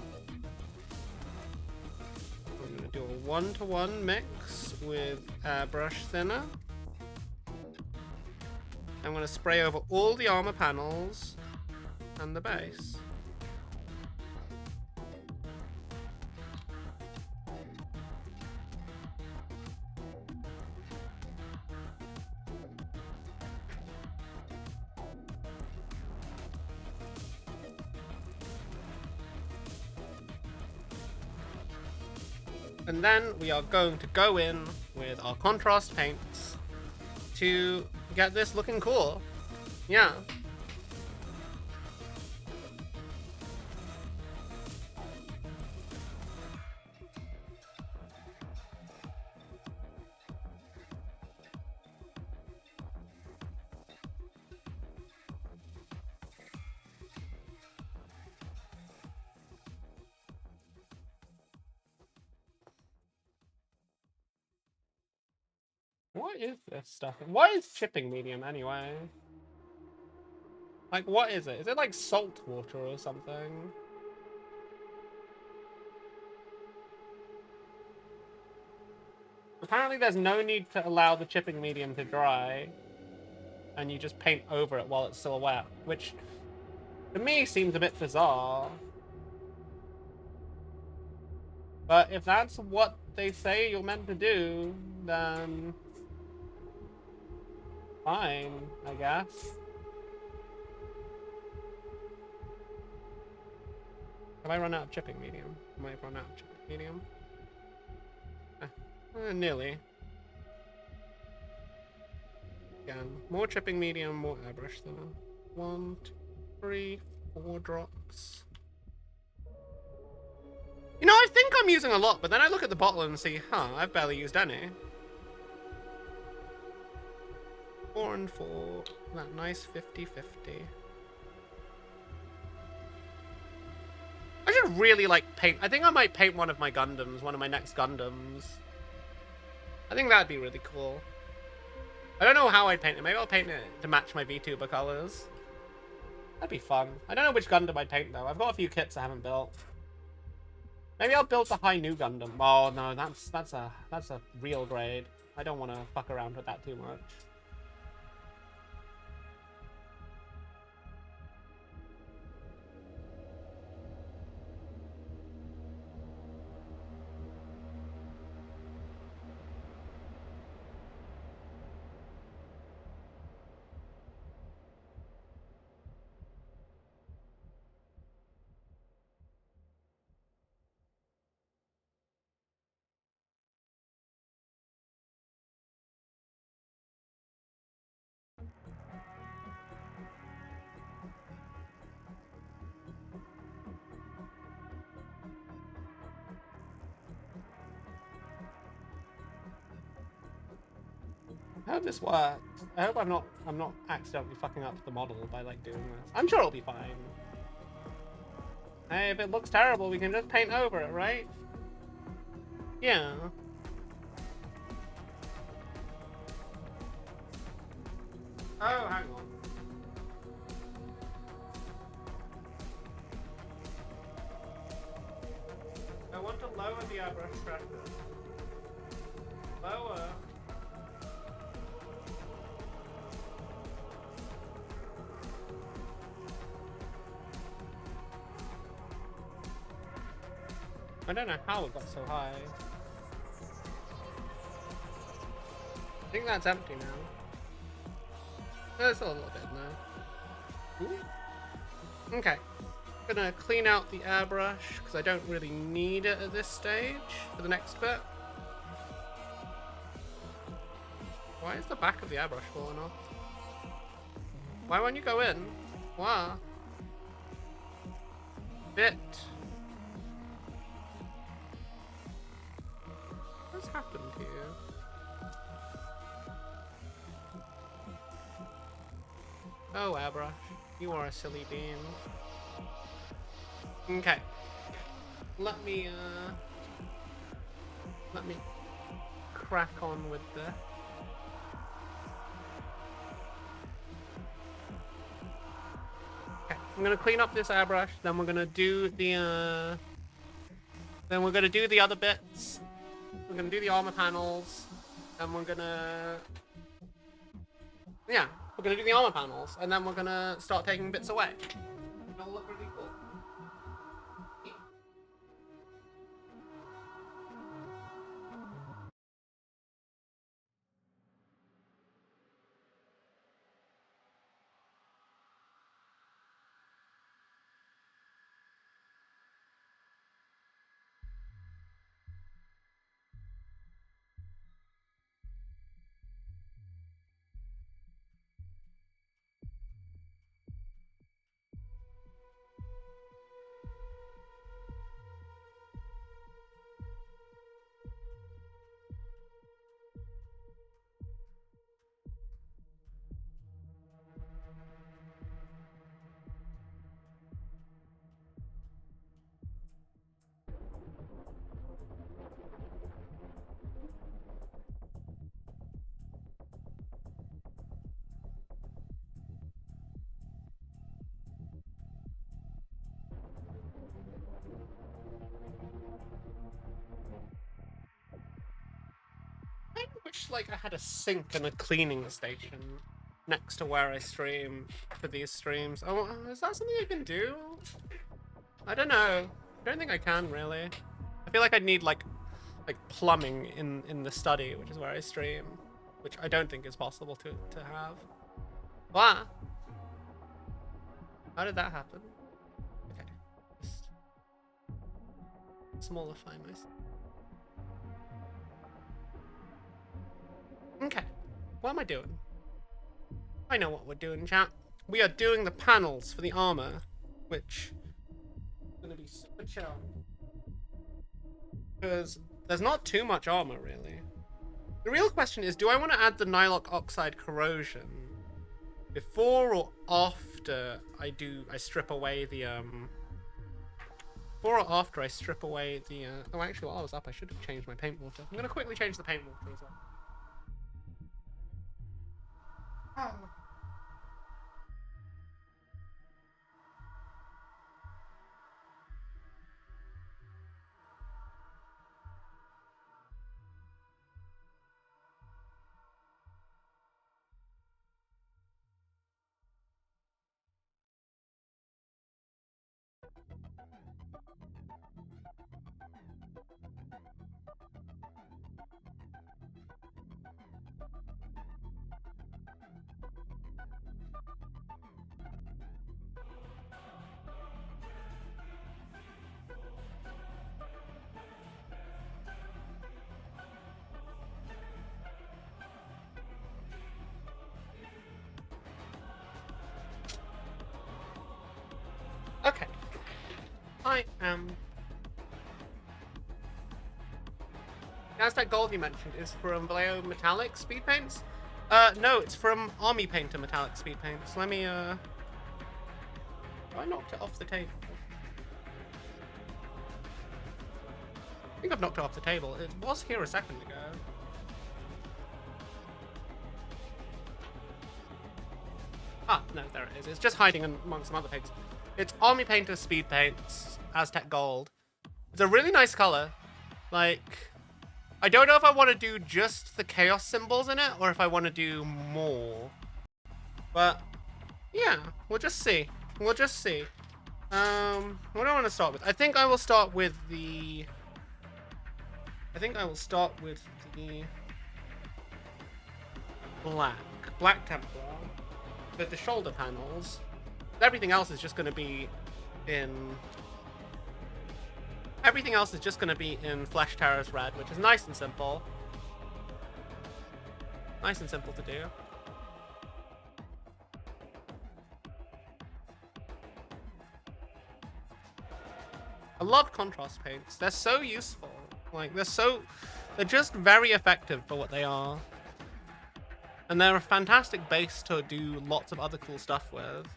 We're gonna do a 1-to-1 mix with airbrush thinner. I'm gonna spray over all the armor panels and the base. And then we are going to go in with our contrast paints to get this looking cool. Yeah. What is this stuff? What is chipping medium anyway? Like, what is it? Is it like salt water or something? Apparently there's no need to allow the chipping medium to dry, and you just paint over it while it's still wet, which to me seems a bit bizarre. But if that's what they say you're meant to do, then fine, I guess. Have I run out of chipping medium? I might have run out of chipping medium. Nearly. Again, more chipping medium, more airbrush thinner. 1, 2, 3, 4 drops. You know, I think I'm using a lot, but then I look at the bottle and see, huh, I've barely used any. 4 and 4. That nice 50-50. I should really, like, paint. I think I might paint one of my Gundams, one of my next Gundams. I think that'd be really cool. I don't know how I'd paint it. Maybe I'll paint it to match my VTuber colors. That'd be fun. I don't know which Gundam I'd paint, though. I've got a few kits I haven't built. Maybe I'll build the high new Gundam. Oh, no, that's a real grade. I don't want to fuck around with that too much. I hope this works. I hope I'm not accidentally fucking up the model by like doing this. I'm sure it'll be fine. Hey, if it looks terrible, we can just paint over it, right? Yeah. Oh, hang on. I want to lower the airbrush pressure. Lower. I don't know how it got so high. I think that's empty now. There's a little bit now. Ooh. Okay. I'm gonna clean out the airbrush because I don't really need it at this stage for the next bit. Why is the back of the airbrush falling off? Why won't you go in? Why? Bit. What's happened here? Oh, airbrush. You are a silly bean. Okay. Let me crack on with this. Okay, I'm gonna clean up this airbrush, then we're gonna do the other bits. We're gonna do the armor panels, and we're gonna do the armor panels, and then we're gonna start taking bits away. It'll look really cool. I wish like I had a sink and a cleaning station next to where I stream for these streams. Oh, is that something I can do? I don't know. I don't think I can really. I feel like I'd need like plumbing in the study, which is where I stream, which I don't think is possible to have. What? How did that happen? Okay, just smallify myself. Okay. What am I doing? I know what we're doing, chat. We are doing the panels for the armor, which is going to be super chill. Because there's not too much armor, really. The real question is, do I want to add the Nylock Oxide Corrosion before or after I strip away the, Before or after I strip away the, oh, actually, while I was up, I should have changed my paint water. I'm going to quickly change the paint water as well. Oh. Okay. I am... Aztec Gold you mentioned is from Vallejo Metallic Speed Paints? No, it's from Army Painter Metallic Speed Paints. Let me, I knocked it off the table. I think I've knocked it off the table. It was here a second ago. Ah, no, there it is. It's just hiding among some other paints. It's Army Painter Speed Paints Aztec Gold. It's a really nice color. Like, I don't know if I want to do just the chaos symbols in it or if I want to do more. But yeah, we'll just see. We'll just see. What do I want to start with? I think I will start with the Black Templar with the shoulder panels. Everything else is just going to be in... Everything else is just going to be in Flesh Terror's Red, which is nice and simple. Nice and simple to do. I love contrast paints. They're so useful. Like, they're just very effective for what they are. And they're a fantastic base to do lots of other cool stuff with.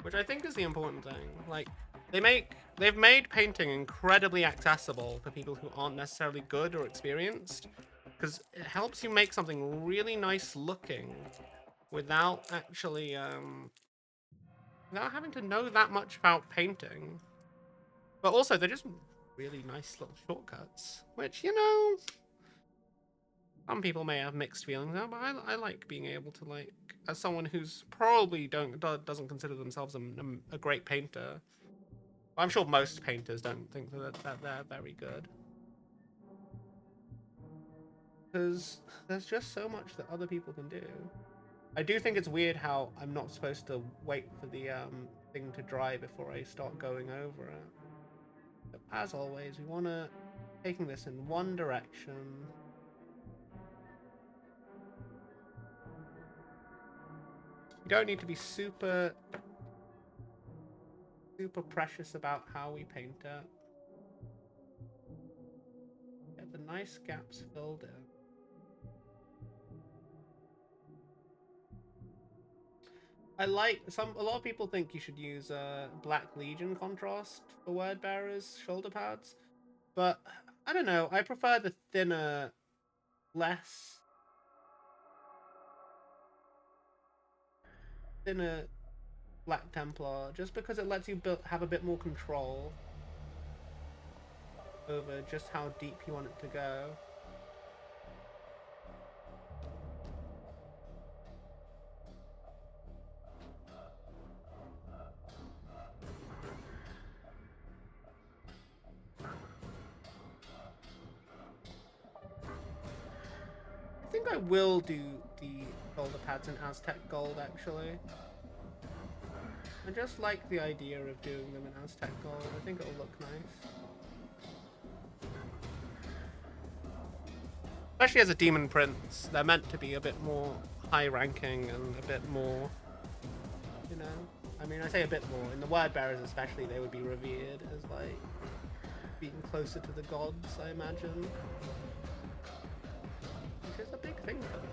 Which I think is the important thing. Like, they've made painting incredibly accessible for people who aren't necessarily good or experienced. Because it helps you make something really nice looking without actually, without having to know that much about painting. But also, they're just really nice little shortcuts. Which, you know, some people may have mixed feelings about, but I like being able to, like, as someone who's probably doesn't consider themselves a great painter. I'm sure most painters don't think that they're very good. Because there's just so much that other people can do. I do think it's weird how I'm not supposed to wait for the thing to dry before I start going over it. But as always, we want to taking this in one direction. We don't need to be super precious about how we paint it. Get the nice gaps filled in. I like a lot of people think you should use Black Legion contrast for Word Bearers shoulder pads, but I don't know. I prefer the thinner, less Black Templar, just because it lets you have a bit more control over just how deep you want it to go. I think I will do the shoulder pads in Aztec Gold, actually. I just like the idea of doing them in Aztec Gold. I think it'll look nice. Especially as a Demon Prince, they're meant to be a bit more high-ranking and a bit more, you know. I mean, I say a bit more. In the Word Bearers especially, they would be revered as, like, being closer to the gods, I imagine. Which is a big thing for them.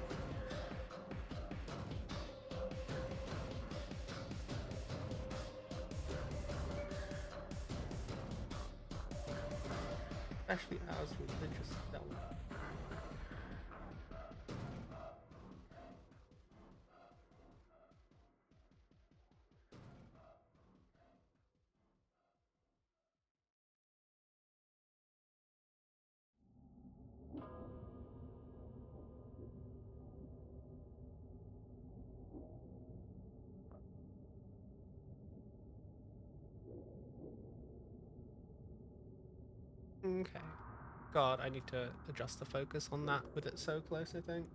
Especially as religious self. Okay. God, I need to adjust the focus on that with it so close, I think.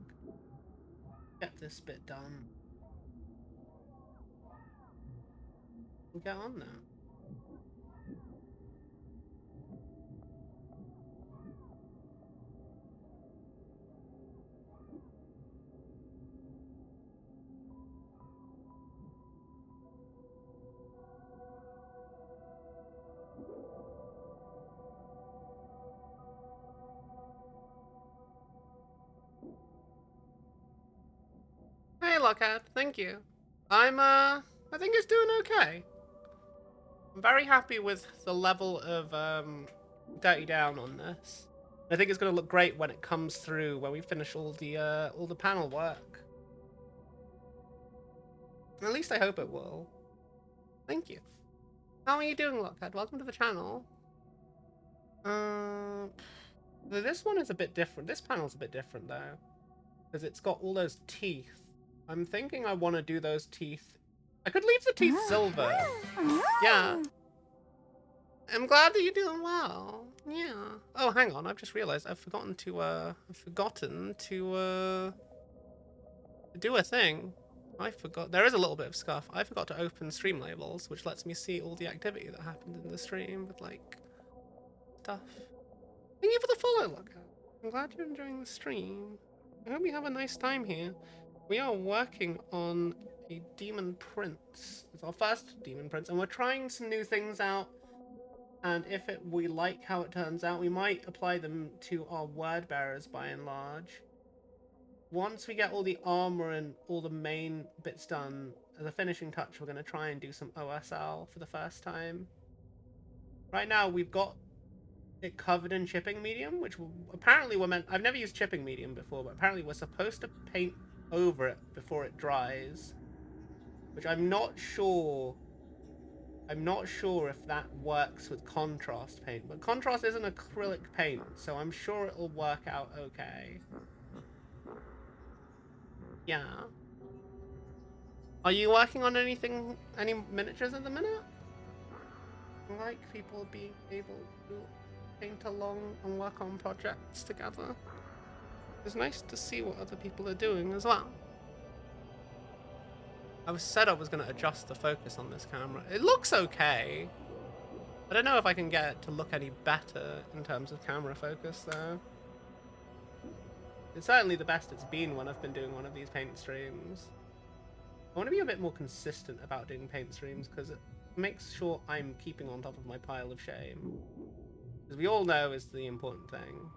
Get this bit done. We'll get on now. Hey, Lockhead, thank you. I think it's doing okay. I'm very happy with the level of, dirty down on this. I think it's gonna look great when it comes through, when we finish all the panel work. At least I hope it will. Thank you. How are you doing, Lockhead? Welcome to the channel. This one is a bit different. This panel's a bit different, though. Because it's got all those teeth. I'm thinking I want to do those teeth. I could leave the teeth silver. Yeah. I'm glad that you're doing well. Yeah. Oh, hang on. I've just realized I've forgotten to do a thing. I forgot. There is a little bit of scuff. I forgot to open stream labels, which lets me see all the activity that happened in the stream with, like, stuff. Thank you for the follow, Look. I'm glad you're enjoying the stream. I hope you have a nice time here. We are working on a Demon Prince. It's our first Demon Prince, and we're trying some new things out. And if we like how it turns out, we might apply them to our Word Bearers by and large. Once we get all the armor and all the main bits done, as a finishing touch, we're going to try and do some OSL for the first time. Right now, we've got it covered in chipping medium, which apparently we're meant... I've never used chipping medium before, but apparently we're supposed to paint over it before it dries. Which I'm not sure if that works with contrast paint, but contrast is an acrylic paint, so I'm sure it'll work out okay. Yeah. Are you working on anything, any miniatures at the minute? I like people being able to paint along and work on projects together. It's nice to see what other people are doing as well. I said I was going to adjust the focus on this camera. It looks okay. I don't know if I can get it to look any better in terms of camera focus, though. It's certainly the best it's been when I've been doing one of these paint streams. I want to be a bit more consistent about doing paint streams, because it makes sure I'm keeping on top of my pile of shame. As we all know is the important thing.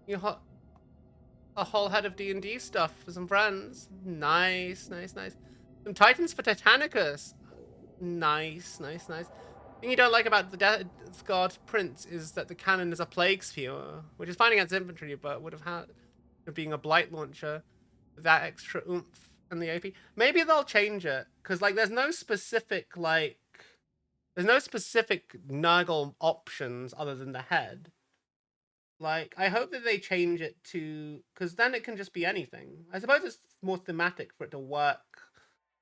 You hot a whole head of D&D stuff for some friends. Nice, nice, nice. Some Titans for Titanicus. Nice, nice, nice. The thing you don't like about the Death Guard Prince is that the cannon is a plague spewer, which is fine against infantry, but would have had being a blight launcher with that extra oomph and the AP. Maybe they'll change it, because like there's no specific Nurgle options other than the head. Like, I hope that they change it to... Because then it can just be anything. I suppose it's more thematic for it to work.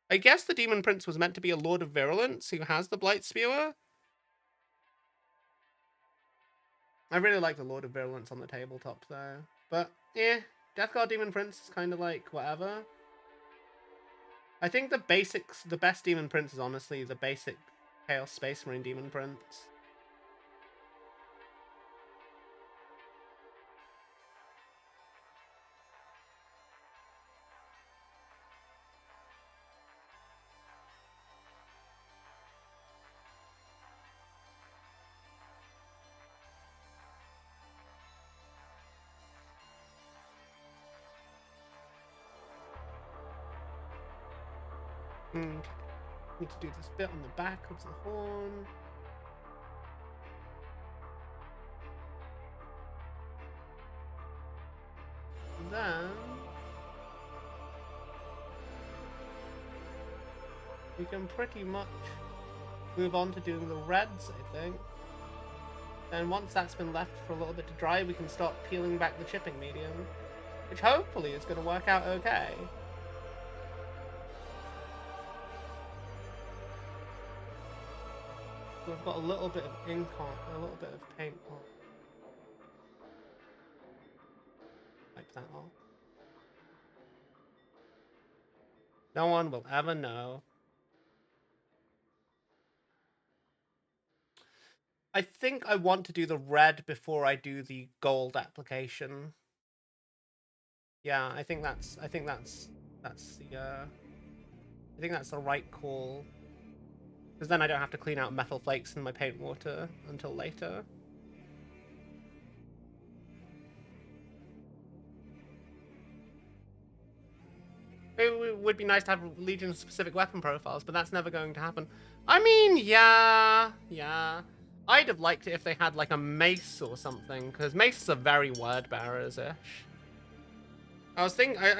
I guess the Demon Prince was meant to be a Lord of Virulence who has the Blight Spewer. I really like the Lord of Virulence on the tabletop, though. But, yeah, Death Guard Demon Prince is kind of like, whatever. I think the basics, the best Demon Prince is honestly the basic Chaos Space Marine Demon Prince. Need to do this bit on the back of the horn. And then we can pretty much move on to doing the reds, I think. And once that's been left for a little bit to dry, we can start peeling back the chipping medium, which hopefully is going to work out okay. We've got a little bit of ink on, a little bit of paint on. Wipe that off. No one will ever know. I think I want to do the red before I do the gold application. Yeah, I think that's the right call. Because then I don't have to clean out metal flakes in my paint water until later. It would be nice to have Legion-specific weapon profiles, but that's never going to happen. I mean, yeah. I'd have liked it if they had, like, a mace or something, because maces are very Word Bearers-ish. I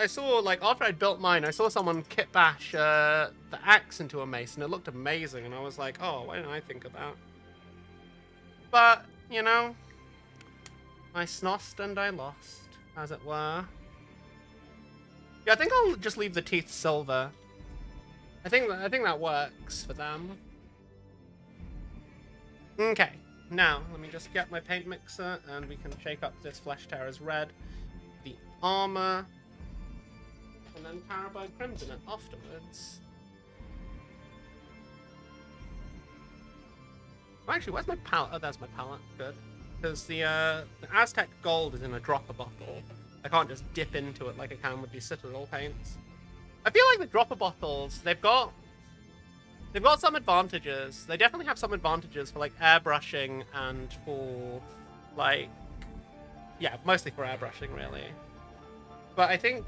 saw, like, after I'd built mine, I saw someone kit bash the axe into a mace, and it looked amazing, and I was like, oh, why didn't I think of that? But, you know, I snossed and I lost, as it were. Yeah, I think I'll just leave the teeth silver. I think that works for them. Okay, now, let me just get my paint mixer, and we can shake up this Flesh Terror's red. The armor, and then Carabine Crimson it afterwards. Oh, actually, where's my palette? Oh, there's my palette. Good. Because the Aztec Gold is in a dropper bottle. I can't just dip into it like I can with these Citadel paints. I feel like the dropper bottles, they've got some advantages. They definitely have some advantages for, like, airbrushing and for, like, yeah, mostly for airbrushing, really. But I think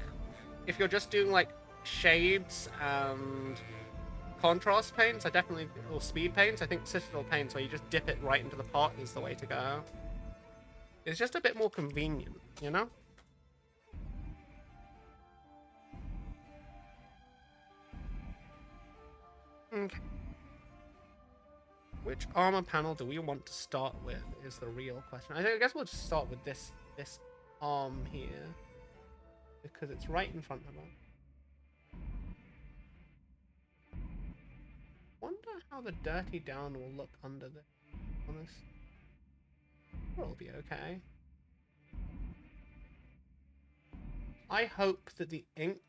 if you're just doing, like, shades and contrast paints, or speed paints, I think Citadel paints where you just dip it right into the pot is the way to go. It's just a bit more convenient, you know? Okay. Which armor panel do we want to start with is the real question. I guess we'll just start with this arm here, because it's right in front of us. Wonder how the dirty down will look under this. Honest, it'll be okay. I hope that the ink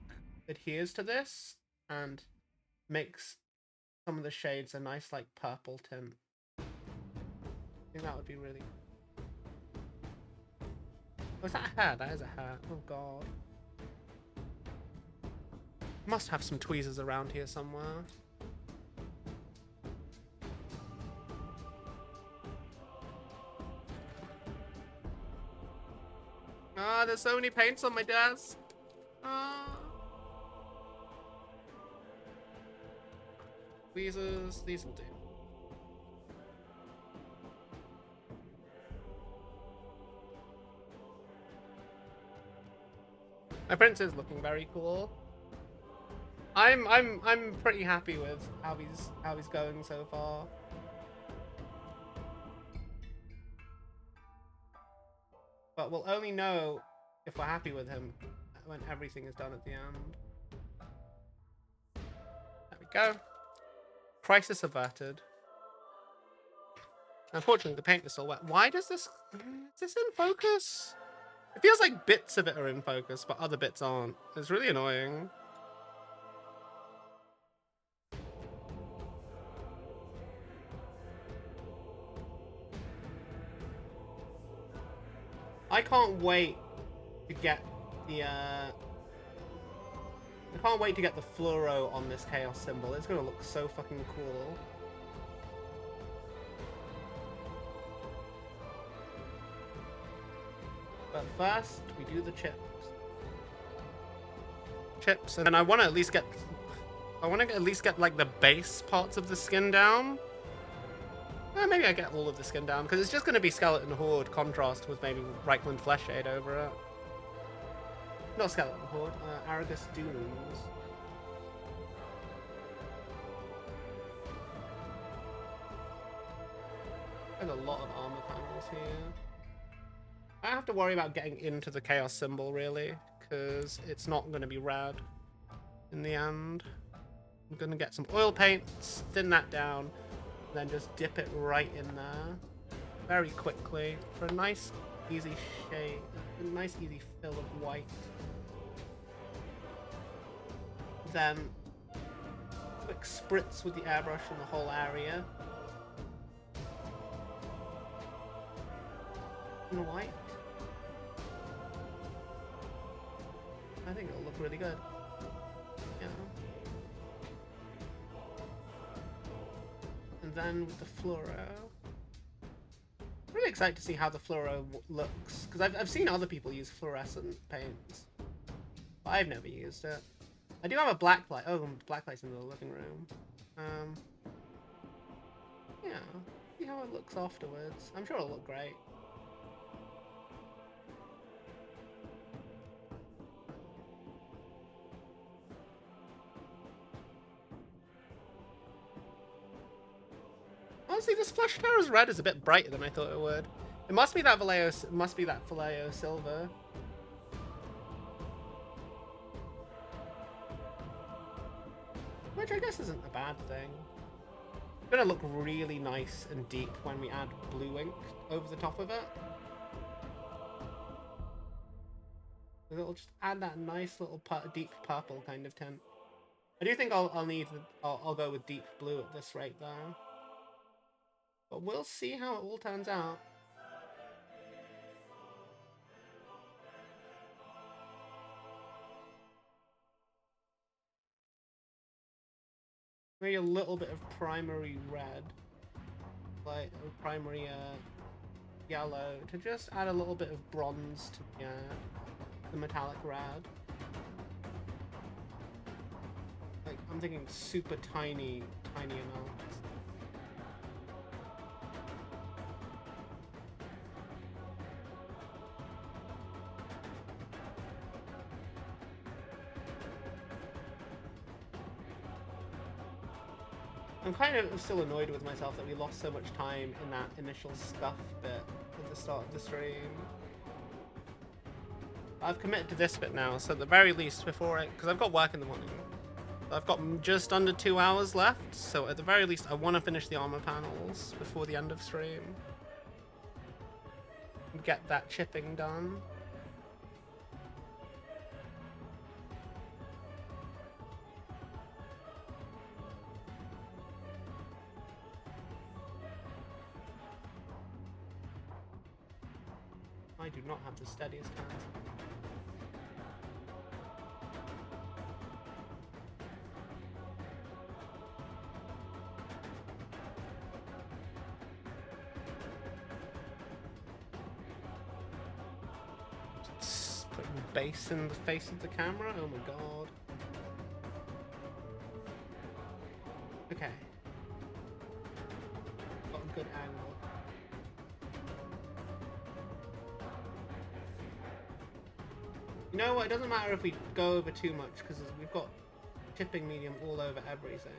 adheres to this and makes some of the shades a nice, like, purple tint. I think that would be really... Oh, is that a hair? That is a hair. Oh, God. Must have some tweezers around here somewhere. Ah, there's so many paints on my desk. Ah. Tweezers, these will do. My prince is looking very cool. I'm pretty happy with how he's going so far. But we'll only know if we're happy with him when everything is done at the end. There we go. Crisis averted. Unfortunately, the paint is still wet. Why does this... Is this in focus? It feels like bits of it are in focus, but other bits aren't. It's really annoying. I can't wait to get the I can't wait to get the fluoro on this chaos symbol. It's gonna look so fucking cool. But first, we do the chips. Chips, and then I want to at least get like the base parts of the skin down. Maybe I get all of the skin down because it's just going to be skeleton horde contrast with maybe Reichland flesh shade over it. Not skeleton horde, Argus dunes. There's a lot of armor panels here. I don't have to worry about getting into the chaos symbol really, because it's not going to be rad in the end. I'm going to get some oil paint, thin that down, then just dip it right in there very quickly for a nice easy shade, a nice easy fill of white. Then quick spritz with the airbrush in the whole area. In white. I think it'll look really good. Yeah. And then with the fluoro. I'm really excited to see how the fluoro looks, because I've seen other people use fluorescent paints, but I've never used it. I do have a black light. Oh, black light's in the living room. Yeah. See how it looks afterwards. I'm sure it'll look great. Honestly, this Flesh Terror's red is a bit brighter than I thought it would. It must be that Vallejo, silver. Which I guess isn't a bad thing. It's gonna look really nice and deep when we add blue ink over the top of it. It'll just add that nice little deep purple kind of tint. I do think I'll go with deep blue at this rate though. But we'll see how it all turns out. Maybe a little bit of primary red, like a primary yellow, to just add a little bit of bronze to the metallic red. Like, I'm thinking super tiny amounts. I'm kind of still annoyed with myself that we lost so much time in that initial scuff bit at the start of the stream. I've committed to this bit now, so at the very least before because I've got work in the morning. I've got just under 2 hours left, so at the very least I want to finish the armor panels before the end of stream. And get that chipping done. I do not have the steadiest hands. Just putting bass in the face of the camera? Oh my god. Okay. Got a good angle. You know what, it doesn't matter if we go over too much, because we've got chipping medium all over everything.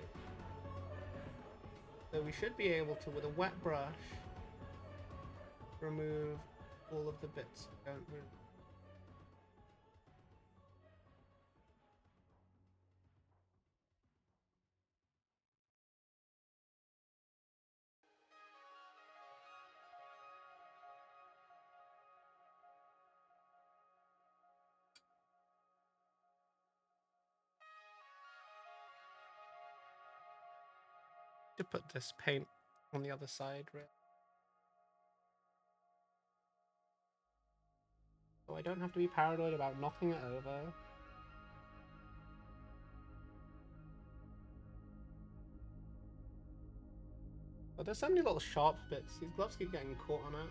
So we should be able to, with a wet brush, remove all of the bits we don't really. To put this paint on the other side, right? I don't have to be paranoid about knocking it over. But there's so many little sharp bits. These gloves keep getting caught on it.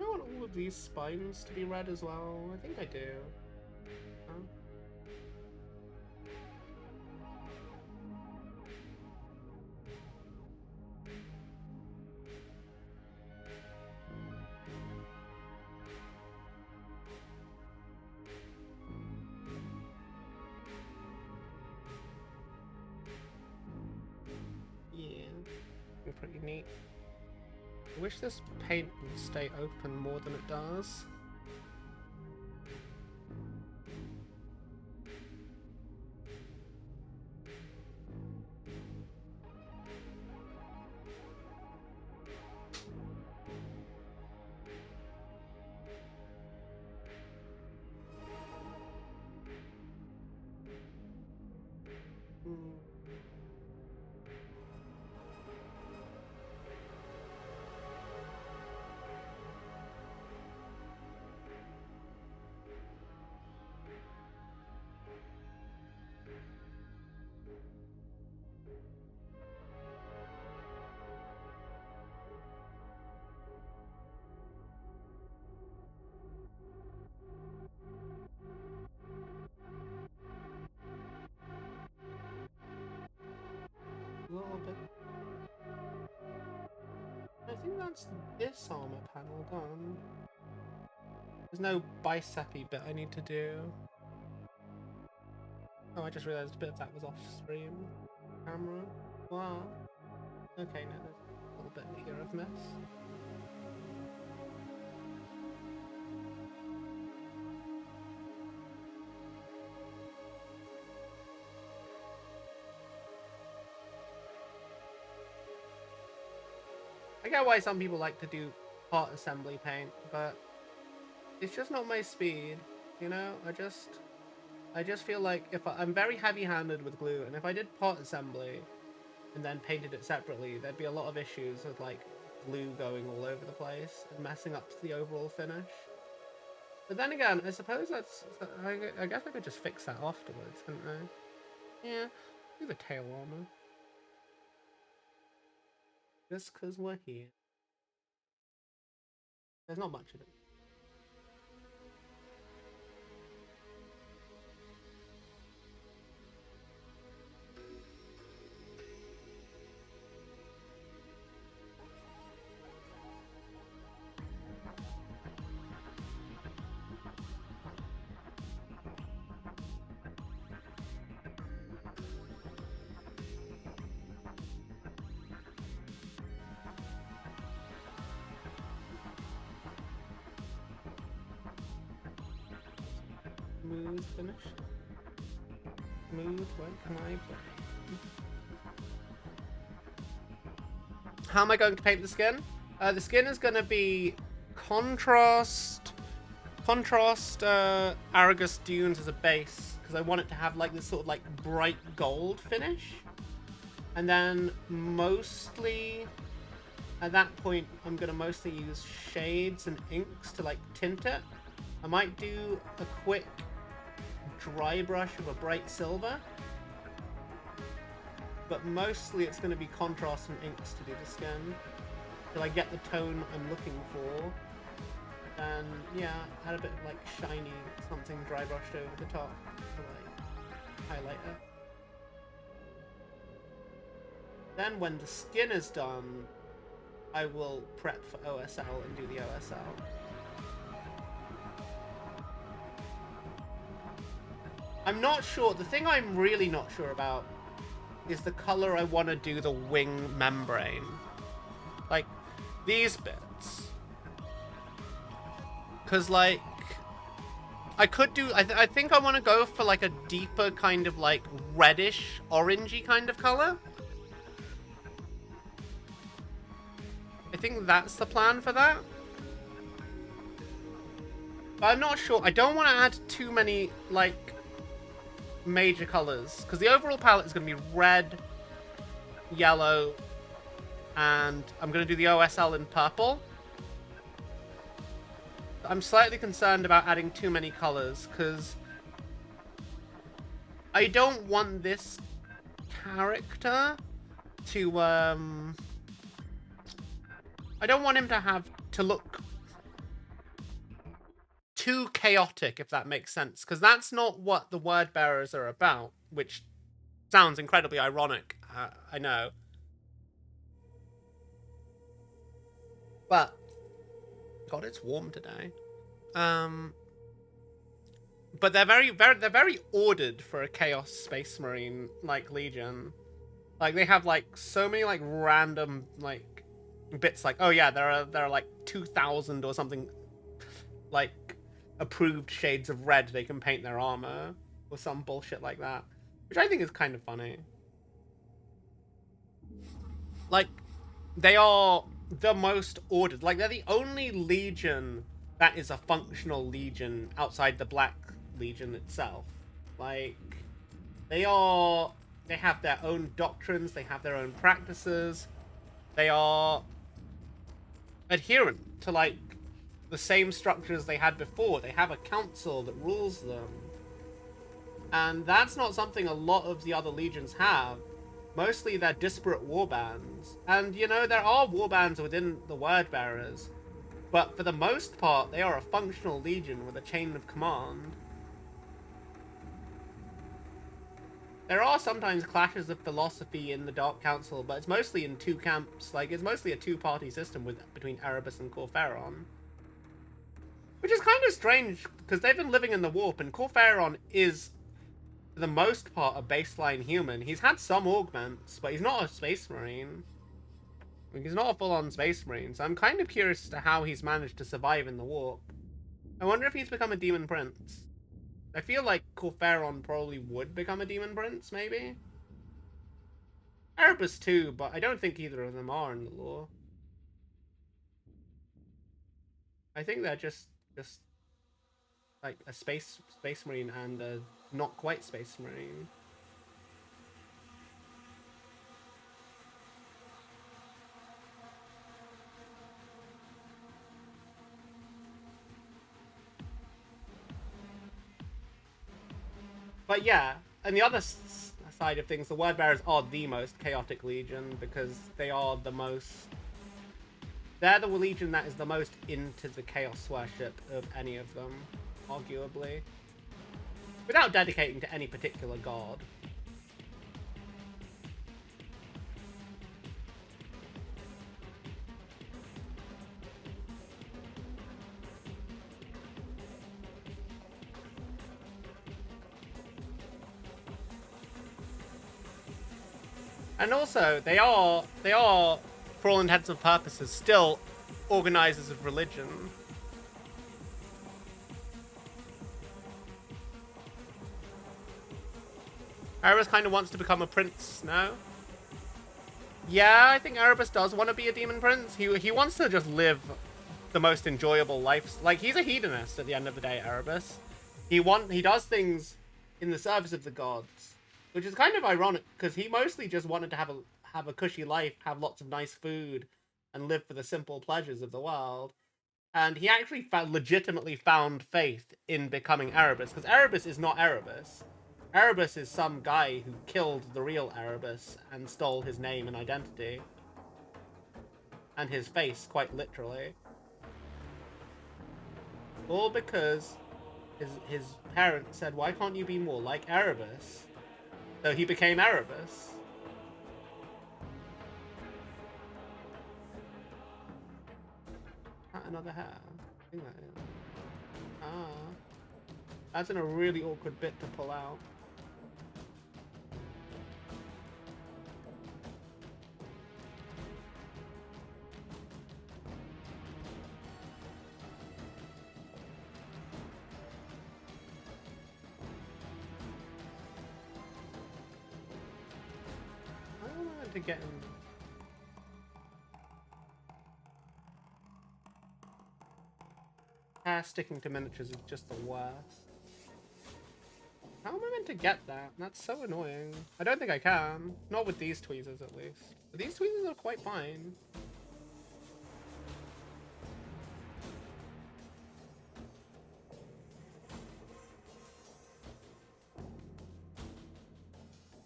I want all of these spines to be red as well. I think I do. Huh? Yeah, be pretty neat. I wish this paint would stay open more than it does. A little bit. I think that's this armor panel done. There's no bicep-y bit I need to do. Oh, I just realised a bit of that was off stream. Camera. Wow. Okay, no, there's a little bit here I've missed. I get why some people like to do part assembly paint, but it's just not my speed, you know? I just feel like if I'm very heavy-handed with glue, and if I did part assembly and then painted it separately, there'd be a lot of issues with like glue going all over the place and messing up the overall finish. But then again, I suppose I guess I could just fix that afterwards, couldn't I? Yeah, do the tail armor. Just because we're here. There's not much of it. Smooth finish. Smooth like my brain. How am I going to paint the skin? The skin is going to be contrast Argus Dunes as a base, because I want it to have like this sort of like bright gold finish. And then mostly, at that point, I'm going to mostly use shades and inks to like tint it. I might do a quick dry brush of a bright silver, but mostly it's going to be contrast and inks to do the skin till I get the tone I'm looking for. And yeah, add a bit of like shiny something dry brushed over the top to like highlight it. Then when the skin is done, I will prep for OSL and do the OSL. I'm not sure. The thing I'm really not sure about is the color I want to do the wing membrane. Like, these bits. Because, like, I could do... I think I want to go for, like, a deeper kind of, like, reddish, orangey kind of color. I think that's the plan for that. But I'm not sure. I don't want to add too many, like, major colors. Because the overall palette is going to be red, yellow, and I'm going to do the OSL in purple. I'm slightly concerned about adding too many colors, because I don't want this character to, I don't want him to have to look too chaotic, if that makes sense, because that's not what the Word Bearers are about, which sounds incredibly ironic, I know. But, God, it's warm today. But they're very ordered for a Chaos Space Marine, like, Legion. Like, they have, like, so many, like, random, like, bits, like, oh yeah, there are like 2,000 or something, like, approved shades of red they can paint their armor, or some bullshit like that, which I think is kind of funny. Like, they are the most ordered. Like, they're the only Legion that is a functional Legion outside the Black Legion itself. Like, they have their own doctrines, they have their own practices, they are adherent to, like, the same structures they had before. They have a council that rules them. And that's not something a lot of the other legions have. Mostly they're disparate warbands. And, you know, there are warbands within the Word Bearers. But for the most part, they are a functional legion with a chain of command. There are sometimes clashes of philosophy in the Dark Council, but it's mostly in two camps. Like, it's mostly a two-party system between Erebus and Corferon. Which is kind of strange, because they've been living in the warp, and Corferon is, for the most part, a baseline human. He's had some augments, but he's not a Space Marine. Like, he's not a full-on Space Marine, so I'm kind of curious as to how he's managed to survive in the warp. I wonder if he's become a Demon Prince. I feel like Corferon probably would become a Demon Prince, maybe? Erebus too, but I don't think either of them are in the lore. I think they're just like a space marine and a not quite space marine. But yeah, and the other side of things, the Word Bearers are the most chaotic legion because they are the most... They're the legion that is the most into the chaos worship of any of them, arguably. Without dedicating to any particular god. And also, they are, for all intents and purposes, still organizers of religion. Erebus kind of wants to become a prince now. Yeah, I think Erebus does want to be a demon prince. He wants to just live the most enjoyable life. Like, he's a hedonist at the end of the day, Erebus. He does things in the service of the gods. Which is kind of ironic, because he mostly just wanted to have a cushy life, have lots of nice food, and live for the simple pleasures of the world. And he actually legitimately found faith in becoming Erebus, because Erebus is not Erebus. Erebus is some guy who killed the real Erebus and stole his name and identity. And his face, quite literally. All because his parents said, why can't you be more like Erebus? So he became Erebus. Not another hair. I think that is. Ah. That's in a really awkward bit to pull out. meant to get in? Hair sticking to miniatures is just the worst. How am I meant to get that? That's so annoying. I don't think I can. Not with these tweezers, at least. But these tweezers are quite fine.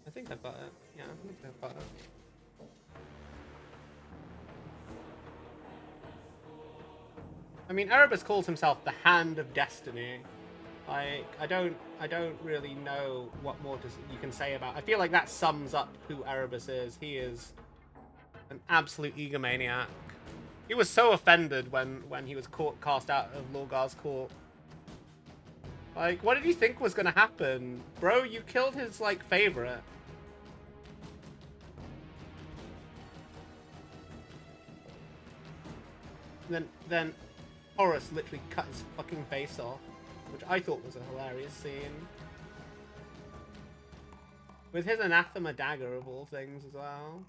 I think I've got it. Yeah, I think I've got it. I mean, Erebus calls himself the Hand of Destiny. Like, I don't really know what more you can say about. I feel like that sums up who Erebus is. He is an absolute egomaniac. He was so offended when he was cast out of Lorgar's court. Like, what did he think was gonna happen, bro? You killed his like favorite. Then Horus literally cut his fucking face off, which I thought was a hilarious scene. With his anathema dagger of all things as well.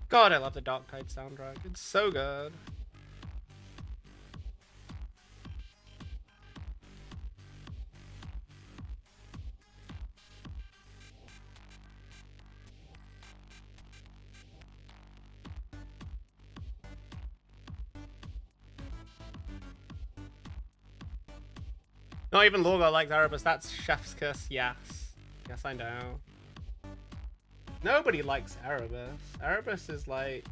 God, I love the Darktide soundtrack. It's so good. Not even Lorgar likes Erebus. That's chef's kiss. Yes. Yes, I know. Nobody likes Erebus. Erebus is like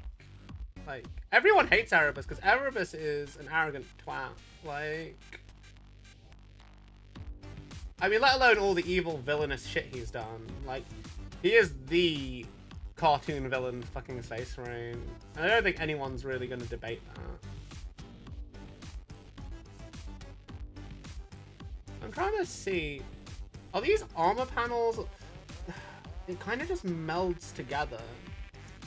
everyone hates Erebus because Erebus is an arrogant twat. Like, I mean, let alone all the evil villainous shit he's done. Like, he is the cartoon villain fucking Space Marine. And I don't think anyone's really going to debate that. I'm trying to see, are these armor panels? It kind of just melds together,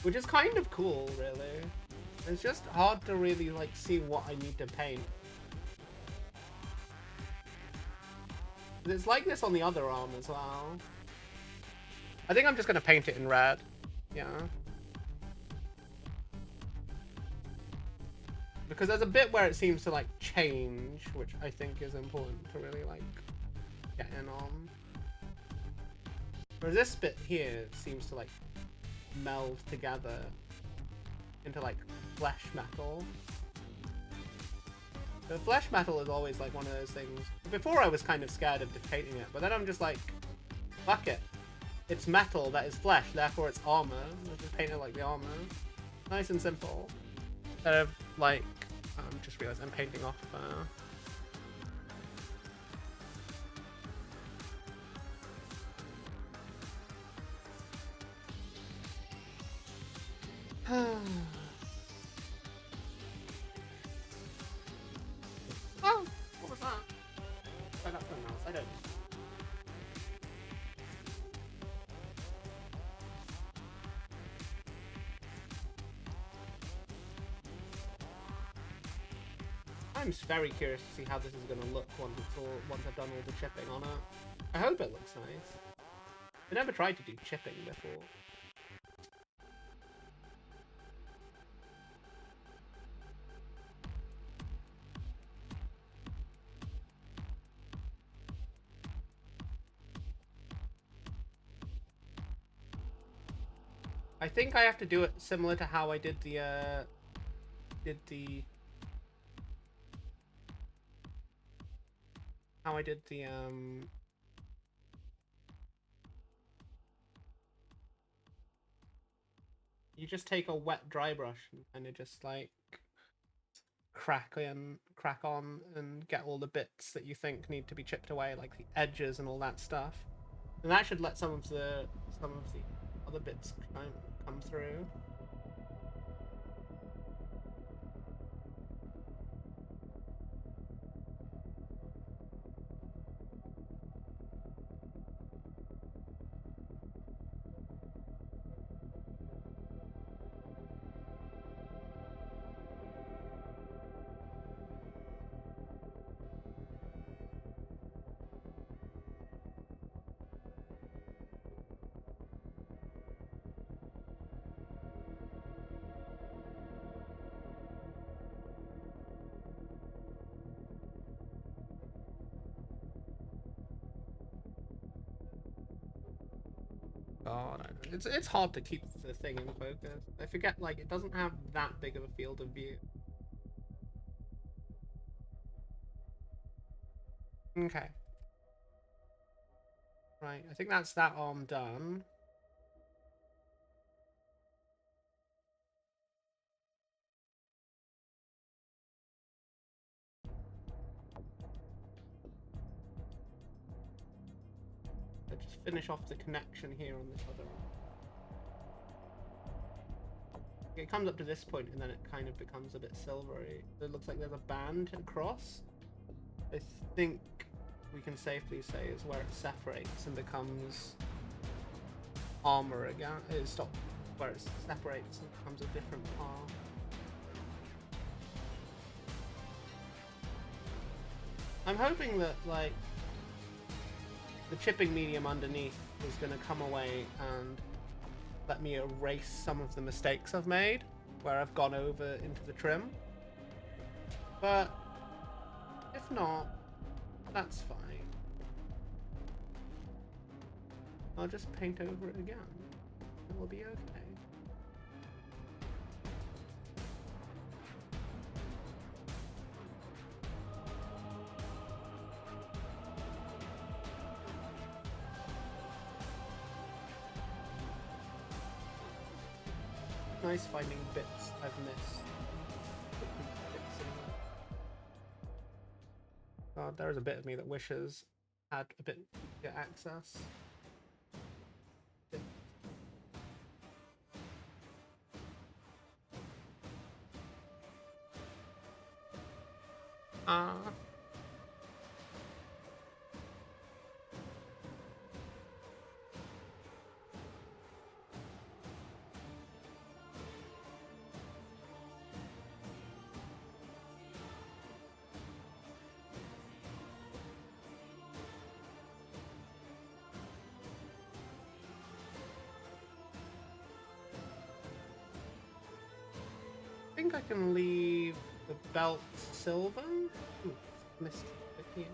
which is kind of cool, really. It's just hard to really like see what I need to paint. But it's like this on the other arm as well. I think I'm just gonna paint it in red. Yeah. Because there's a bit where it seems to like change, which I think is important to really like get in on. Whereas this bit here seems to like meld together into like flesh metal. The flesh metal is always like one of those things. Before I was kind of scared of painting it, but then I'm just like, fuck it. It's metal that is flesh, therefore it's armor. Let's just paint it like the armor. Nice and simple. Instead of like, just realized I'm painting off oh, what was that? I got something else. I don't. I'm very curious to see how this is going to look once I've done all the chipping on it. I hope it looks nice. I never tried to do chipping before. I think I have to do it similar to how I did the you just take a wet dry brush and it just like crack on and get all the bits that you think need to be chipped away, like the edges and all that stuff. And that should let some of the other bits come through. God, it's hard to keep the thing in focus. I forget, like, it doesn't have that big of a field of view. Okay. Right, I think that's that arm done. Let's just finish off the connection here on this other arm. It comes up to this point and then it kind of becomes a bit silvery. It looks like there's a band across. I think we can safely say is where it separates and becomes armor again. It stops where it separates and becomes a different part. I'm hoping that, like, the chipping medium underneath is going to come away and let me erase some of the mistakes I've made where I've gone over into the trim. But if not, that's fine. I'll just paint over it again. It will be okay. Nice finding bits I've missed. God, there is a bit of me that wishes had a bit of access. I think I can leave the belt silver. Ooh, missed a bit here.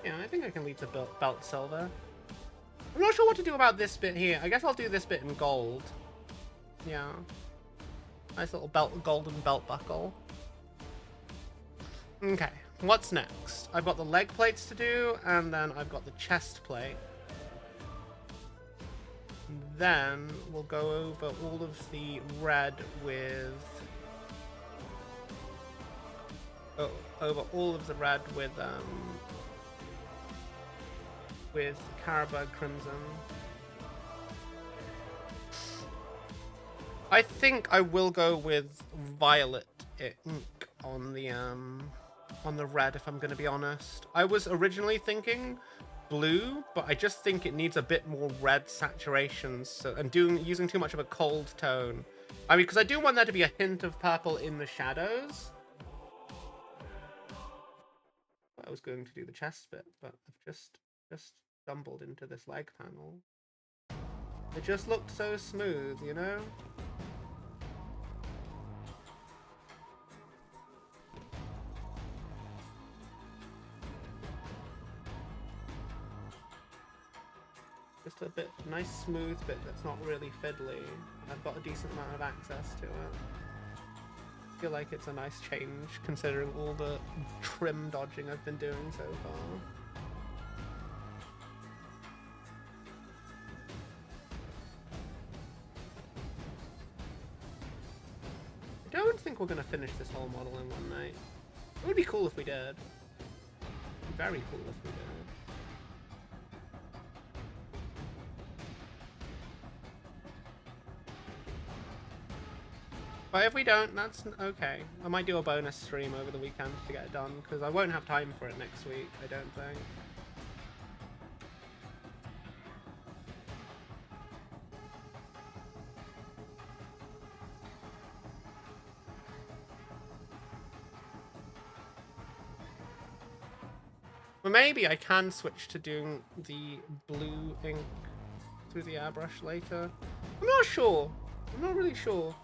Yeah, I think I can leave the belt silver. I'm not sure what to do about this bit here. I guess I'll do this bit in gold. Yeah. Nice little golden belt buckle. Okay, what's next? I've got the leg plates to do, and then I've got the chest plate. Then we'll go over all of the red with... over all of the red with Carabag Crimson. I think I will go with violet ink on the red, if I'm going to be honest. I was originally thinking blue, but I just think it needs a bit more red saturation, and using too much of a cold tone. I mean, because I do want there to be a hint of purple in the shadows. I was going to do the chest bit, but I've just stumbled into this leg panel. It just looked so smooth, you know? Just a bit, nice smooth bit that's not really fiddly. I've got a decent amount of access to it. feel like it's a nice change considering all the trim dodging I've been doing so far. I don't think we're going to finish this whole model in one night. It would be cool if we did. It'd be very cool if we did. But if we don't, that's okay. I might do a bonus stream over the weekend to get it done, because I won't have time for it next week, I don't think. Well, maybe I can switch to doing the blue ink through the airbrush later. I'm not sure. I'm not really sure.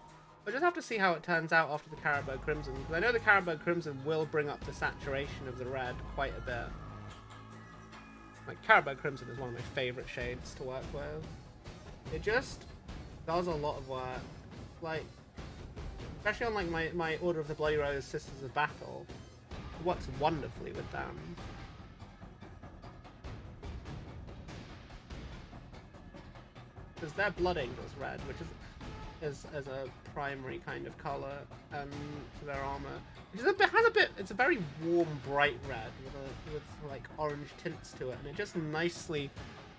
I just have to see how it turns out after the Caribou Crimson, because I know the Caribou Crimson will bring up the saturation of the red quite a bit. Like, Caribou Crimson is one of my favourite shades to work with. It just does a lot of work. Like, especially on like my Order of the Bloody Rose Sisters of Battle, it works wonderfully with them. Because their Blood Angel's red, which is as a primary kind of color, and their armor, which is it's a very warm, bright red with like orange tints to it, and it just nicely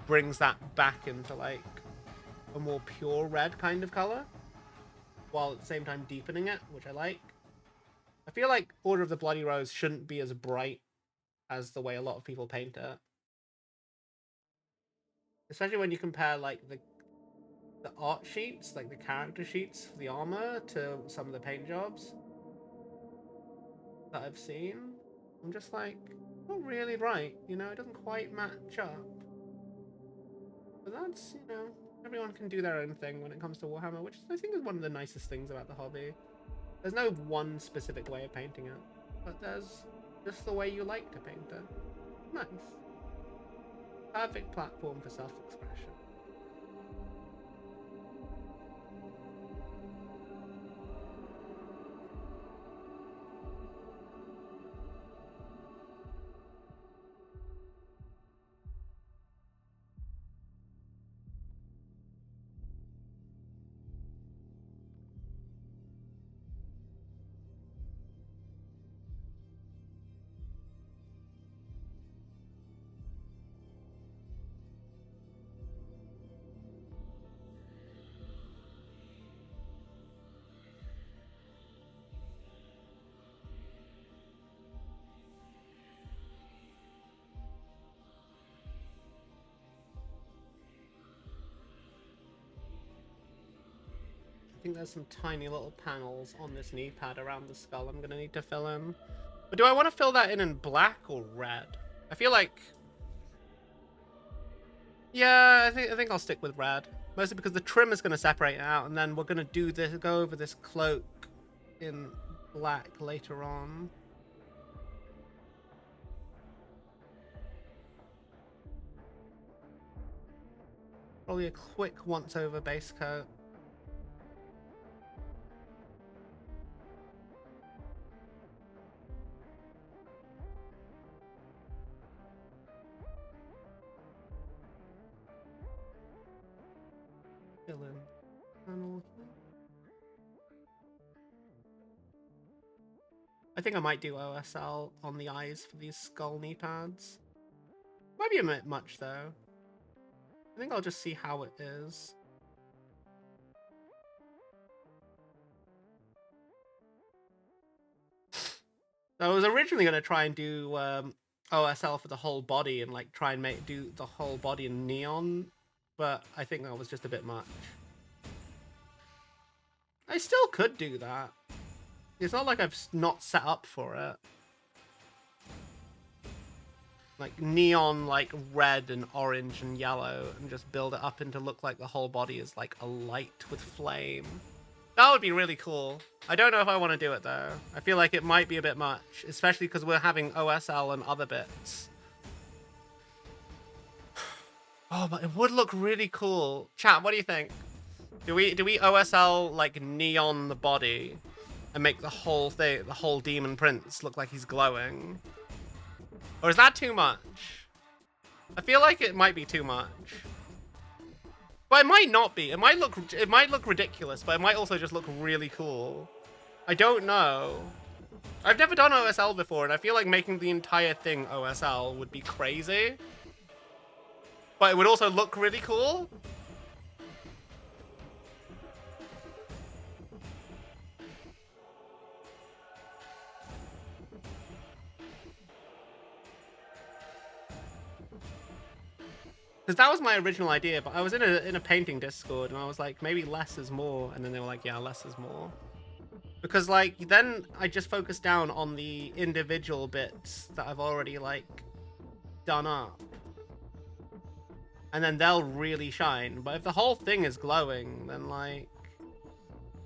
brings that back into like a more pure red kind of color, while at the same time deepening it, which I like. I feel like Order of the Bloody Rose shouldn't be as bright as the way a lot of people paint it, especially when you compare like the art sheets, like the character sheets for the armor, to some of the paint jobs that I've seen. I'm just like, not really right, you know, it doesn't quite match up. But that's, you know, everyone can do their own thing when it comes to Warhammer, which I think is one of the nicest things about the hobby. There's no one specific way of painting it, but there's just the way you like to paint it. Nice. Perfect platform for self-expression. I think there's some tiny little panels on this knee pad around the skull I'm going to need to fill in. But do I want to fill that in black or red? I feel like... yeah, I think I'll stick with red. Mostly because the trim is going to separate it out, and then we're going to do this, go over this cloak in black later on. Probably a quick once-over base coat. Fill in panel here. I think I might do OSL on the eyes for these skull knee pads. Might be a bit much though. I think I'll just see how it is. I was originally going to try and do OSL for the whole body and like try and do the whole body in neon, but I think that was just a bit much. I still could do that. It's not like I've not set up for it. Like neon, like red and orange and yellow, and just build it up into look like the whole body is like a light with flame. That would be really cool. I don't know if I want to do it though. I feel like it might be a bit much, especially because we're having OSL and other bits. Oh, but it would look really cool. Chat, what do you think? Do we OSL like neon the body and make the whole thing, the whole Demon Prince, look like he's glowing. Or is that too much? I feel like it might be too much. But it might not be. It might look ridiculous, but it might also just look really cool. I don't know. I've never done OSL before, and I feel like making the entire thing OSL would be crazy. But it would also look really cool. Because that was my original idea, but I was in a painting Discord, and I was like, maybe less is more. And then they were like, yeah, less is more. Because, like, then I just focused down on the individual bits that I've already, like, done up. And then they'll really shine. But if the whole thing is glowing, then, like...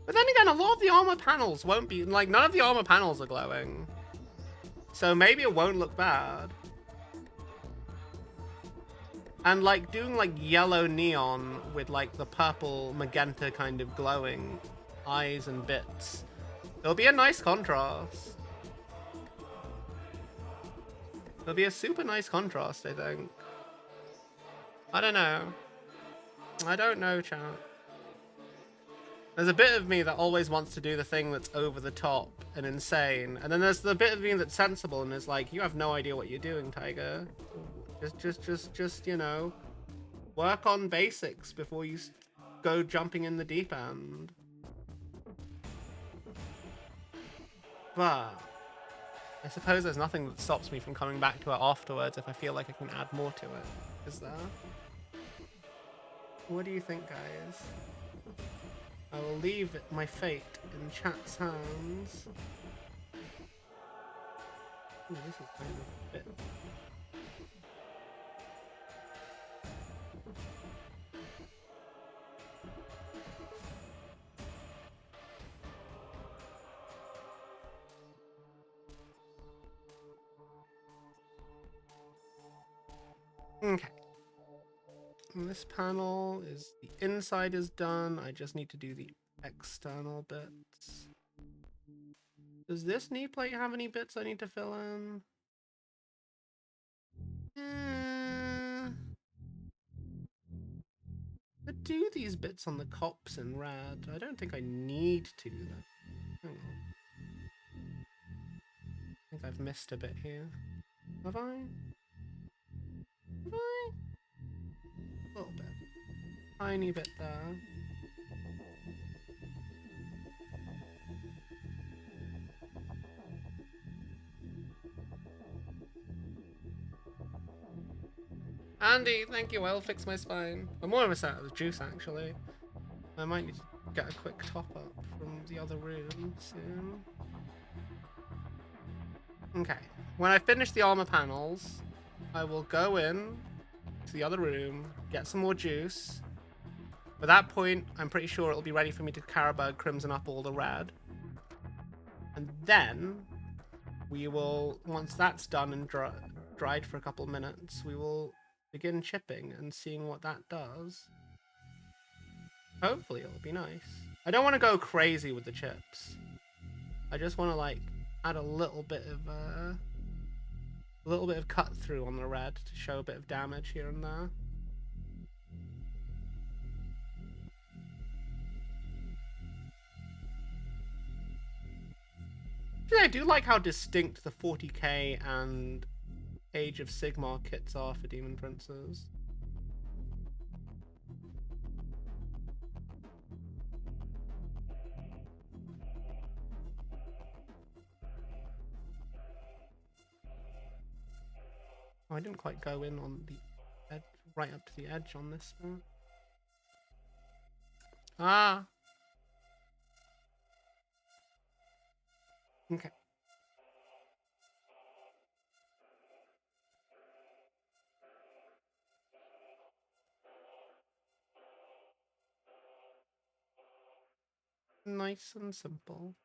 But then again, a lot of the armor panels won't be... Like, none of the armor panels are glowing. So maybe it won't look bad. And, like, doing, like, yellow neon with, like, the purple magenta kind of glowing eyes and bits. It'll be a nice contrast. It'll be a super nice contrast, I think. I don't know. I don't know, chat. There's a bit of me that always wants to do the thing that's over the top and insane. And then there's the bit of me that's sensible and is like, you have no idea what you're doing, Taiga. Just, you know, work on basics before you go jumping in the deep end. But I suppose there's nothing that stops me from coming back to it afterwards if I feel like I can add more to it. Is there? What do you think, guys? I will leave my fate in chat's hands. Ooh, this is kind of a bit... Okay. And this panel is the inside is done. I just need to do the external bits. Does this knee plate have any bits I need to fill in? I do these bits on the cops in red. I don't think I need to do that. Hang on. I think I've missed a bit here. Have I? Have I? A little bit. Tiny bit there. Andy, thank you. I'll fix my spine. I'm almost out of juice, actually. I might need to get a quick top up from the other room soon. Okay. When I finish the armor panels, I will go in to the other room, get some more juice. By that point, I'm pretty sure it'll be ready for me to Carabug Crimson up all the red. And then we will, once that's done and dried for a couple minutes, we will begin chipping and seeing what that does. Hopefully it'll be nice. I don't want to go crazy with the chips. I just want to like add a little bit of cut through on the red to show a bit of damage here and there. Yeah, I do like how distinct the 40k and Age of Sigmar kits are for Demon Princes. Oh, I didn't quite go in on the edge, right up to the edge on this one. Ah! Okay. Nice and simple.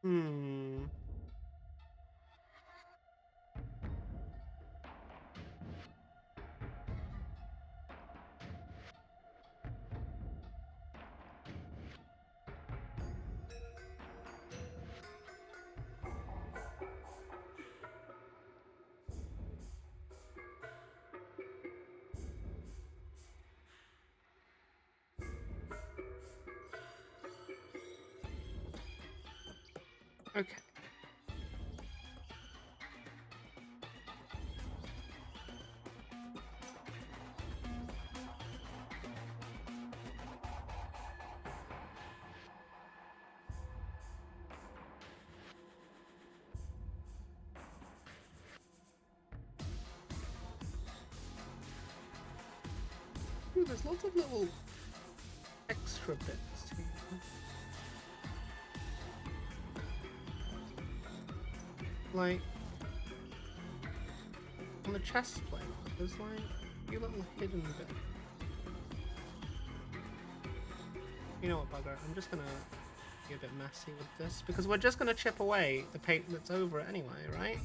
Hmm. Okay. Ooh, there's lots of little extra bits here. Like, on the chest plate, there's like a few little hidden bits. You know what, bugger? I'm just gonna be a bit messy with this because we're just gonna chip away the paint that's over it anyway, right?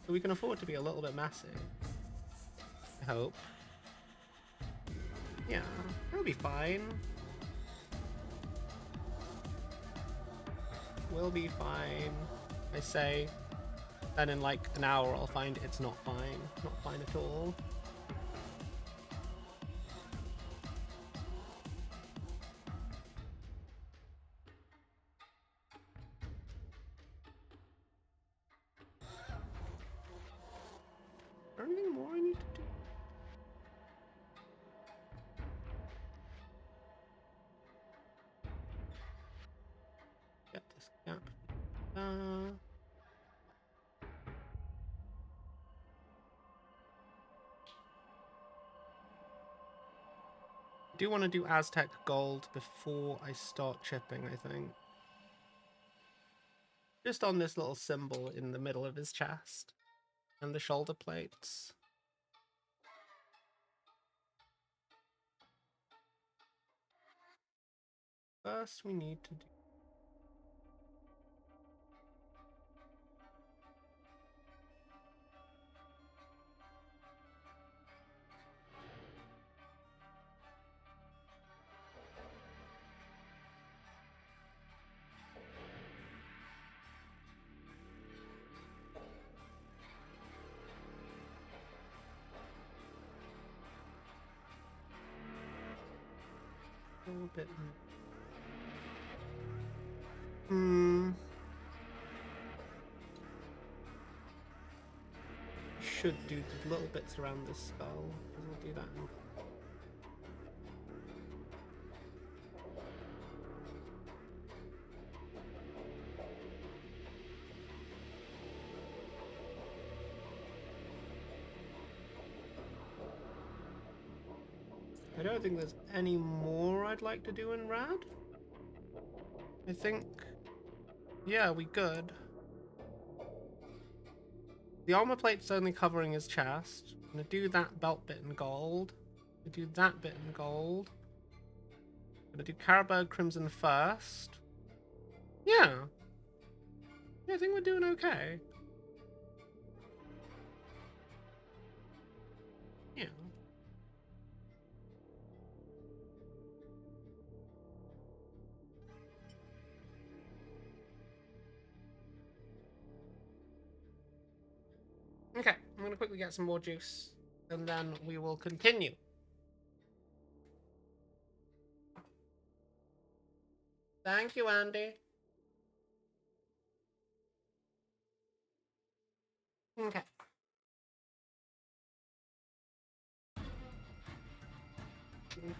So we can afford to be a little bit messy. I hope. Yeah, it'll be fine. We'll be fine. I say, then in like an hour I'll find it's not fine. Not fine at all. Is there anything more I need to do? Get this gap. I do want to do Aztec gold before I start chipping, I think. Just on this little symbol in the middle of his chest and the shoulder plates. First, we need to do a little bit more. Should do the little bits around the skull. We'll do that now. I don't think there's any more I'd like to do in Rad. I think, yeah, we good. The armor plate's only covering his chest. I'm gonna do that belt bit in gold. I'm gonna do that bit in gold. I'm gonna do Carberg Crimson first. Yeah. Yeah, I think we're doing okay. Yeah. Okay, I'm gonna quickly get some more juice, and then we will continue. Thank you, Andy. Okay.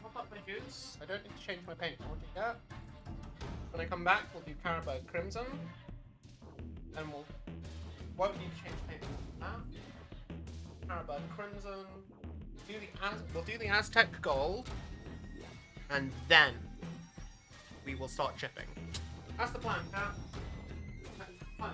Top up my juice. I don't need to change my paint. I'll do that. When I come back, we'll do Carberg Crimson, and won't need to change paint after that. Carberg Crimson. We'll do the Aztec Gold, and then we will start chipping. That's the plan, Cat. That's the plan.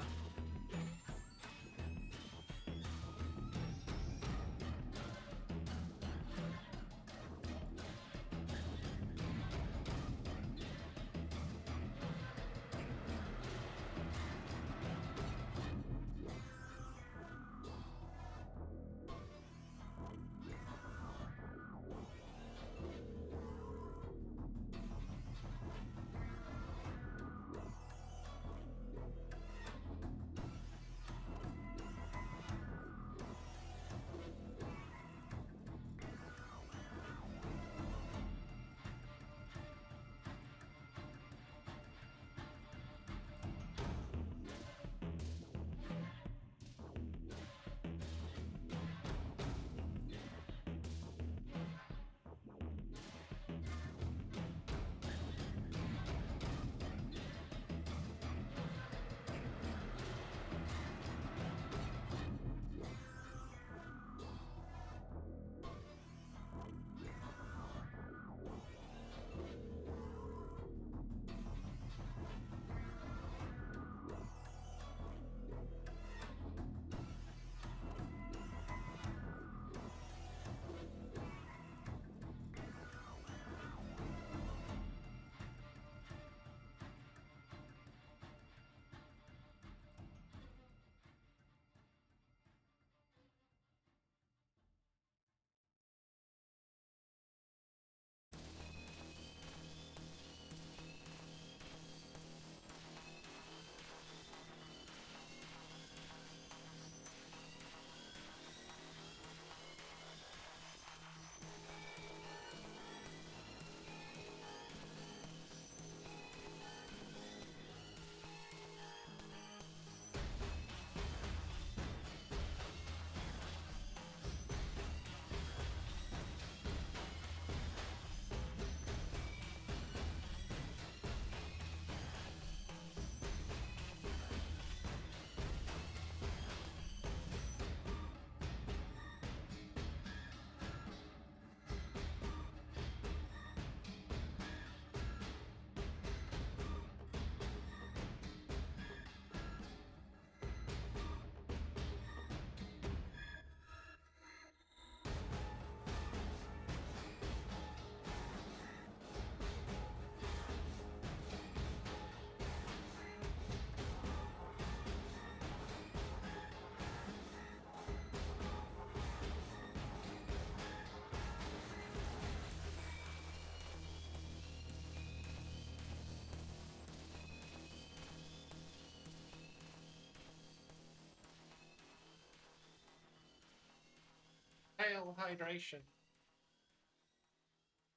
upscale hydration.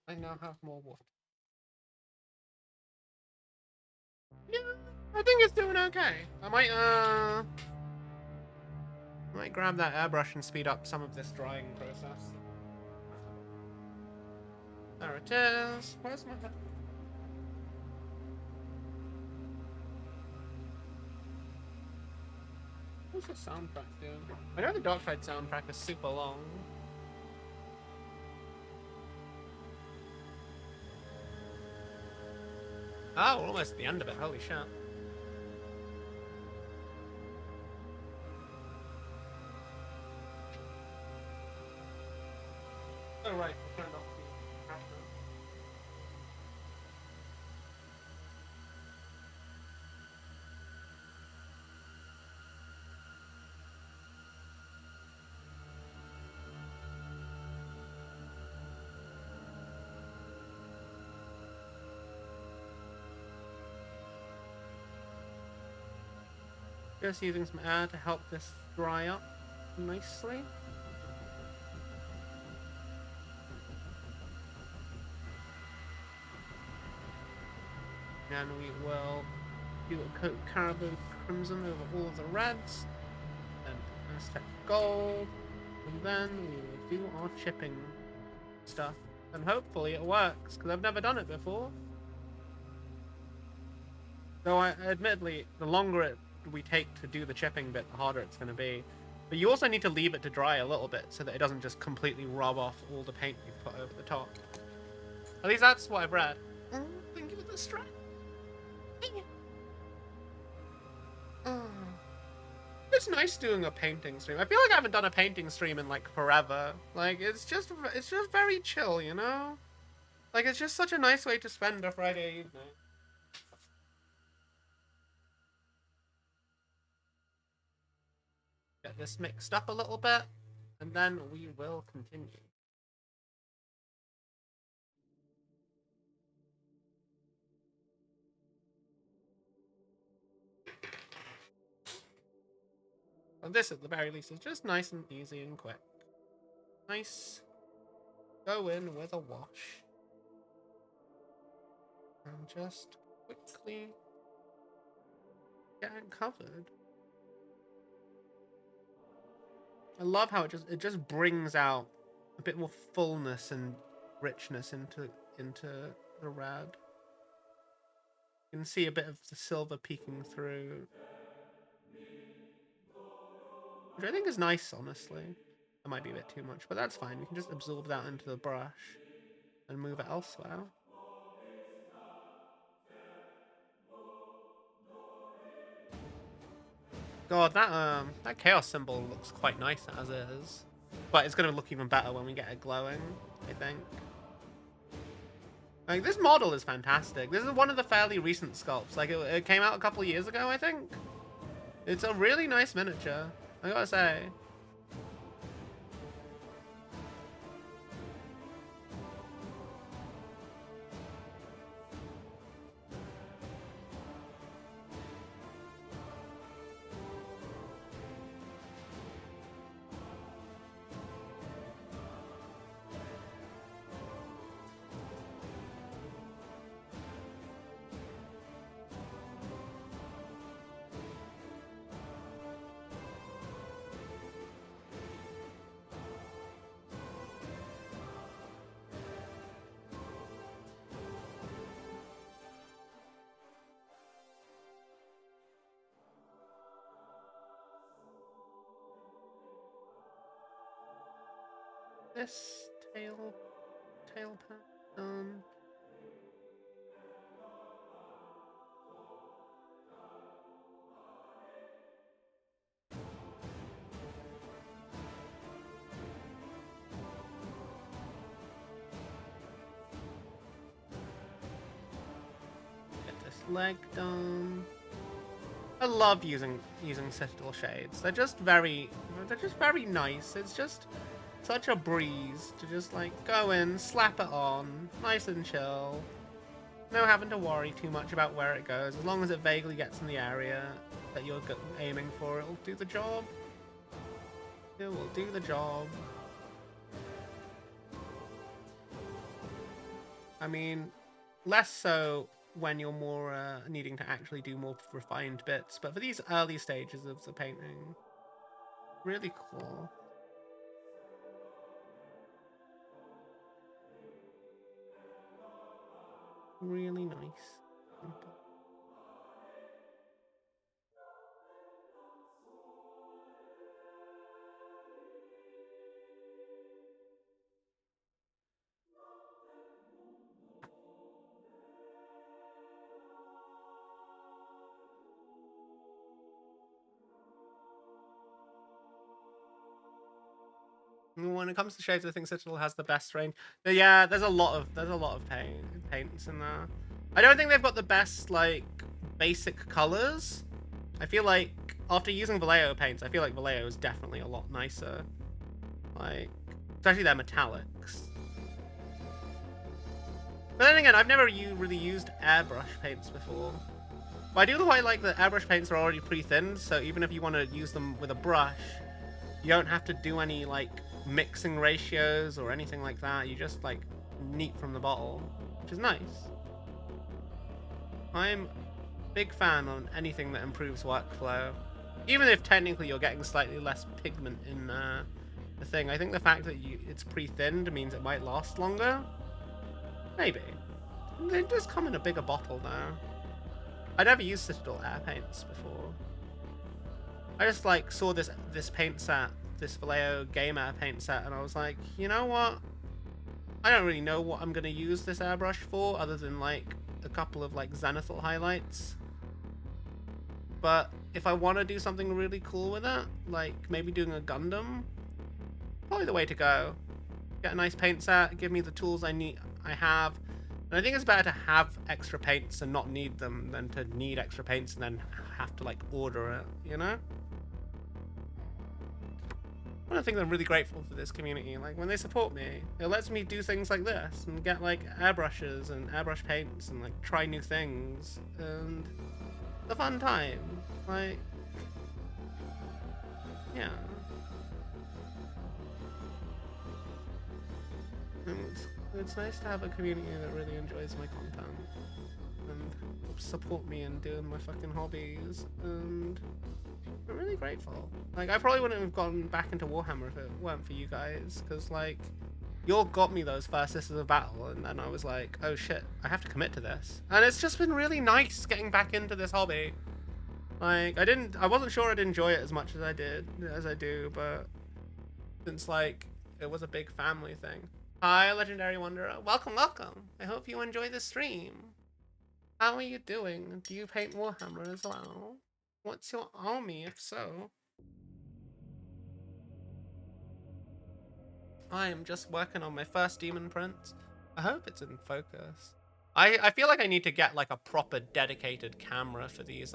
I now have more water. Yeah, I think it's doing okay. I might grab that airbrush and speed up some of this drying process. There it is. Where's my head? What's the soundtrack doing? I know the Darktide soundtrack is super long. Oh, we're almost at the end of it. Holy shit. Oh, right. I turned off the camera. Just using some air to help this dry up nicely. And we will do a coat caribou crimson over all of the reds, and Aztec gold, and then we will do our chipping stuff. And hopefully it works, because I've never done it before. Though, admittedly, the longer we take to do the chipping bit, the harder it's going to be. But you also need to leave it to dry a little bit, so that it doesn't just completely rub off all the paint you've put over the top. At least that's what I've read. Oh, thank you for the strap. It's nice doing a painting stream. I feel like I haven't done a painting stream in like forever. Like it's just very chill, you know? Like it's just such a nice way to spend a Friday evening. Get this mixed up a little bit, and then we will continue. And this, at the very least, is just nice and easy and quick. Nice. Go in with a wash. And just quickly get it covered. I love how it just brings out a bit more fullness and richness into the red. You can see a bit of the silver peeking through. Which I think is nice, honestly. That might be a bit too much, but that's fine. We can just absorb that into the brush and move it elsewhere. God, that chaos symbol looks quite nice as is. But it's gonna look even better when we get it glowing, I think. Like, this model is fantastic. This is one of the fairly recent sculpts. Like, it came out a couple of years ago, I think. It's a really nice miniature, I gotta say. This tail pattern. Get this leg done. I love using Citadel shades. They're just very nice. It's just such a breeze to just like go in, slap it on, nice and chill. No having to worry too much about where it goes. As long as it vaguely gets in the area that you're aiming for, it'll do the job. It will do the job. I mean, less so when you're more needing to actually do more refined bits, but for these early stages of the painting, really cool. Really nice. Simple. When it comes to shades, I think Citadel has the best range. But yeah, there's a lot of paints in there. I don't think they've got the best like basic colors. I feel like after using Vallejo paints, I feel like Vallejo is definitely a lot nicer. Like, especially their metallics. But then again, I've never really used airbrush paints before. But I do quite like that airbrush paints are already pre-thinned, so even if you want to use them with a brush, you don't have to do any like mixing ratios or anything like that. You just like neat from the bottle, which is nice. I'm a big fan on anything that improves workflow, even if technically you're getting slightly less pigment in the thing. I think the fact that it's pre-thinned means it might last longer. Maybe. They just come in a bigger bottle now. I never used Citadel air paints before. I just like saw this paint set, this Vallejo Game Air paint set, and I was like, you know what? I don't really know what I'm gonna use this airbrush for, other than like a couple of like zenithal highlights. But if I want to do something really cool with it, like maybe doing a Gundam, probably the way to go. Get a nice paint set, give me the tools I have. And I think it's better to have extra paints and not need them than to need extra paints and then have to like order it, you know? One of the things I'm really grateful for this community, like when they support me, it lets me do things like this and get like airbrushes and airbrush paints and like try new things, and it's a fun time. Like, yeah. And it's nice to have a community that really enjoys my content and support me in doing my fucking hobbies, and I'm really grateful. Like, I probably wouldn't have gone back into Warhammer if it weren't for you guys, because like, you all got me those first Sisters of Battle, and then I was like, oh shit, I have to commit to this. And it's just been really nice getting back into this hobby. Like, I wasn't sure I'd enjoy it as much as I do, but since like, it was a big family thing. Hi, Legendary Wanderer. Welcome, welcome. I hope you enjoy the stream. How are you doing? Do you paint Warhammer as well? What's your army, if so? I am just working on my first Daemon Prince. I hope it's in focus. I feel like I need to get like a proper dedicated camera for these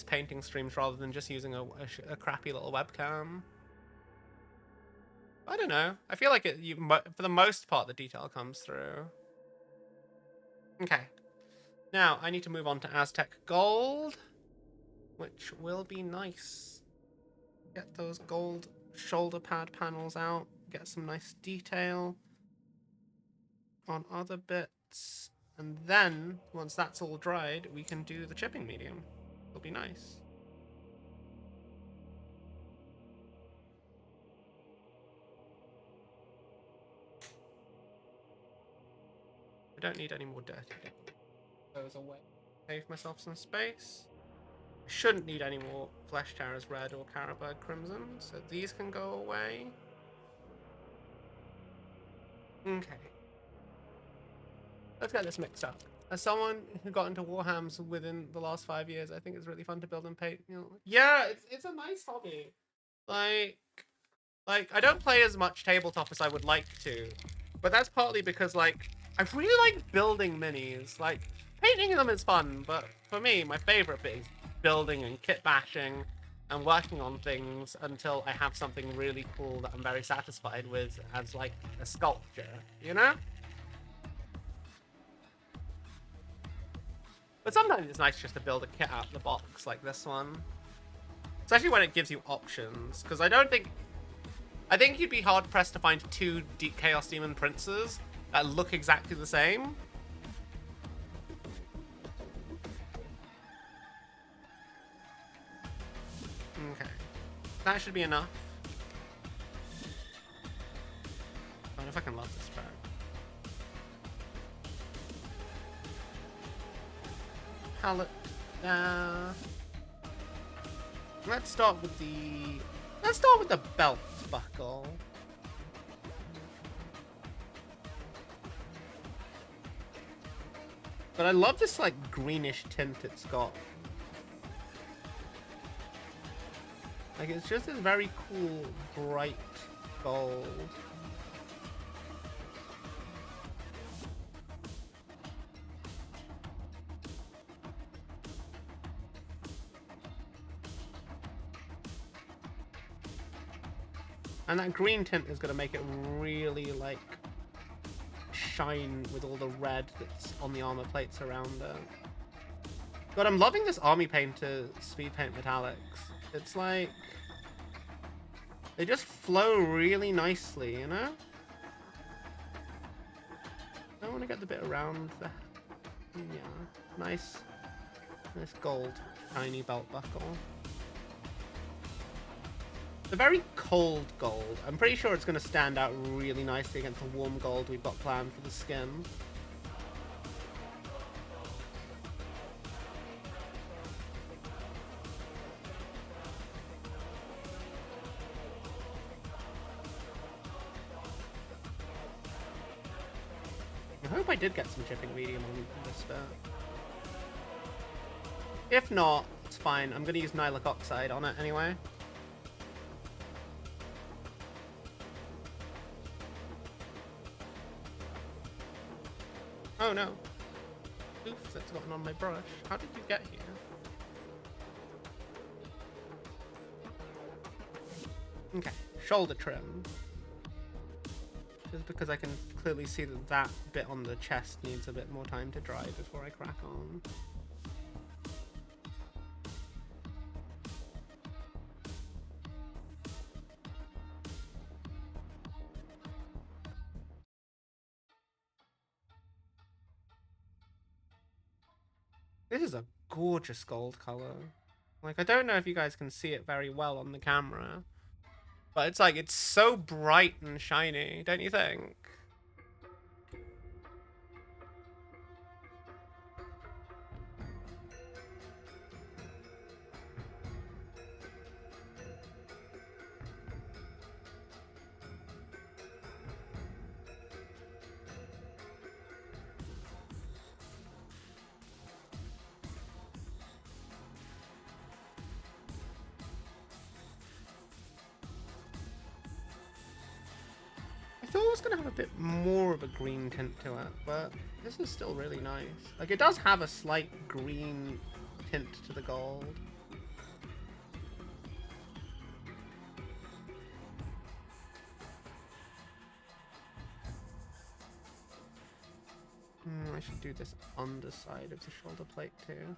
painting streams rather than just using a crappy little webcam. I don't know. I feel like for the most part, the detail comes through. Okay. Now, I need to move on to Aztec Gold, which will be nice. Get those gold shoulder pad panels out. Get some nice detail on other bits. And then, once that's all dried, we can do the chipping medium. It'll be nice. I don't need any more dirty those away. Save myself some space. I shouldn't need any more Flesh Terrors Red or Carabird Crimson, so these can go away. Okay. Let's get this mixed up. As someone who got into Warhams within the last 5 years, I think it's really fun to build and paint. You know, yeah, it's a nice hobby. Like I don't play as much tabletop as I would like to, but that's partly because like I really like building minis. Like, painting them is fun, but for me, my favorite bit is building and kit bashing and working on things until I have something really cool that I'm very satisfied with as like a sculpture, you know? But sometimes it's nice just to build a kit out of the box like this one. Especially when it gives you options, because I think you'd be hard pressed to find two Chaos Demon Princes that look exactly the same. Okay. That should be enough. I wonder if I can love this back. Palette. Let's start with the belt buckle. But I love this like greenish tint it's got. Like it's just this very cool, bright gold. And that green tint is going to make it really, like, shine with all the red that's on the armor plates around it. God, I'm loving this Army Painter Speed Paint Metallics. It's like... they just flow really nicely, you know? I want to get the bit around the... yeah, nice gold shiny belt buckle. The very cold gold. I'm pretty sure it's going to stand out really nicely against the warm gold we've got planned for the skin. I hope I did get some chipping medium on this bit. If not, it's fine. I'm going to use Nylic Oxide on it anyway. Oh no. Oof, that's gotten on my brush. How did you get here? Okay, shoulder trim. Just because I can clearly see that that bit on the chest needs a bit more time to dry before I crack on. This is a gorgeous gold color. Like, I don't know if you guys can see it very well on the camera, but it's like, it's so bright and shiny, don't you think? I thought it was going to have a bit more of a green tint to it, but this is still really nice. Like, it does have a slight green tint to the gold. I should do this underside of the shoulder plate too.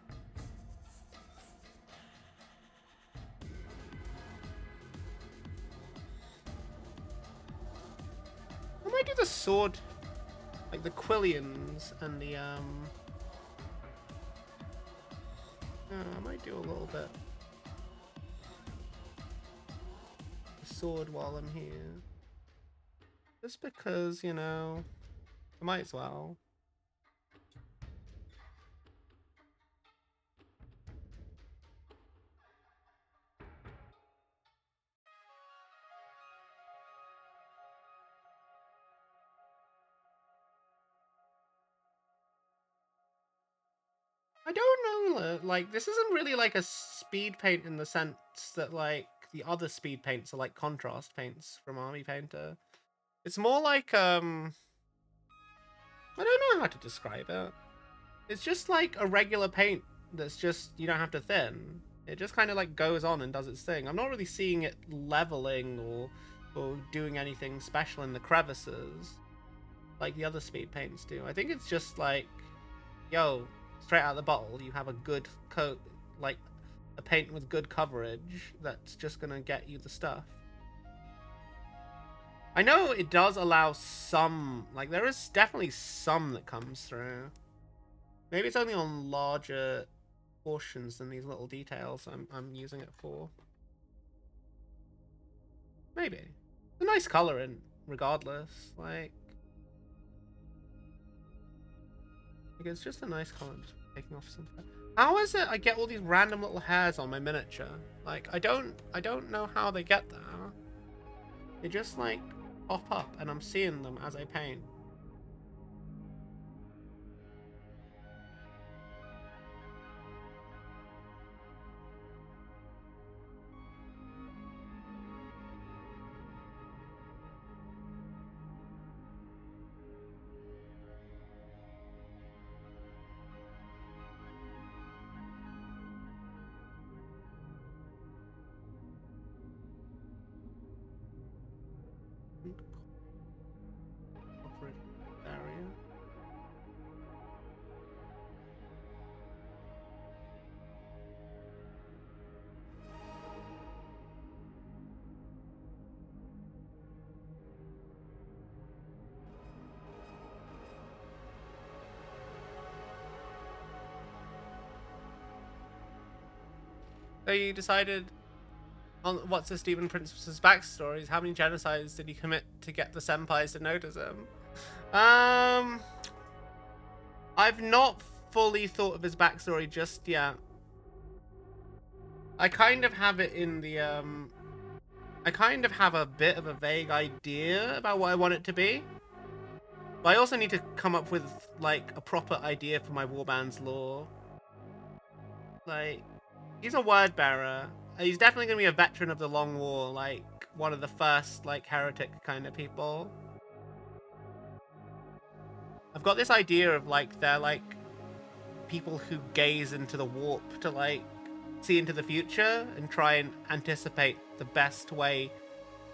I might do the sword, like the quillions and the I might do a little bit the sword while I'm here, just because, you know, I might as well. I don't know, like, this isn't really like a speed paint in the sense that, like, the other speed paints are like contrast paints from Army Painter. It's more like, I don't know how to describe it. It's just like a regular paint that's just, you don't have to thin. It just kind of like goes on and does its thing. I'm not really seeing it leveling or doing anything special in the crevices like the other speed paints do. I think it's just like, yo, straight out of the bottle, you have a good coat, like a paint with good coverage that's just gonna get you the stuff. I know it does allow some, like there is definitely some that comes through. Maybe it's only on larger portions than these little details I'm using it for. Maybe. It's a nice color in regardless. Like it's just a nice color. I'm just taking off some. How is it I get all these random little hairs on my miniature? Like I don't know how they get there. They just like pop up and I'm seeing them as I paint. Area. So you decided on what's this Daemon Prince's backstories? How many genocides did he commit to get the senpais to notice him? I've not fully thought of his backstory just yet. I kind of have it in the I kind of have a bit of a vague idea about what I want it to be. But I also need to come up with like a proper idea for my warband's lore. Like, he's a word bearer. He's definitely gonna be a veteran of the Long War, like one of the first like heretic kind of people. I've got this idea of like they're like people who gaze into the warp to like see into the future and try and anticipate the best way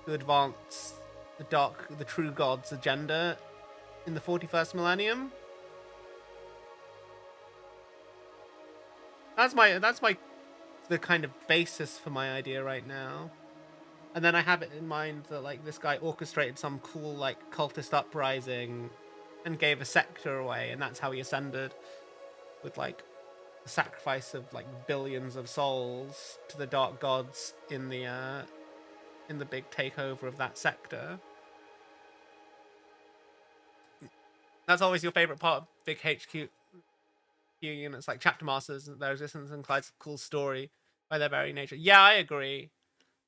to advance the true god's agenda in the 41st millennium. That's the kind of basis for my idea right now. And then I have it in mind that like this guy orchestrated some cool like cultist uprising and gave a sector away, and that's how he ascended, with like the sacrifice of like billions of souls to the dark gods in the big takeover of that sector. That's always your favorite part of big HQ units, like chapter masters, their existence implies a cool story by their very nature. Yeah, I agree.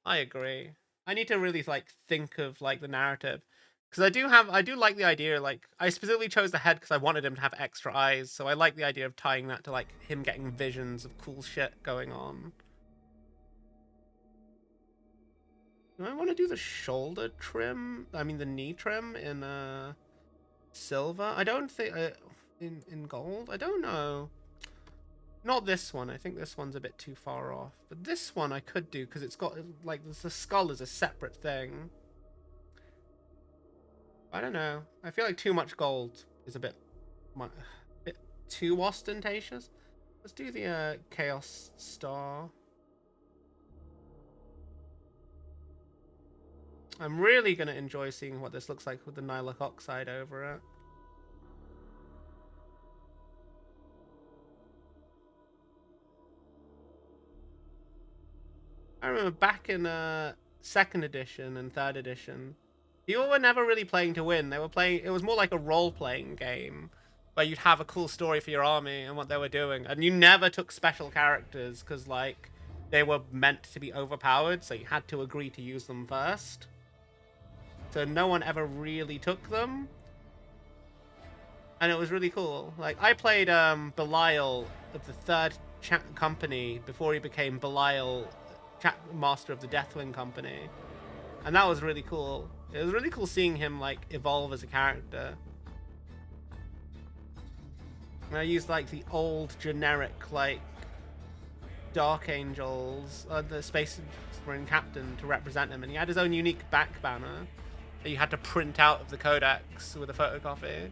I need to really like think of like the narrative. Because I do like the idea, like, I specifically chose the head because I wanted him to have extra eyes, so I like the idea of tying that to, like, him getting visions of cool shit going on. Do I want to do the shoulder trim? I mean, the knee trim in, silver? I don't think, in gold? I don't know. Not this one. I think this one's a bit too far off. But this one I could do, because it's got, like, the skull is a separate thing. I don't know. I feel like too much gold is a bit too ostentatious. Let's do the Chaos Star. I'm really going to enjoy seeing what this looks like with the Nylock Oxide over it. I remember back in 2nd edition and 3rd edition, people were never really playing to win. They were playing, it was more like a role-playing game where you'd have a cool story for your army and what they were doing. And you never took special characters because, like, they were meant to be overpowered, so you had to agree to use them first. So no one ever really took them. And it was really cool. Like, I played Belial of the 3rd company before he became Belial, Master of the Deathwing Company. And that was really cool. It was really cool seeing him, like, evolve as a character. And I used, like, the old generic, like, Dark Angels, the Space Marine Captain to represent him. And he had his own unique back banner that you had to print out of the codex with a photocopy.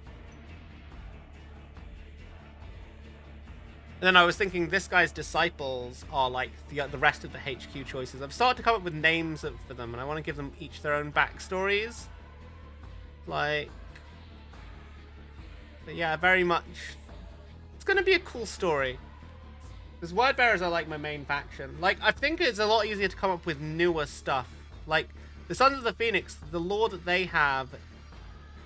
And then I was thinking this guy's disciples are like the rest of the HQ choices. I've started to come up with names for them, and I want to give them each their own backstories. Like, but yeah, very much. It's gonna be a cool story. Because Word Bearers are like my main faction. Like, I think it's a lot easier to come up with newer stuff. Like, the Sons of the Phoenix, the lore that they have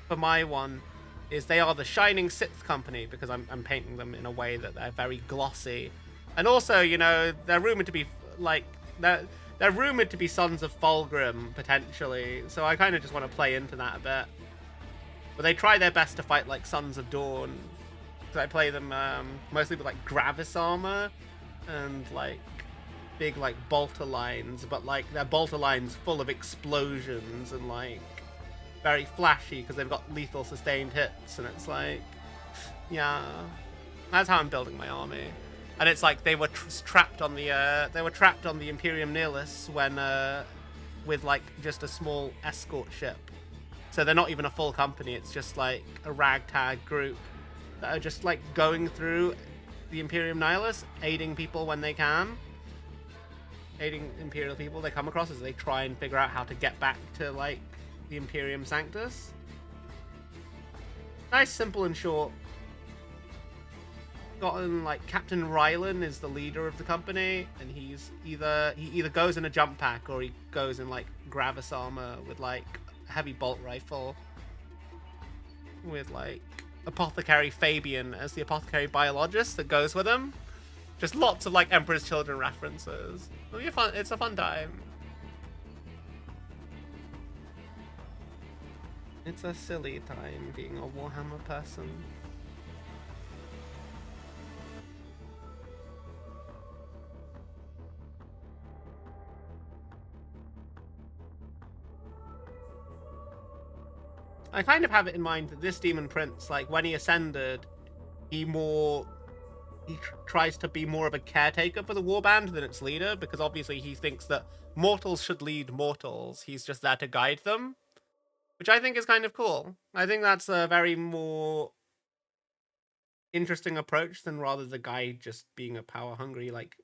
for my one is they are the Shining Sixth Company, because I'm painting them in a way that they're very glossy. And also, you know, they're rumored to be, like, they're rumored to be Sons of Fulgrim, potentially. So I kind of just want to play into that a bit. But they try their best to fight like Sons of Dawn. So I play them mostly with like Gravis armor and like big like bolter lines, but like they're bolter lines full of explosions and like very flashy because they've got lethal sustained hits, and it's like, yeah, that's how I'm building my army. And it's like they were trapped on the Imperium Nihilus when with like just a small escort ship. So they're not even a full company. It's just like a ragtag group that are just like going through the Imperium Nihilus, aiding people when they can. Aiding Imperial people they come across as they try and figure out how to get back to like the Imperium Sanctus. Nice, simple and short. Gotten like Captain Rylan is the leader of the company, and he either goes in a jump pack or he goes in like Gravis armor with like a heavy bolt rifle, with like Apothecary Fabian as the apothecary biologist that goes with him. Just lots of like Emperor's Children references. It'll be fun. It's a fun time. It's a silly time being a Warhammer person. I kind of have it in mind that this Demon Prince, like when he ascended, he tries to be more of a caretaker for the warband than its leader, because obviously he thinks that mortals should lead mortals. He's just there to guide them, which I think is kind of cool. I think that's a very more interesting approach than rather the guy just being a power hungry like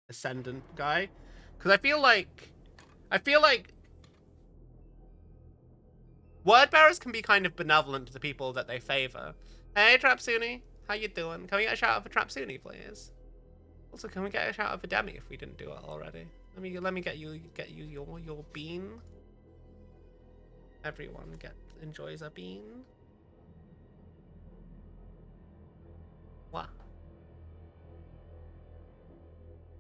ascendant guy. Because I feel like Word Bearers can be kind of benevolent to the people that they favor. Hey, Trapsuni, how you doing? Can we get a shout out for Trapsuni, please? Also, can we get a shout out for Demi if we didn't do it already? Let me get you your bean. Everyone enjoys a bean. What?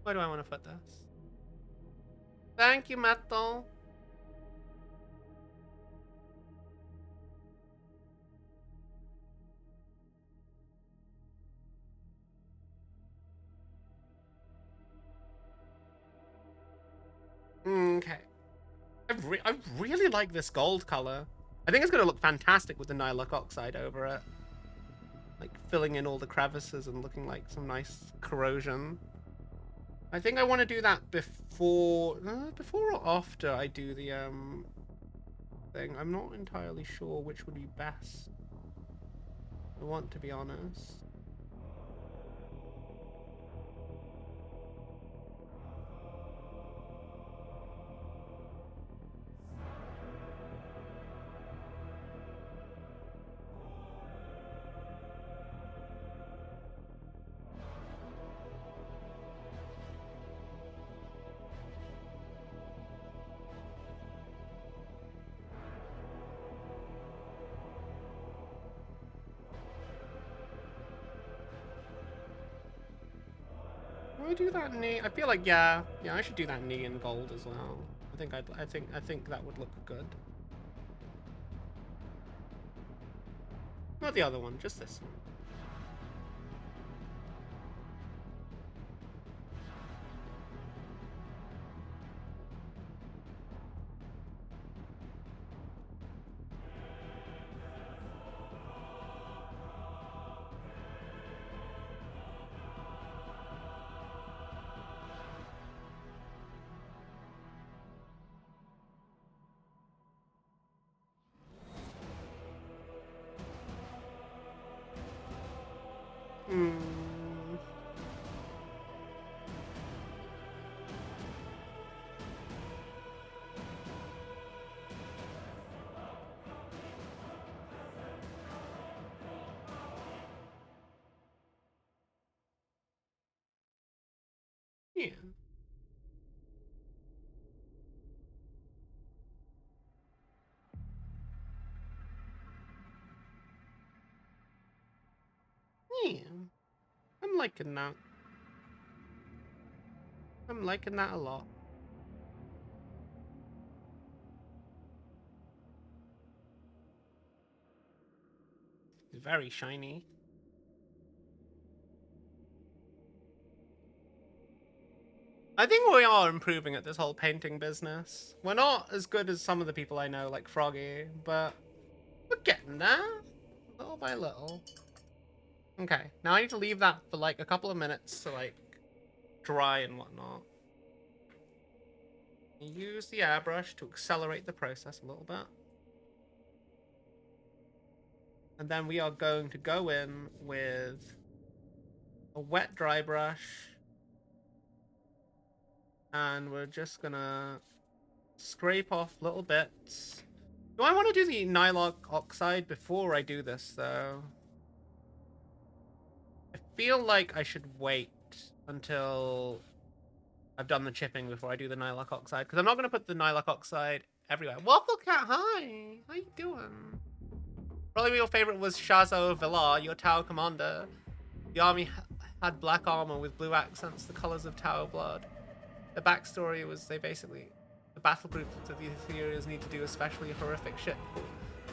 Where do I want to put this? Thank you, Metal. Okay. I really like this gold color. I think it's going to look fantastic with the Nylock Oxide over it. Like filling in all the crevices and looking like some nice corrosion. I think I want to do that before or after I do the thing. I'm not entirely sure which would be best. I want to be honest. Do I do that knee? I feel like yeah, I should do that knee in gold as well. I think that would look good. Not the other one, just this one. Yeah. Yeah. I'm liking that. I'm liking that a lot. It's very shiny. I think we are improving at this whole painting business. We're not as good as some of the people I know, like Froggy, but we're getting there, little by little. Okay, now I need to leave that for like a couple of minutes to like dry and whatnot. Use the airbrush to accelerate the process a little bit. And then we are going to go in with a wet dry brush. And we're just gonna scrape off little bits. Do I want to do the nylock oxide before I do this, though? I feel like I should wait until I've done the chipping before I do the nylock oxide, because I'm not going to put the nylock oxide everywhere. Waffle Cat, hi! How you doing? Probably your favorite was Shazo Villar, your Tau commander. The army had black armor with blue accents, the colors of Tau blood. The backstory was the battle groups of the Ethereals need to do especially horrific shit for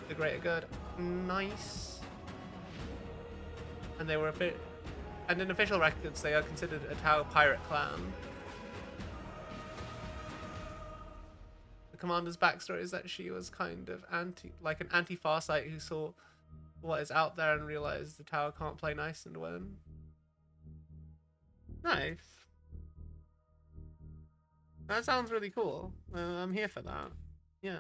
the greater good. Nice. And they were and in official records, they are considered a Tau pirate clan. The commander's backstory is that she was kind of an anti-Farsight who saw what is out there and realized the Tau can't play nice and win. Nice. That sounds really cool. I'm here for that. Yeah.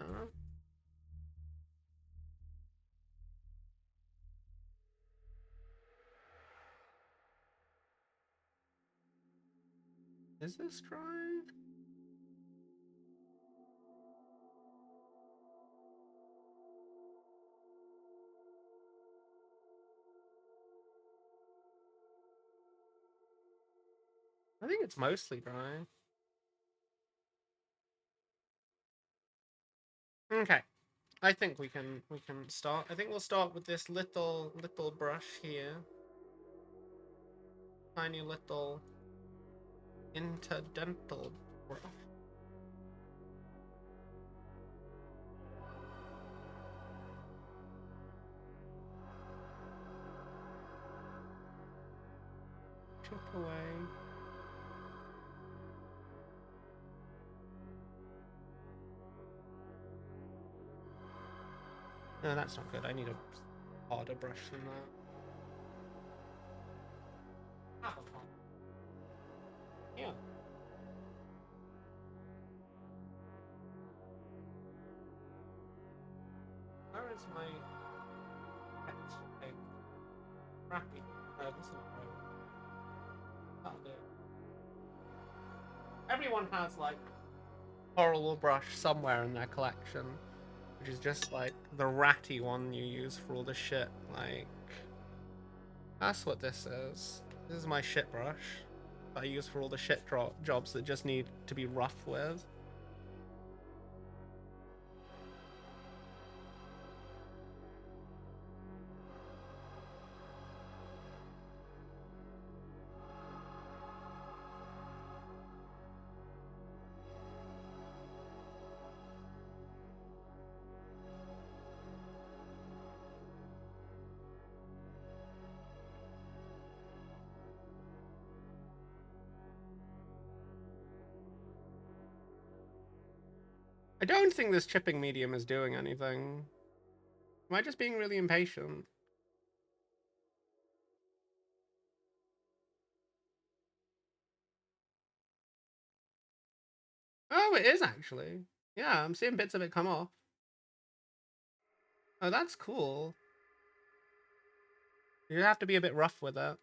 Is this dry? I think it's mostly dry. Okay. I think we can start. I think we'll start with this little brush here. Tiny little interdental brush. Chip away. No, that's not good. I need a harder brush than that. Yeah. Where is my pet? Crappy. No, this is not right. That'll do. Everyone has like horrible brush somewhere in their collection, which is just like the ratty one you use for all the shit. Like, that's what this is. This is my shit brush that I use for all the shit jobs that just need to be rough with. I don't think this chipping medium is doing anything. Am I just being really impatient? Oh, it is actually. Yeah, I'm seeing bits of it come off. Oh, that's cool. You have to be a bit rough with it.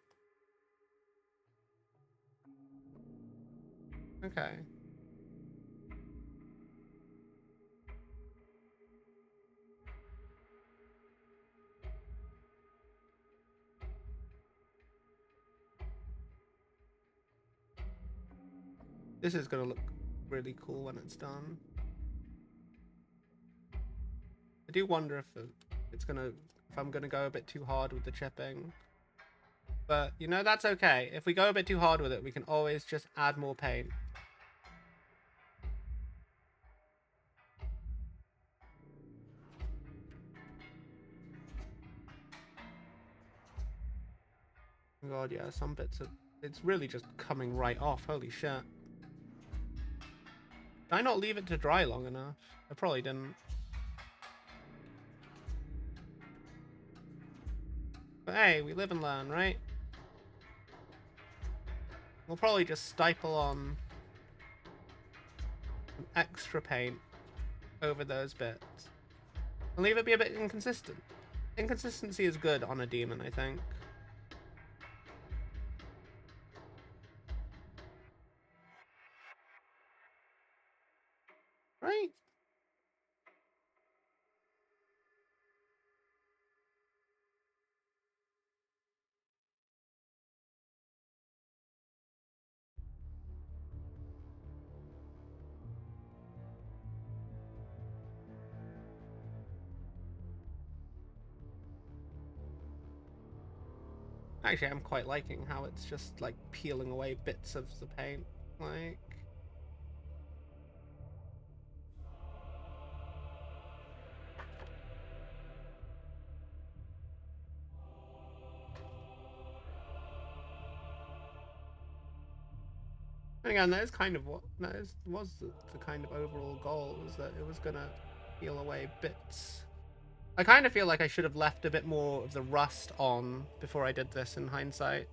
Okay. This is gonna look really cool when it's done. I do wonder if I'm gonna go a bit too hard with the chipping. But, you know, that's okay. If we go a bit too hard with it, we can always just add more paint. Oh God, yeah, some bits of... It's really just coming right off. Holy shit. Did I not leave it to dry long enough? I probably didn't. But hey, we live and learn, right? We'll probably just staple on some extra paint over those bits. And leave it be a bit inconsistent. Inconsistency is good on a demon, I think. Right? Actually, I'm quite liking how it's just, like, peeling away bits of the paint. Like... And again, that is kind of what... was the kind of overall goal, was that it was gonna peel away bits. I kind of feel like I should have left a bit more of the rust on before I did this in hindsight.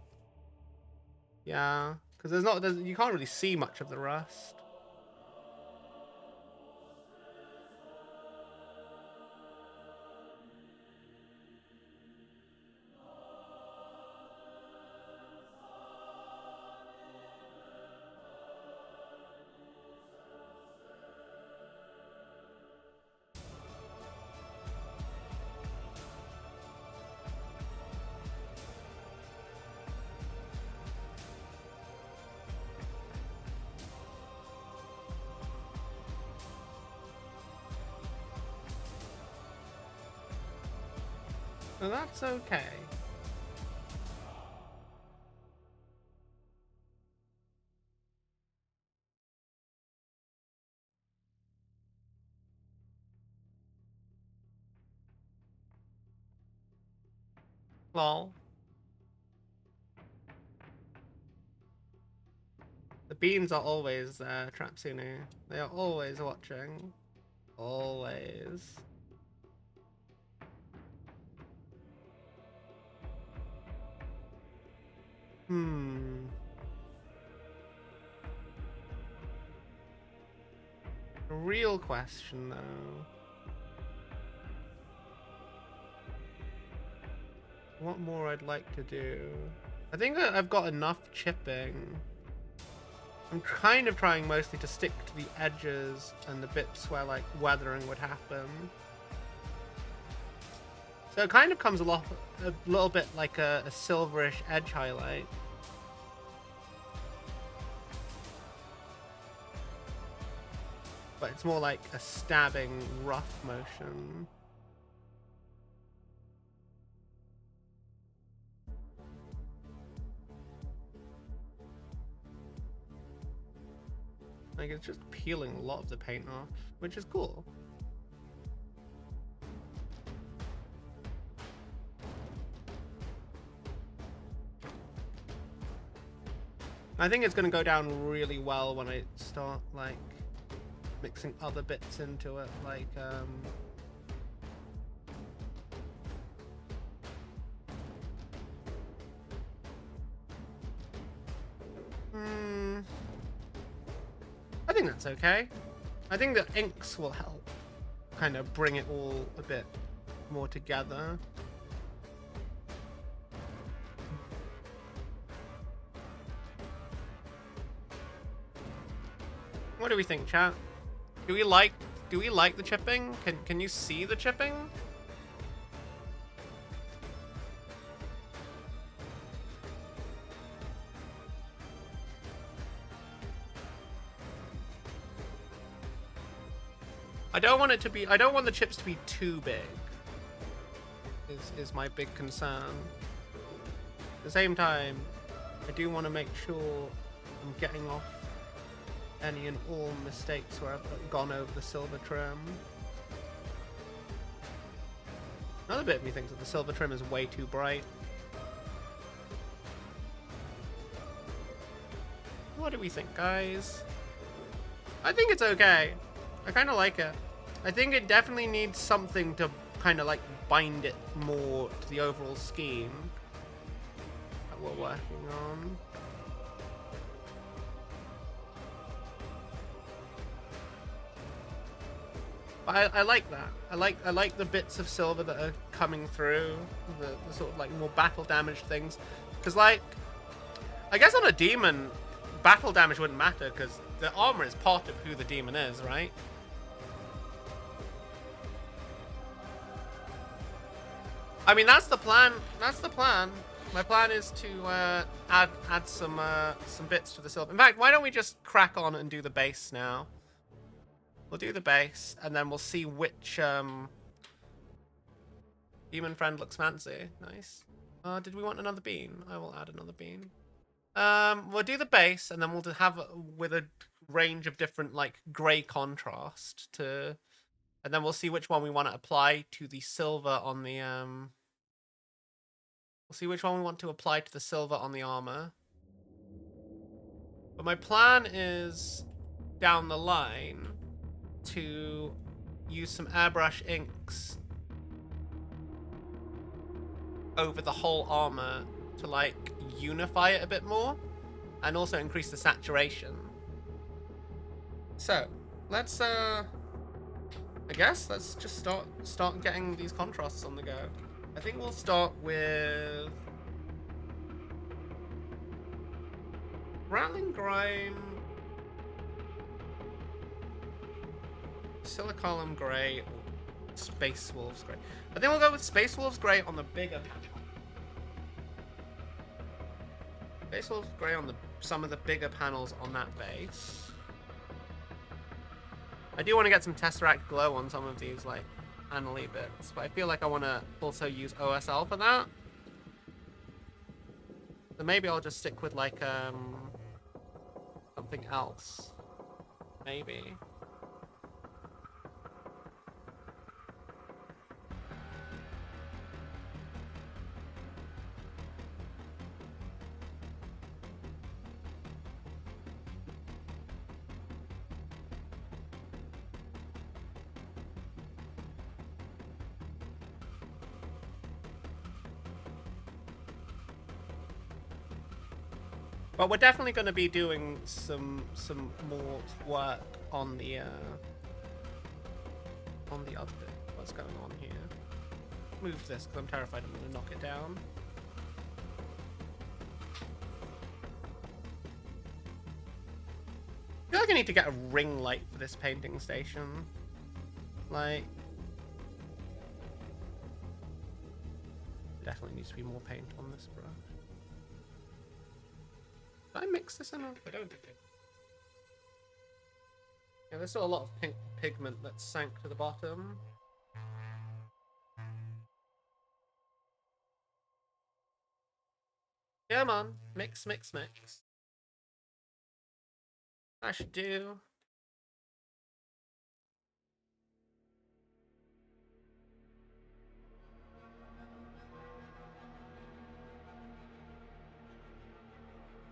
Yeah, because you can't really see much of the rust. So that's okay. Lol. The beans are always there, Trapsuni. They are always watching. Always. The real question, though. What more I'd like to do? I think that I've got enough chipping. I'm kind of trying mostly to stick to the edges and the bits where, like, weathering would happen. So it kind of comes a little bit like a silverish edge highlight. But it's more like a stabbing, rough motion. Like, it's just peeling a lot of the paint off, which is cool. I think it's going to go down really well when I start, like, mixing other bits into it, like, I think that's okay. I think the inks will help kind of bring it all a bit more together. What do we think, chat? Do we like the chipping? Can you see the chipping? I don't want it to be. I don't want the chips to be too big. Is my big concern. At the same time, I do want to make sure I'm getting off any and all mistakes where I've gone over the silver trim. Another bit of me thinks that the silver trim is way too bright. What do we think, guys? I think it's okay. I kind of like it. I think it definitely needs something to kind of like bind it more to the overall scheme that we're working on. But I like that. I like the bits of silver that are coming through, the sort of like more battle damage things. Because like, I guess on a demon, battle damage wouldn't matter because the armor is part of who the demon is, right? I mean, that's the plan. That's the plan. My plan is to add some bits to the silver. In fact, why don't we just crack on and do the base now? We'll do the base, and then we'll see which demon friend looks fancy. Nice. Did we want another bean? I will add another bean. We'll do the base, and then we'll have with a range of different like gray contrast to, and then we'll see which one we want to apply to the silver on the We'll see which one we want to apply to the silver on the armor. But my plan is down the line to use some airbrush inks over the whole armor to like unify it a bit more and also increase the saturation. So let's I guess let's just start getting these contrasts on the go. I think we'll start with Rattling Grime, Silicolum Grey, or Space Wolves Grey. I think we'll go with Space Wolves Grey on the bigger panel. Space Wolves Grey on some of the bigger panels on that base. I do want to get some Tesseract glow on some of these like panel-y bits, but I feel like I want to also use OSL for that. So maybe I'll just stick with like something else. Maybe. But we're definitely going to be doing some more work on the other bit. What's going on here? Move this because I'm terrified I'm going to knock it down. I feel like I need to get a ring light for this painting station. Like, definitely needs to be more paint on this brush. Did I mix this in? I don't think it. Yeah, there's still a lot of pink pigment that sank to the bottom. Come on, mix, mix, mix. I should do.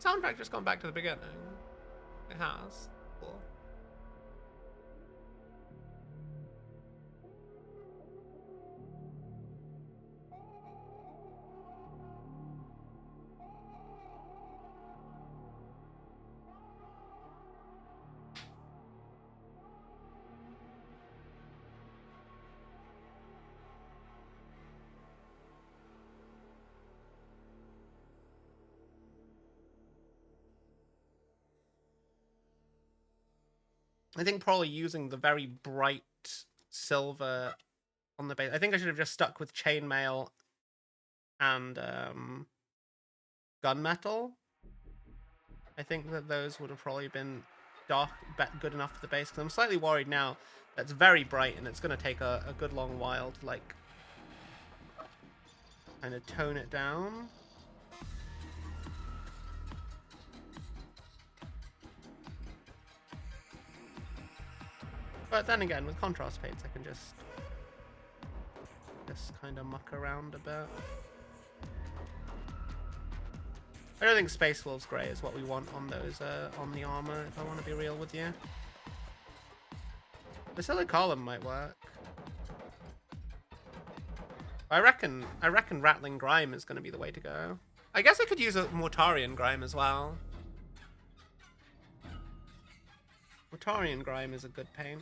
Soundtrack just gone back to the beginning. It has. Cool. I think probably using the very bright silver on the base. I think I should have just stuck with chainmail and gunmetal. I think that those would have probably been good enough for the base, because I'm slightly worried now that's very bright, and it's going to take a good long while to, like, kind of tone it down. But then again, with contrast paints, I can just kind of muck around a bit. I don't think Space Wolves Grey is what we want on those on the armor, if I want to be real with you. Basilic Column might work. I reckon Rattling Grime is going to be the way to go. I guess I could use a Mortarian Grime as well. Mortarian Grime is a good paint.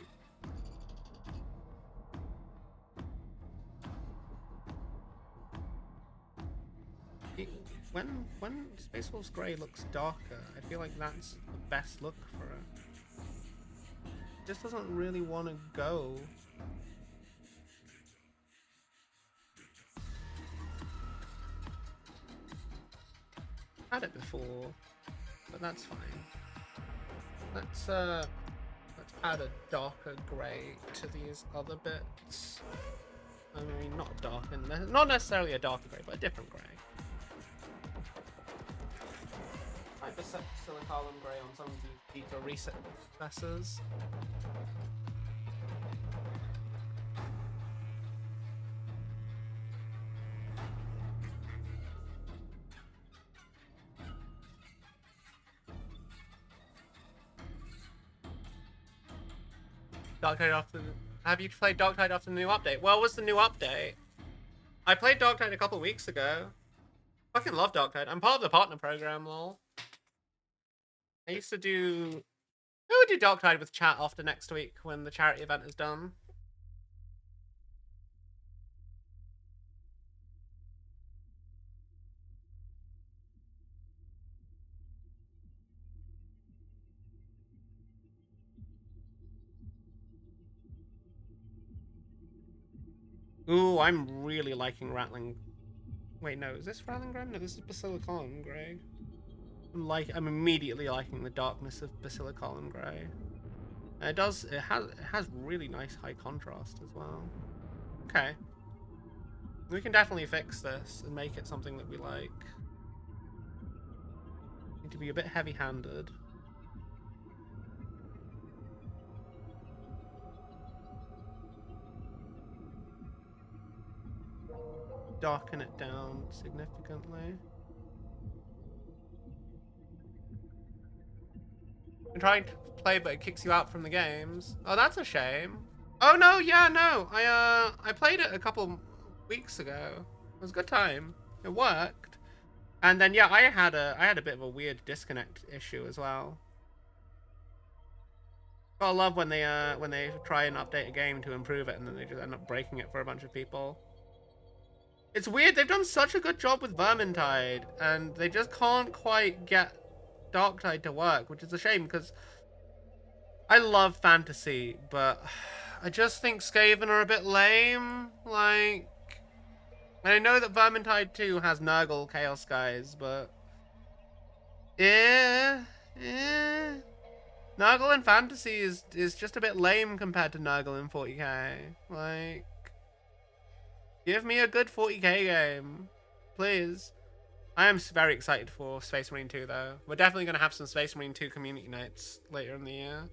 When Space Wolves Grey looks darker, I feel like that's the best look for it. It just doesn't really want to go. Had it before, but that's fine. Let's add a darker grey to these other bits. I mean, not necessarily a darker grey, but a different grey. Type of Silicolum Grey on some of the deeper recesses. Darktide after. Have you played Darktide after the new update? Well, what's the new update? I played Darktide a couple weeks ago. Fucking love Darktide. I'm part of the partner program, lol. I used to do... I would do Darktide with chat after next week when the charity event is done. Ooh, I'm really liking Rattling... Wait, no, is this Rattling Grime? No, this is Basilicolum Grey. I'm immediately liking the darkness of Basilicolum Grey. And it has really nice high contrast as well. Okay. We can definitely fix this and make it something that we like. Need to be a bit heavy-handed. Darken it down significantly. I'm trying to play, but it kicks you out from the games. Oh, that's a shame. Oh no, yeah, no. I played it a couple weeks ago. It was a good time. It worked. And then yeah, I had a bit of a weird disconnect issue as well. Gotta love when they try and update a game to improve it and then they just end up breaking it for a bunch of people. It's weird, they've done such a good job with Vermintide, and they just can't quite get Darktide to work, which is a shame, because I love fantasy, but I just think Skaven are a bit lame. Like, I know that Vermintide 2 has Nurgle Chaos Guys, but... Nurgle in fantasy is just a bit lame compared to Nurgle in 40k. Like... Give me a good 40k game, please. I am very excited for Space Marine 2, though. We're definitely going to have some Space Marine 2 community nights later in the year.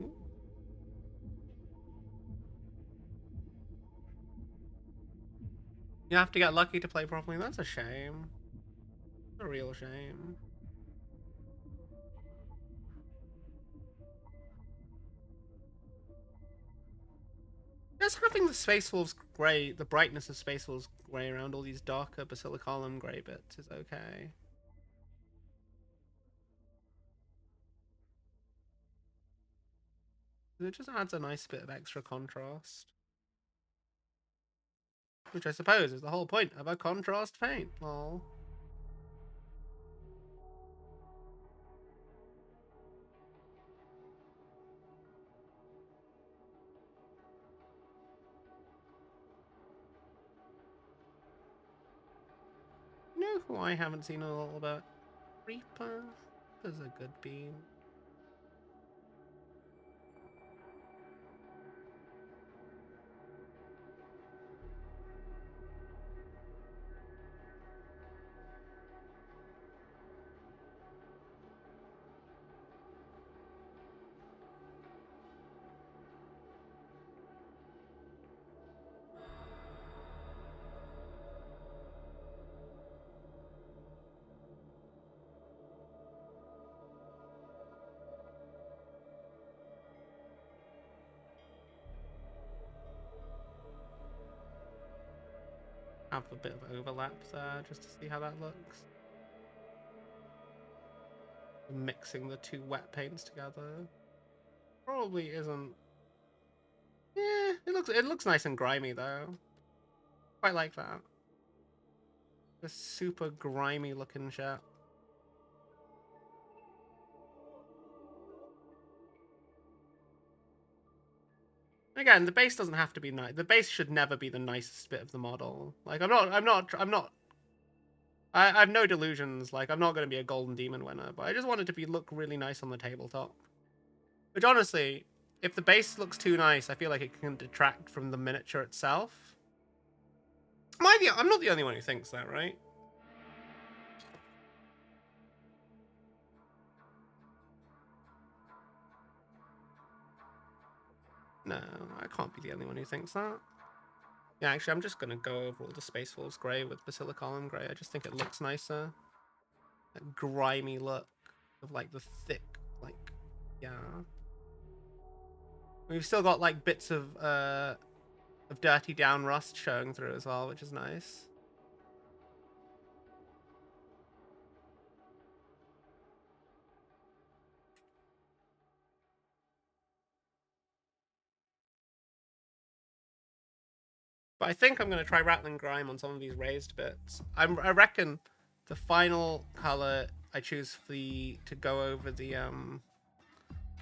Ooh. You have to get lucky to play properly. That's a shame. It's a real shame. Just having the Space Wolves Grey, the brightness of Space Wolves Grey around all these darker Basilicolum Grey bits is okay. It just adds a nice bit of extra contrast. Which I suppose is the whole point of a contrast paint. Lol. You know who I haven't seen a little bit? Reaper. is a good beam. Have a bit of overlap there just to see how that looks. Mixing the two wet paints together probably isn't. Yeah, it looks nice and grimy though. Quite like that. This super grimy looking shit. Again, the base doesn't have to be nice. The base should never be the nicest bit of the model. Like, I have no delusions. Like, I'm not going to be a Golden Demon winner, but I just want it to look really nice on the tabletop. Which, honestly, if the base looks too nice, I feel like it can detract from the miniature itself. I'm not the only one who thinks that, right? No, I can't be the only one who thinks that. Yeah, actually, I'm just going to go over all the Space Wolves grey with Basilicolum grey. I just think it looks nicer. That grimy look of, like, the thick, like, yeah. We've still got, like, bits of dirty down rust showing through as well, which is nice. But I think I'm going to try Rattling Grime on some of these raised bits. I reckon the final color I choose to go over the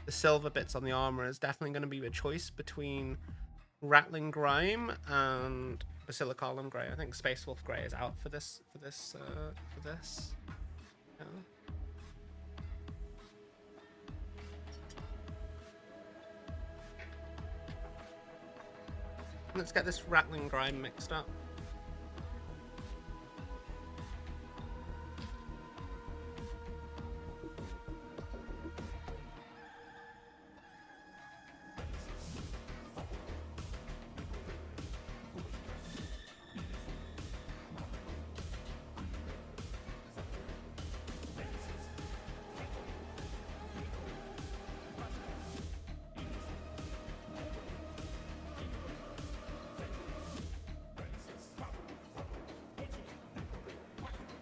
silver bits on the armor is definitely going to be a choice between Rattling Grime and Basilicolum Grey. I think Space Wolf Grey is out for this. Yeah. Let's get this Rattling Grime mixed up.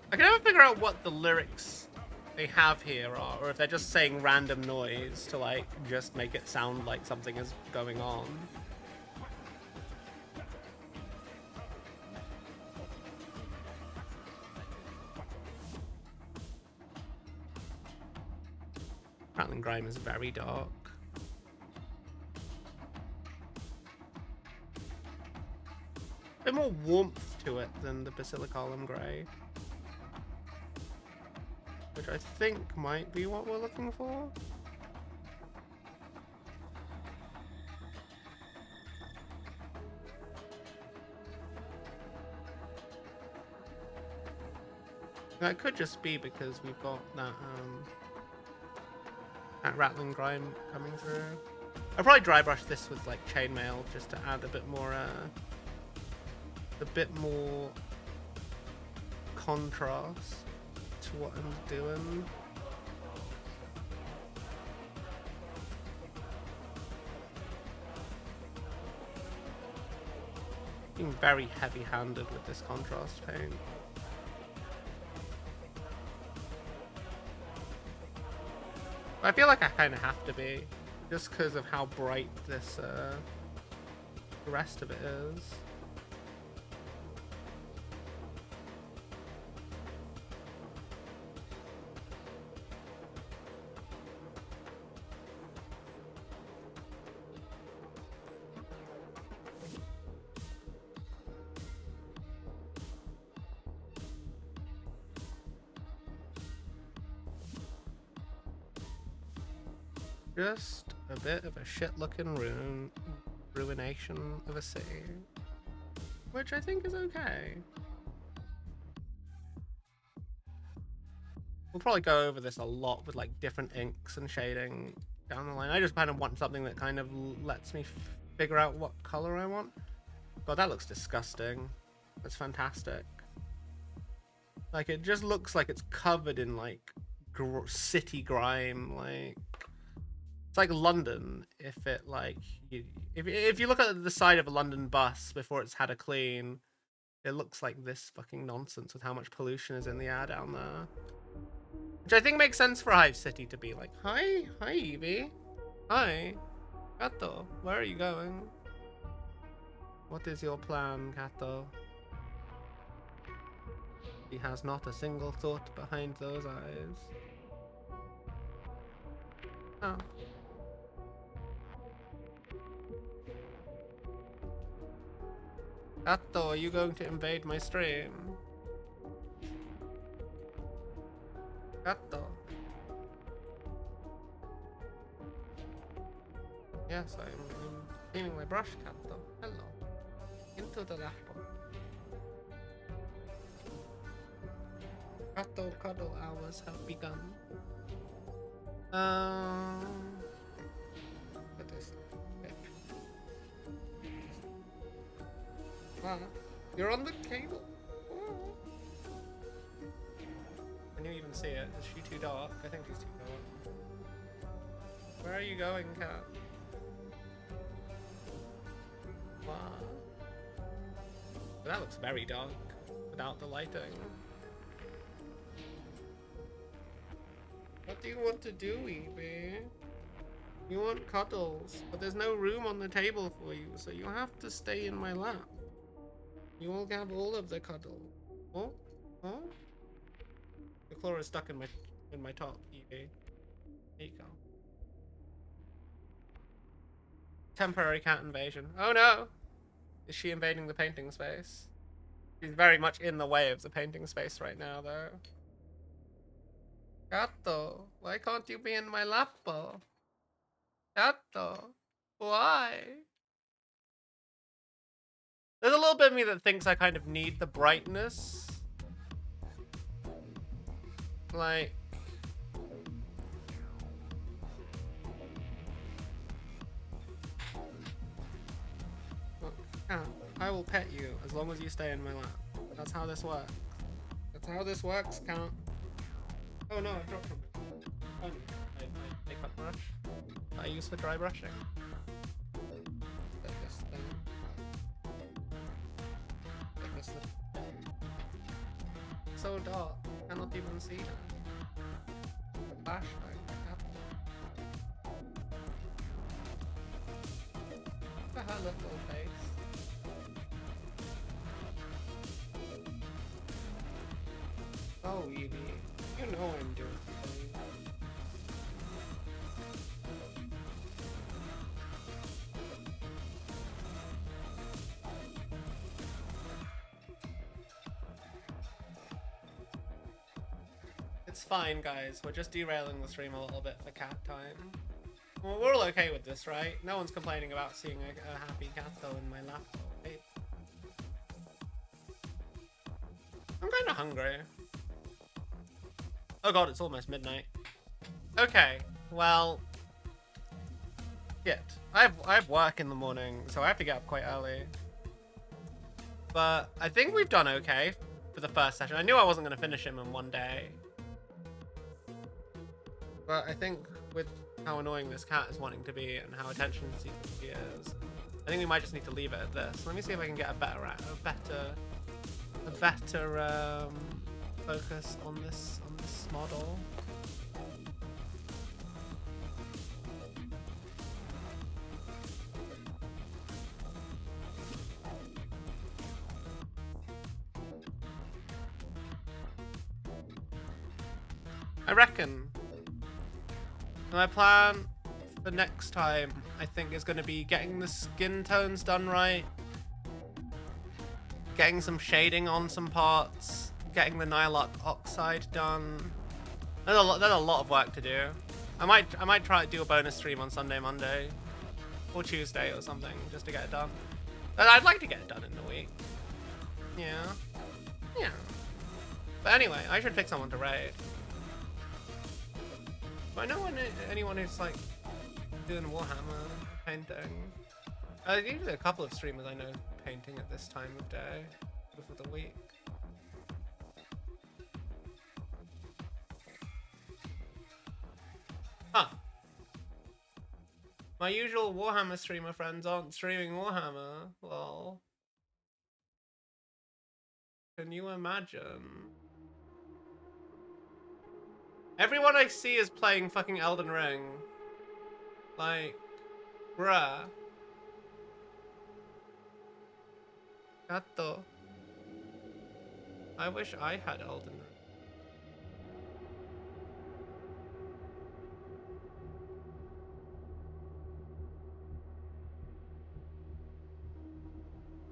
I can never figure out what the lyrics they have here are, or if they're just saying random noise to, like, just make it sound like something is going on. Rattling Grime is very dark. A bit more warmth to it than the Basilicolum Grey. Which I think might be what we're looking for. That could just be because we've got that Rattling Grime coming through. I'll probably dry brush this with, like, chainmail just to add a bit more contrast to what I'm doing. Being very heavy-handed with this contrast paint. I feel like I kind of have to be, just because of how bright this the rest of it is. Just a bit of a shit-looking ruination of a city, which I think is okay. We'll probably go over this a lot with like different inks and shading down the line. I just kind of want something that kind of lets me figure out what color I want. God, that looks disgusting. That's fantastic. Like, it just looks like it's covered in like city grime. Like, it's like London if it like if you look at the side of a London bus before it's had a clean, it looks like this fucking nonsense with how much pollution is in the air down there. Which I think makes sense for Hive City to be like, hi Evie, hi, Kato, where are you going? What is your plan, Kato? He has not a single thought behind those eyes. Oh. Kato, are you going to invade my stream? Kato. Yes, I'm cleaning my brush, Kato. Hello. Into the lap. Kato cuddle hours have begun. What is it? Ah, you're on the cable? Oh. Can you even see it? Is she too dark? I think she's too dark. Where are you going, cat? Wow. That looks very dark without the lighting. What do you want to do, Evie? You want cuddles, but there's no room on the table for you, so you have to stay in my lap. You will have all of the cuddle. Oh? Oh? The claw is stuck in my top, Evie. There you go. Temporary cat invasion. Oh no! Is she invading the painting space? She's very much in the way of the painting space right now, though. Kato, why can't you be in my lap? Kato, why? There's a little bit of me that thinks I kind of need the brightness. Like... Look, cat, I will pet you as long as you stay in my lap. That's how this works. That's how this works, cat. Oh no, I dropped something. Oh, my makeup brush I use for dry brushing. Set this thing. Set this thing. So dark, I cannot even see her. The flashlight. Look at her little face. Oh, Evie. You know I'm doing something. It's fine, guys. We're just derailing the stream a little bit for cat time. Well, we're all okay with this, right? No one's complaining about seeing a happy Kato in my lap. Right? I'm kind of hungry. Oh god, it's almost midnight. Okay, well... Shit. I have work in the morning, so I have to get up quite early. But I think we've done okay for the first session. I knew I wasn't going to finish him in one day. But I think with how annoying this cat is wanting to be and how attention-seeking she is, I think we might just need to leave it at this. Let me see if I can get a better focus on this model. I reckon my plan for next time, I think, is going to be getting the skin tones done right, getting some shading on some parts, getting the Nylok oxide done. There's a lot of work to do. I might try to do a bonus stream on Sunday, Monday, or Tuesday or something, just to get it done. But I'd like to get it done in the week. Yeah. Yeah. But anyway, I should pick someone to raid. But I know anyone who's like doing Warhammer, painting. Usually a couple of streamers I know painting at this time of day, of the week. Huh. My usual Warhammer streamer friends aren't streaming Warhammer. Lol. Can you imagine? Everyone I see is playing fucking Elden Ring. Like, bruh. Gato. I wish I had Elden Ring.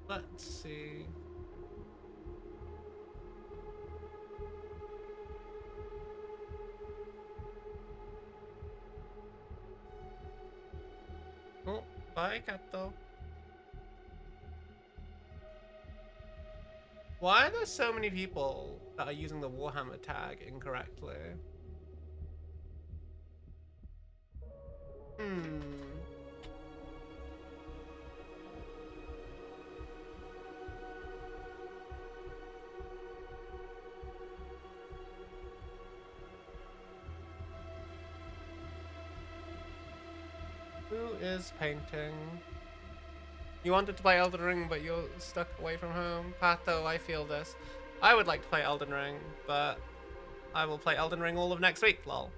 Let's see. Oh, bye, Gato. Why are there so many people that are using the Warhammer tag incorrectly? Who is painting? You wanted to play Elden Ring, but you're stuck away from home. Pato, I feel this. I would like to play Elden Ring, but I will play Elden Ring all of next week, lol.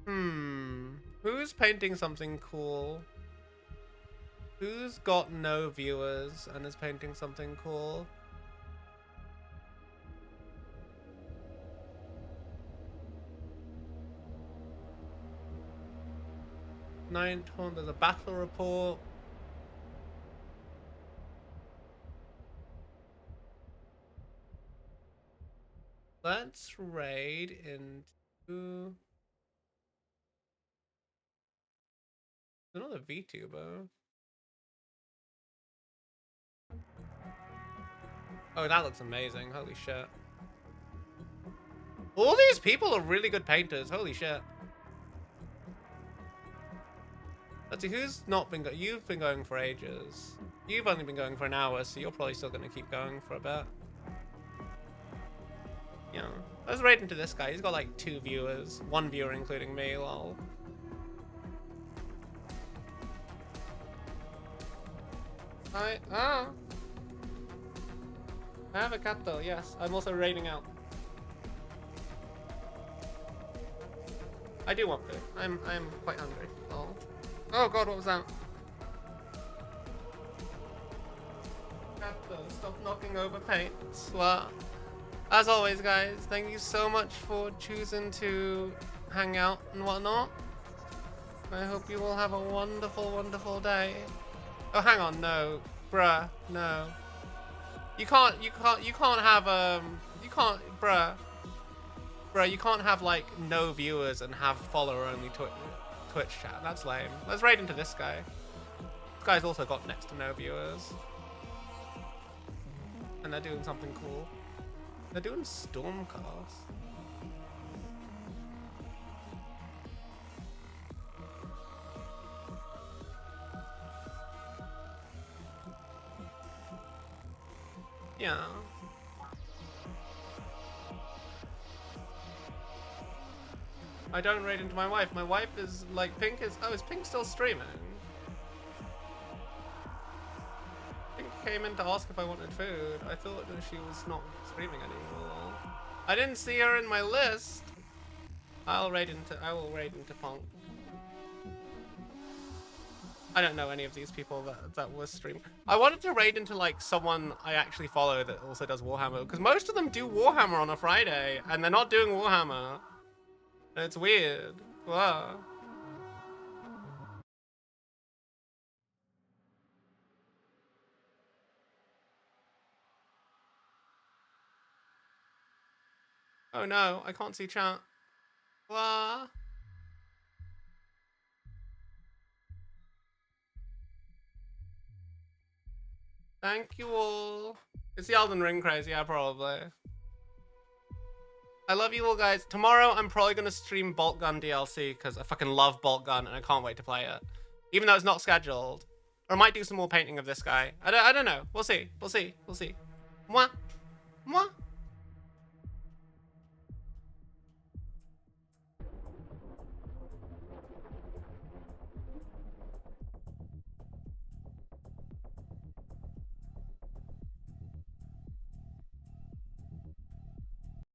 Who's painting something cool? Who's got no viewers and is painting something cool? Ninth one, there's a battle report. Let's raid into another VTuber. Oh, that looks amazing. Holy shit. All these people are really good painters. Holy shit. Let's see, who's not been going? You've been going for ages. You've only been going for an hour, so you're probably still going to keep going for a bit. Yeah. Let's raid into this guy. He's got like 2 viewers. 1 viewer including me, lol. I have a cat though, yes. I'm also raiding out. I do want food. I'm quite hungry. Oh god, what was that? Cat though, stop knocking over paint. Well, as always guys, thank you so much for choosing to hang out and whatnot. I hope you all have a wonderful, wonderful day. Oh, hang on, no. Bruh, no. You can't have, bruh, you can't have, like, no viewers and have follower-only Twitch chat. That's lame. Let's raid into this guy. This guy's also got next to no viewers. And they're doing something cool. They're doing Stormcast. Yeah. I don't raid into my wife. My wife is like, Pink is... Oh, is Pink still streaming? Pink came in to ask if I wanted food. I thought that she was not streaming anymore. I didn't see her in my list. I will raid into Punk. I don't know any of these people that was streaming. I wanted to raid into like someone I actually follow that also does Warhammer, because most of them do Warhammer on a Friday and they're not doing Warhammer. And it's weird. Wow. Oh no, I can't see chat. What? Thank you all. It's the Elden Ring craze, yeah, probably. I love you all, guys. Tomorrow, I'm probably going to stream Bolt Gun DLC because I fucking love Bolt Gun and I can't wait to play it. Even though it's not scheduled. Or I might do some more painting of this guy. I don't know. We'll see. We'll see. We'll see. Mwah. Mwah.